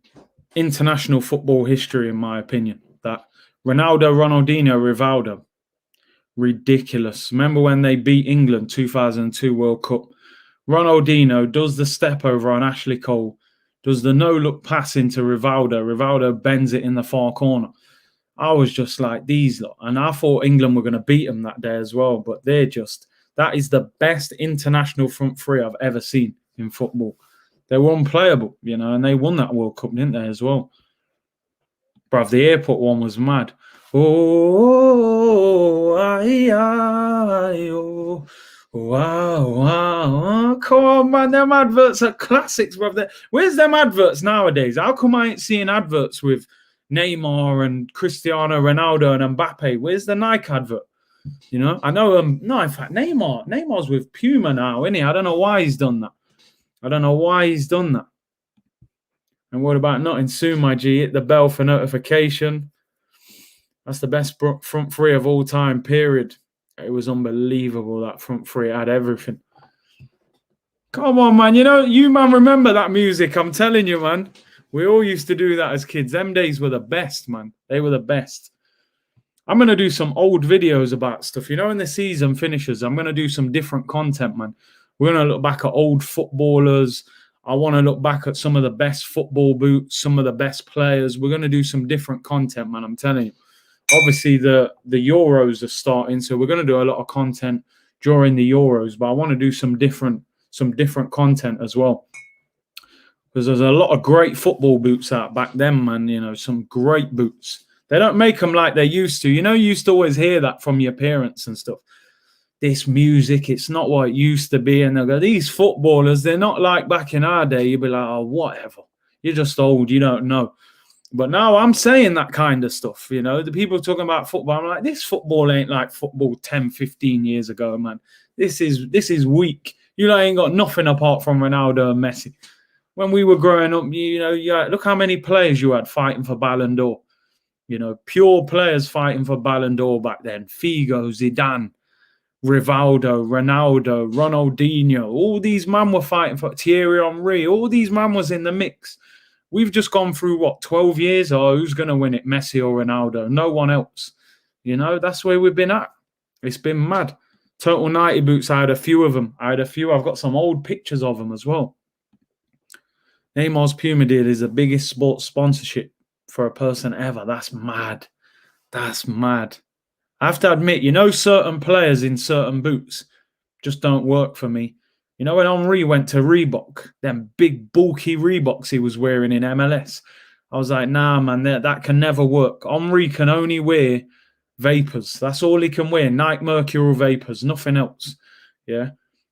international football history, in my opinion. That Ronaldo, Ronaldinho, Rivaldo. Ridiculous. Remember when they beat England 2002 World Cup? Ronaldinho does the step over on Ashley Cole, does the no-look pass into Rivaldo. Rivaldo bends it in the far corner. I was just like, these lot. And I thought England were going to beat them that day as well. But that is the best international front three I've ever seen in football. They were unplayable, and they won that World Cup, didn't they, as well? Bruv, the airport one was mad. Oh, wow. Come on, man. Them adverts are classics, bruv. Where's them adverts nowadays? How come I ain't seeing adverts with Neymar and Cristiano Ronaldo and Mbappe? Where's the Nike advert? I know. No, in fact, Neymar's with Puma now, isn't he? I don't know why he's done that. And what about nothing soon, my G? Hit the bell for notification. That's the best front three of all time, period. It was unbelievable, that front three. It had everything. Come on, man. You, man, remember that music. I'm telling you, man. We all used to do that as kids. Them days were the best, man. They were the best. I'm going to do some old videos about stuff. When the season finishes, I'm going to do some different content, man. We're going to look back at old footballers. I want to look back at some of the best football boots, some of the best players. We're going to do some different content, man. I'm telling you. Obviously, the Euros are starting, so we're going to do a lot of content during the Euros. But I want to do some different content as well, because there's a lot of great football boots out back then, man. Some great boots. They don't make them like they used to. You used to always hear that from your parents and stuff. this music, it's not what it used to be. And they'll go, these footballers, they're not like back in our day. You'd be like, oh, whatever. You're just old. You don't know. But now I'm saying that kind of stuff, you know. The people talking about football, I'm like, this football ain't like football 10, 15 years ago, man. This is weak. You know, ain't got nothing apart from Ronaldo and Messi. When we were growing up, you know, look how many players you had fighting for Ballon d'Or. You know, pure players fighting for Ballon d'Or back then. Figo, Zidane, Rivaldo, Ronaldo, Ronaldinho. All these men were fighting for Thierry Henry. All these men was in the mix. We've just gone through, 12 years? Oh, who's going to win it, Messi or Ronaldo? No one else. You know, that's where we've been at. It's been mad. Total 90 boots, I had a few of them. I've got some old pictures of them as well. Neymar's Puma deal is the biggest sports sponsorship for a person ever. That's mad. That's mad. I have to admit, you know, certain players in certain boots just don't work for me. You know, when Henry went to Reebok, them big bulky Reeboks he was wearing in MLS, I was like, nah, man, that can never work. Henry can only wear Vapors. That's all he can wear. Nike Mercurial Vapors, nothing else. Yeah.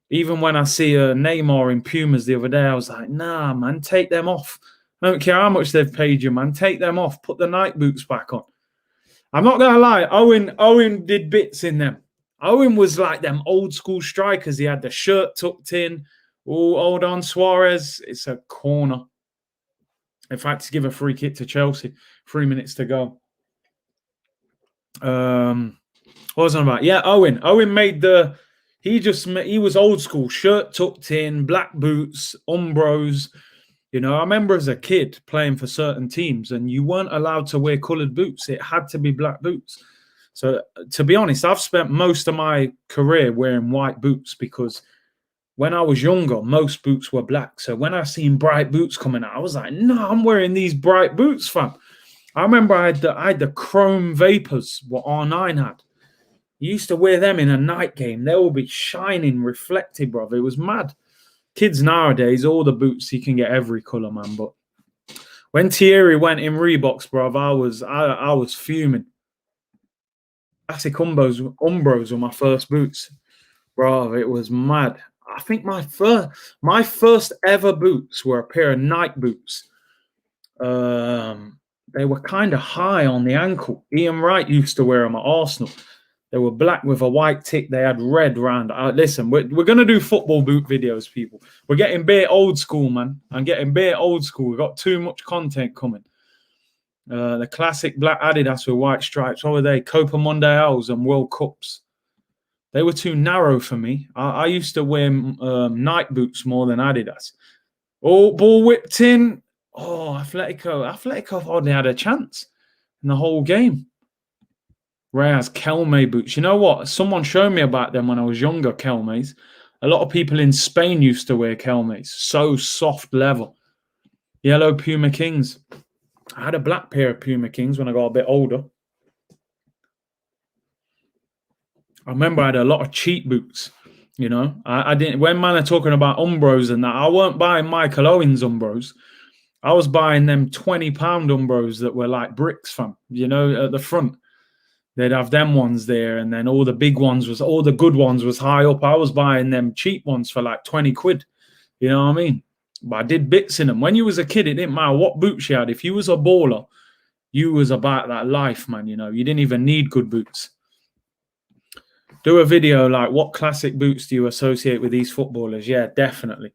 Even when I see a Neymar in Pumas the other day, I was like, nah, man, take them off. I don't care how much they've paid you, man. Take them off. Put the Nike boots back on. I'm not going to lie. Owen did bits in them. Owen was like them old school strikers. He had the shirt tucked in. Oh, hold on, Suarez. It's a corner. In fact, to give a free kick to Chelsea. 3 minutes to go. What was I about? Yeah, Owen. Owen made the... He was old school. Shirt tucked in, black boots, Umbros. You know, I remember as a kid playing for certain teams and you weren't allowed to wear coloured boots. It had to be black boots. So, to be honest, I've spent most of my career wearing white boots because when I was younger, most boots were black. So, when I seen bright boots coming out, I was like, no, I'm wearing these bright boots, fam. I remember I had the chrome Vapors, what R9 had. You used to wear them in a night game. They will be shining, reflected, bro. It was mad. Kids nowadays, all the boots, you can get every colour, man. But when Thierry went in Reeboks, bro, I was fuming. Classic Umbros were my first boots. Bro, it was mad. I think my first ever boots were a pair of Nike boots. They were kind of high on the ankle. Ian Wright used to wear them at Arsenal. They were black with a white tick. They had red round. Listen, we're going to do football boot videos, people. We're getting bare old school, man. I'm getting bare old school. We've got too much content coming. The classic black Adidas with white stripes. What were they? Copa Mundials and World Cups. They were too narrow for me. I used to wear Nike boots more than Adidas. Oh, ball whipped in. Oh, Atletico. Atletico hardly had a chance in the whole game. Whereas Kelme boots, you know what? Someone showed me about them when I was younger, Kelmes. A lot of people in Spain used to wear Kelmes. So soft leather. Yellow Puma Kings. I had a black pair of Puma Kings when I got a bit older. I remember I had a lot of cheap boots. You know, I didn't. When man are talking about Umbros and that, I weren't buying Michael Owen's Umbros. I was buying them £20 Umbros that were like bricks, fam. You know, at the front. They'd have them ones there, and then all the big ones all the good ones was high up. I was buying them cheap ones for like 20 quid. You know what I mean? But I did bits in them. When you was a kid, it didn't matter what boots you had. If you was a baller, you was about that life, man. You know, you didn't even need good boots. Do a video like, what classic boots do you associate with these footballers? Yeah, definitely.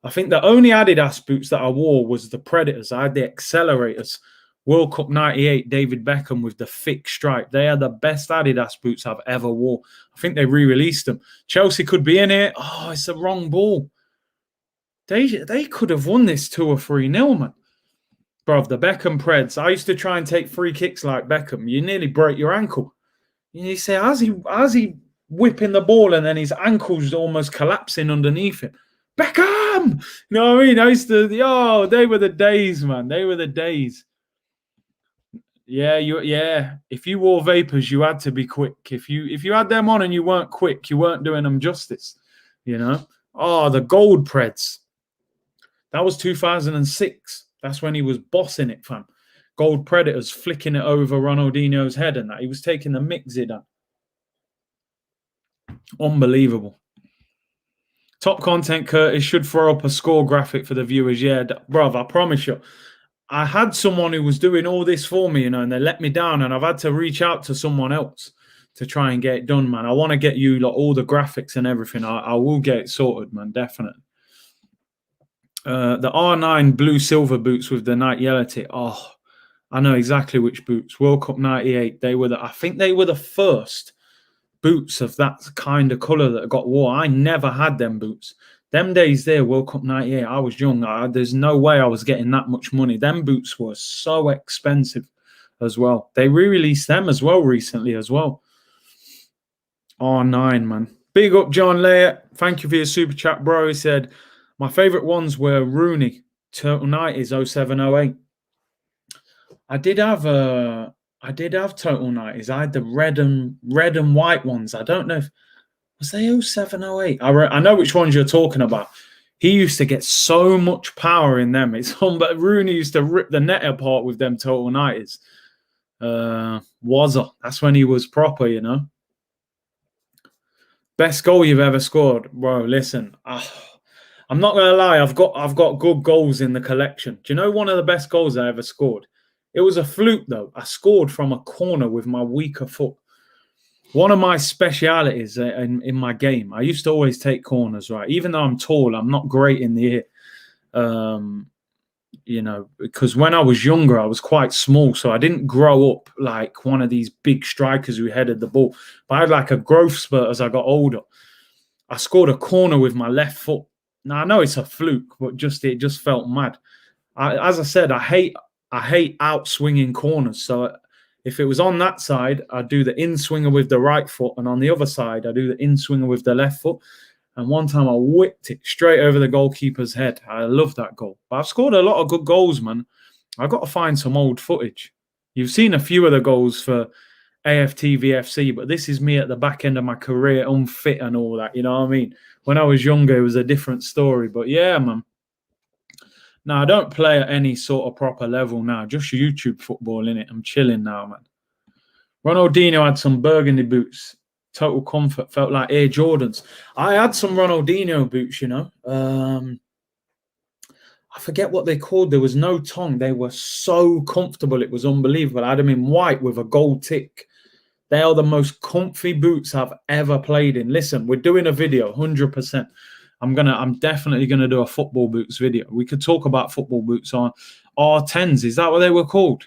I think the only Adidas boots that I wore was the Predators. I had the Accelerators. World Cup 98, David Beckham with the thick stripe. They are the best Adidas boots I've ever wore. I think they re-released them. Chelsea could be in it. Oh, it's the wrong ball. They could have won this 2 or 3-0, man. Bro, the Beckham Preds. I used to try and take free kicks like Beckham. You nearly break your ankle. You say, how's he whipping the ball and then his ankle's almost collapsing underneath him? Beckham! You know what I mean? I used to, they were the days, man. They were the days. Yeah. If you wore Vapors, you had to be quick. If you had them on and you weren't quick, you weren't doing them justice. You know? Oh, the gold Preds. That was 2006. That's when he was bossing it, fam. Gold Predators flicking it over Ronaldinho's head and that. He was taking the mix Zidane. Unbelievable. Top content, Curtis, should throw up a score graphic for the viewers. Yeah, bruv, I promise you. I had someone who was doing all this for me, and they let me down, and I've had to reach out to someone else to try and get it done, man. I want to get you like all the graphics and everything. I will get it sorted, man, definitely. The R9 blue silver boots with the night yellow tip. Oh, I know exactly which boots. World Cup 98. I think they were the first boots of that kind of colour that got wore. I never had them boots. Them days there, World Cup 98, I was young. There's no way I was getting that much money. Them boots were so expensive as well. They re-released them as well recently as well. R9, man. Big up, John Layer. Thank you for your super chat, bro. He said, my favourite ones were Rooney, Turtle 90s, 07, 08. I did have Total 90s. I had the red and white ones. I don't know if was they 07, 08. I know which ones you're talking about. He used to get so much power in them. But Rooney used to rip the net apart with them Total 90s. That's when he was proper, you know. Best goal you've ever scored, bro. Listen, I'm not gonna lie. I've got good goals in the collection. Do you know one of the best goals I ever scored? It was a fluke, though. I scored from a corner with my weaker foot. One of my specialities in my game, I used to always take corners, right? Even though I'm tall, I'm not great in the air. You know, because when I was younger, I was quite small. So I didn't grow up like one of these big strikers who headed the ball. But I had like a growth spurt as I got older. I scored a corner with my left foot. Now, I know it's a fluke, but it just felt mad. As I said, I hate out swinging corners. So if it was on that side, I'd do the in swinger with the right foot, and on the other side, I do the in swinger with the left foot. And one time I whipped it straight over the goalkeeper's head. I love that goal. But I've scored a lot of good goals, man. I've got to find some old footage. You've seen a few of the goals for AFT VFC, but this is me at the back end of my career, unfit and all that. You know what I mean? When I was younger, it was a different story. But yeah, man. Now, I don't play at any sort of proper level now. Just YouTube football, innit? I'm chilling now, man. Ronaldinho had some burgundy boots. Total comfort. Felt like Air Jordans. I had some Ronaldinho boots, you know. I forget what they called. There was no tongue. They were so comfortable. It was unbelievable. I had them in white with a gold tick. They are the most comfy boots I've ever played in. Listen, we're doing a video, 100%. I'm definitely gonna do a football boots video. We could talk about football boots on R10s. Is that what they were called?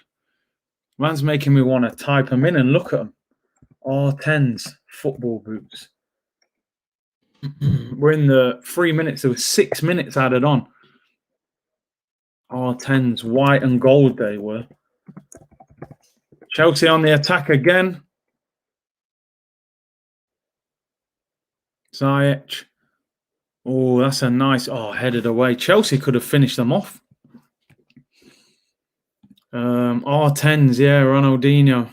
Man's making me want to type them in and look at them. R10s football boots. We're in the 3 minutes. There was 6 minutes added on. R10s, white and gold they were. Chelsea on the attack again. Ziyech. Oh, that's a nice... Oh, headed away. Chelsea could have finished them off. R10s, yeah, Ronaldinho.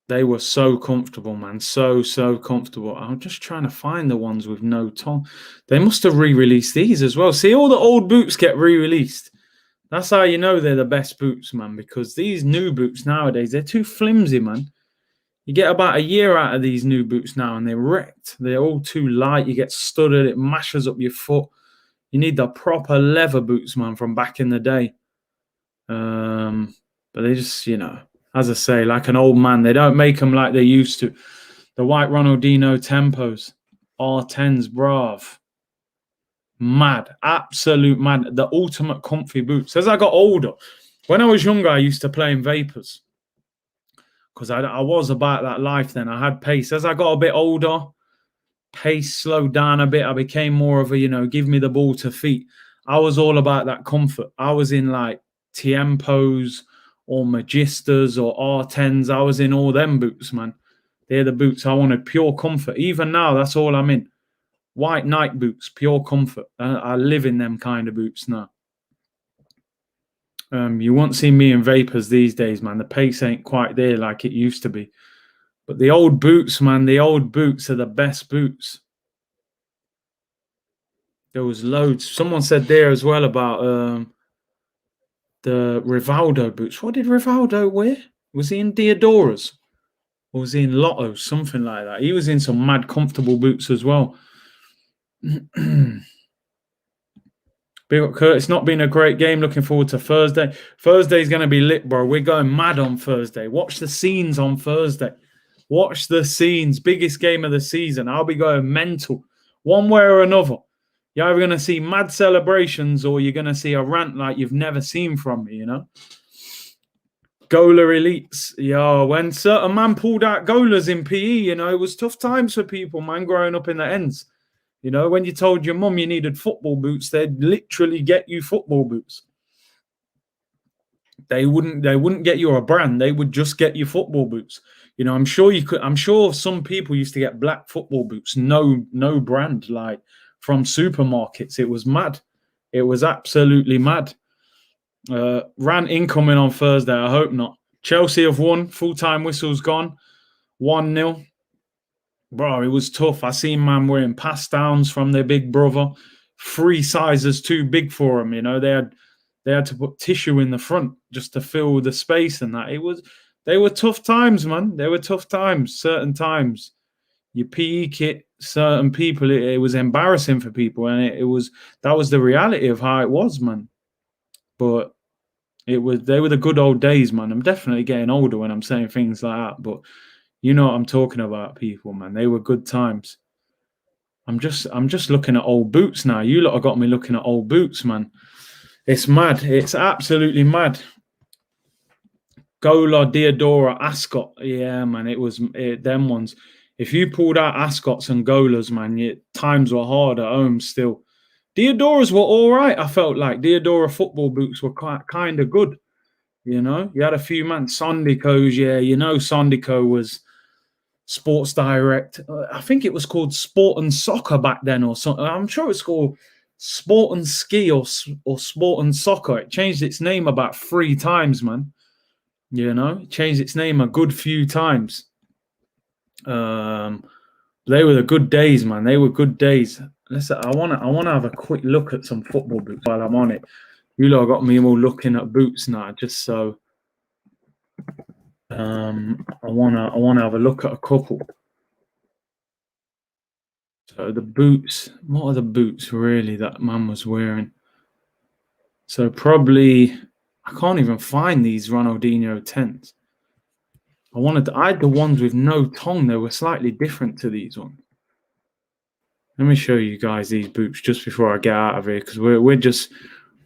They were so comfortable, man. So comfortable. I'm just trying to find the ones with no tongue. They must have re-released these as well. See, all the old boots get re-released. That's how you know they're the best boots, man, because these new boots nowadays, they're too flimsy, man. You get about a year out of these new boots now and they're wrecked. They're all too light. You get studded. It mashes up your foot. You need the proper leather boots, man, from back in the day. But they just, you know, as I say, like an old man, they don't make them like they used to. The white Ronaldinho Tempos, R10s, brav. Mad, absolute mad. The ultimate comfy boots. As I got older, when I was younger, I used to play in Vapors because I was about that life then. I had pace. As I got a bit older, pace slowed down a bit. I became more of a, you know, give me the ball to feet. I was all about that comfort. I was in like Tiempos or Magistas or R10s. I was in all them boots, man. They're the boots I wanted, pure comfort. Even now, that's all I'm in. White night boots, pure comfort. I live in them kind of boots now. You won't see me in Vapors these days, man. The pace ain't quite there like it used to be. But the old boots, man, the old boots are the best boots. There was loads. Someone said there as well about the Rivaldo boots. What did Rivaldo wear? Was he in Diodoras? Or was he in Lotto? Something like that. He was in some mad comfortable boots as well. Big up, Kurt. It's not been a great game. Looking forward to Thursday. Thursday's going to be lit, bro. We're going mad on Thursday. Watch the scenes on Thursday. Watch the scenes. Biggest game of the season. I'll be going mental. One way or another. You're either going to see mad celebrations or you're going to see a rant like you've never seen from me, you know? Gola elites. Yo, when certain man pulled out golas in PE, you know, it was tough times for people, man, growing up in the ends. You know, when you told your mum you needed football boots, they'd literally get you football boots. They wouldn't get you a brand. They would just get you football boots. You know, I'm sure some people used to get black football boots, no brand, like from supermarkets. It was mad. It was absolutely mad. Rant incoming on Thursday. I hope not. Chelsea have won. Full-time whistle's gone. 1-0. Bro, it was tough. I seen man wearing pass downs from their big brother. 3 sizes too big for them. You know, they had to put tissue in the front just to fill the space and that. They were tough times, man. They were tough times. Certain times, your PE kit, certain people, it was embarrassing for people, and that was the reality of how it was, man. But they were the good old days, man. I'm definitely getting older when I'm saying things like that, but you know what I'm talking about, people, man. They were good times. I'm just looking at old boots now. You lot have got me looking at old boots, man. It's mad. It's absolutely mad. Gola, Diodora, Ascot. Yeah, man. It was them ones. If you pulled out Ascots and Golas, man, times were hard at home still. Diodoras were all right, I felt like. Diodora football boots were kind of good. You know, you had a few man. Sondico's, yeah. You know, Sondico was Sports Direct. I think it was called Sport and Soccer back then or something. I'm sure it's called Sport and Ski or Sport and Soccer. It changed its name about 3 times, man. You know, it changed its name a good few times. They were the good days, man. They were good days. I wanna have a quick look at some football boots while I'm on it. You lot got me all looking at boots now, just so. I wanna have a look at a couple. So the boots, what are the boots really that man was wearing? So probably, I can't even find these Ronaldinho 10s. I had the ones with no tongue. They were slightly different to these ones. Let me show you guys these boots just before I get out of here, because we're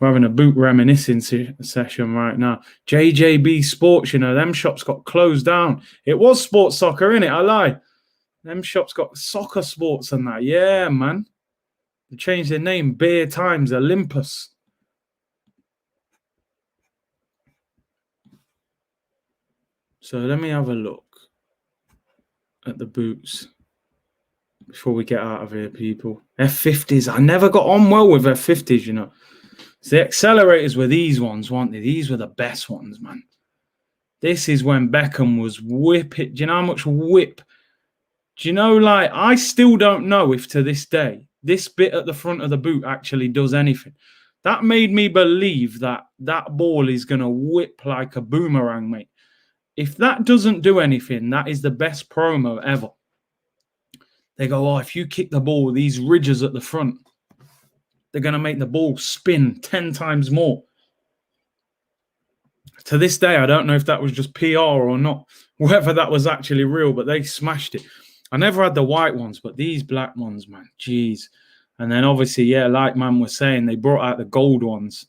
having a boot reminiscing session right now. JJB Sports, you know, them shops got closed down. It was Sports Soccer, innit? I lie. Them shops got Soccer Sports and that. Yeah, man. They changed their name. Beer Times, Olympus. So let me have a look at the boots before we get out of here, people. F50s. I never got on well with F50s, you know. So the accelerators were these ones, weren't they? These were the best ones, man. This is when Beckham was whipping. Do you know how much whip? Do you know, like, I still don't know if to this day, this bit at the front of the boot actually does anything. That made me believe that ball is going to whip like a boomerang, mate. If that doesn't do anything, that is the best promo ever. They go, oh, if you kick the ball, these ridges at the front, they're going to make the ball spin 10 times more. To this day, I don't know if that was just PR or not, whether that was actually real, but they smashed it. I never had the white ones, but these black ones, man, jeez. And then obviously, yeah, like man was saying, they brought out the gold ones.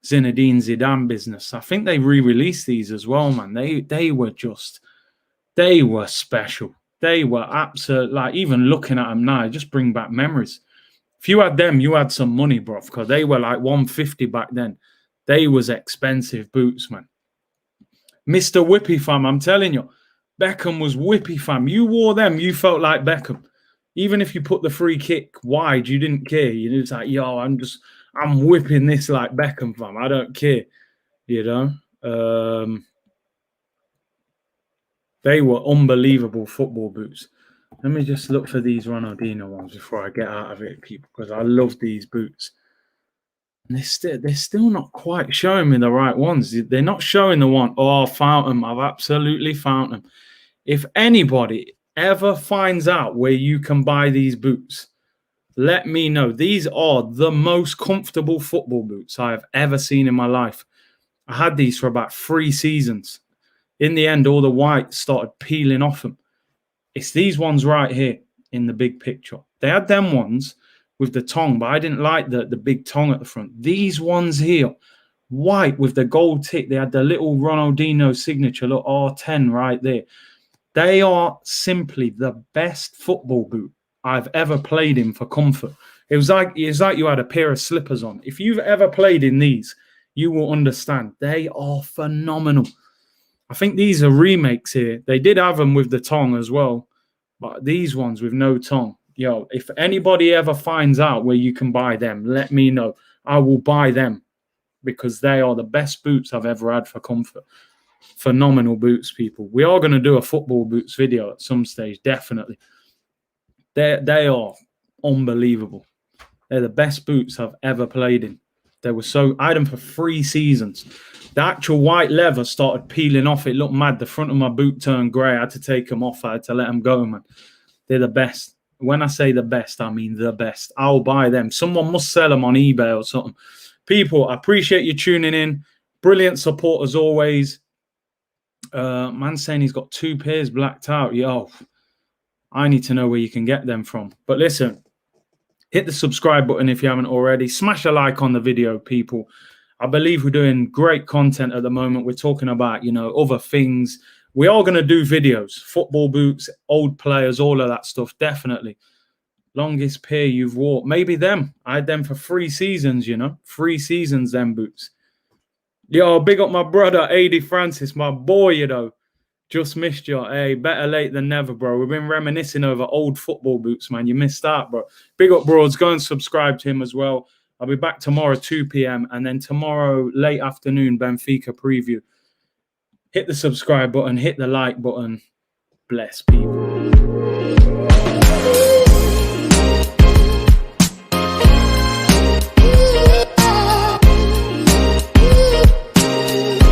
Zinedine Zidane business. I think they re-released these as well, man. They were special. They were absolute, like, even looking at them now, just bring back memories. If you had them, you had some money, bro, because they were like 150 back then. They was expensive boots, man. Mr. Whippy fam, I'm telling you, Beckham was whippy fam. You wore them, you felt like Beckham. Even if you put the free kick wide, you didn't care. You was like, yo, I'm whipping this like Beckham fam. I don't care, you know. They were unbelievable football boots. Let me just look for these Ronaldinho ones before I get out of it, people, because I love these boots. And they're still not quite showing me the right ones. They're not showing the one. Oh, I found them. I've absolutely found them. If anybody ever finds out where you can buy these boots, let me know. These are the most comfortable football boots I have ever seen in my life. I had these for about 3 seasons. In the end, all the white started peeling off them. It's these ones right here in the big picture. They had them ones with the tongue, but I didn't like the big tongue at the front. These ones here, white with the gold tick. They had the little Ronaldinho signature, look, R10 right there. They are simply the best football boot I've ever played in for comfort. It's like you had a pair of slippers on. If you've ever played in these, you will understand. They are phenomenal. I think these are remakes here. They did have them with the tongue as well, but these ones with no tongue. Yo, if anybody ever finds out where you can buy them, let me know. I will buy them because they are the best boots I've ever had for comfort. Phenomenal boots, people. We are going to do a football boots video at some stage, definitely. They are unbelievable. They're the best boots I've ever played in. They were so... I had them for 3 seasons. The actual white leather started peeling off. It looked mad. The front of my boot turned grey. I had to take them off. I had to let them go, man. They're the best. When I say the best, I mean the best. I'll buy them. Someone must sell them on eBay or something. People, I appreciate you tuning in. Brilliant support as always. Man saying he's got 2 pairs blacked out. Yo, I need to know where you can get them from. But listen, hit the subscribe button if you haven't already. Smash a like on the video, people. I believe we're doing great content at the moment. We're talking about, you know, other things. We are going to do videos, football boots, old players, all of that stuff, definitely. Longest pair you've wore. Maybe them. I had them for 3 seasons, you know. 3 seasons, them boots. Yo, big up my brother, AD Francis, my boy, you know. Just missed you. Hey, better late than never, bro. We've been reminiscing over old football boots, man. You missed out, bro. Big up, Broads. Go and subscribe to him as well. I'll be back tomorrow, 2 p.m. And then tomorrow, late afternoon, Benfica preview. Hit the subscribe button. Hit the like button. Bless people.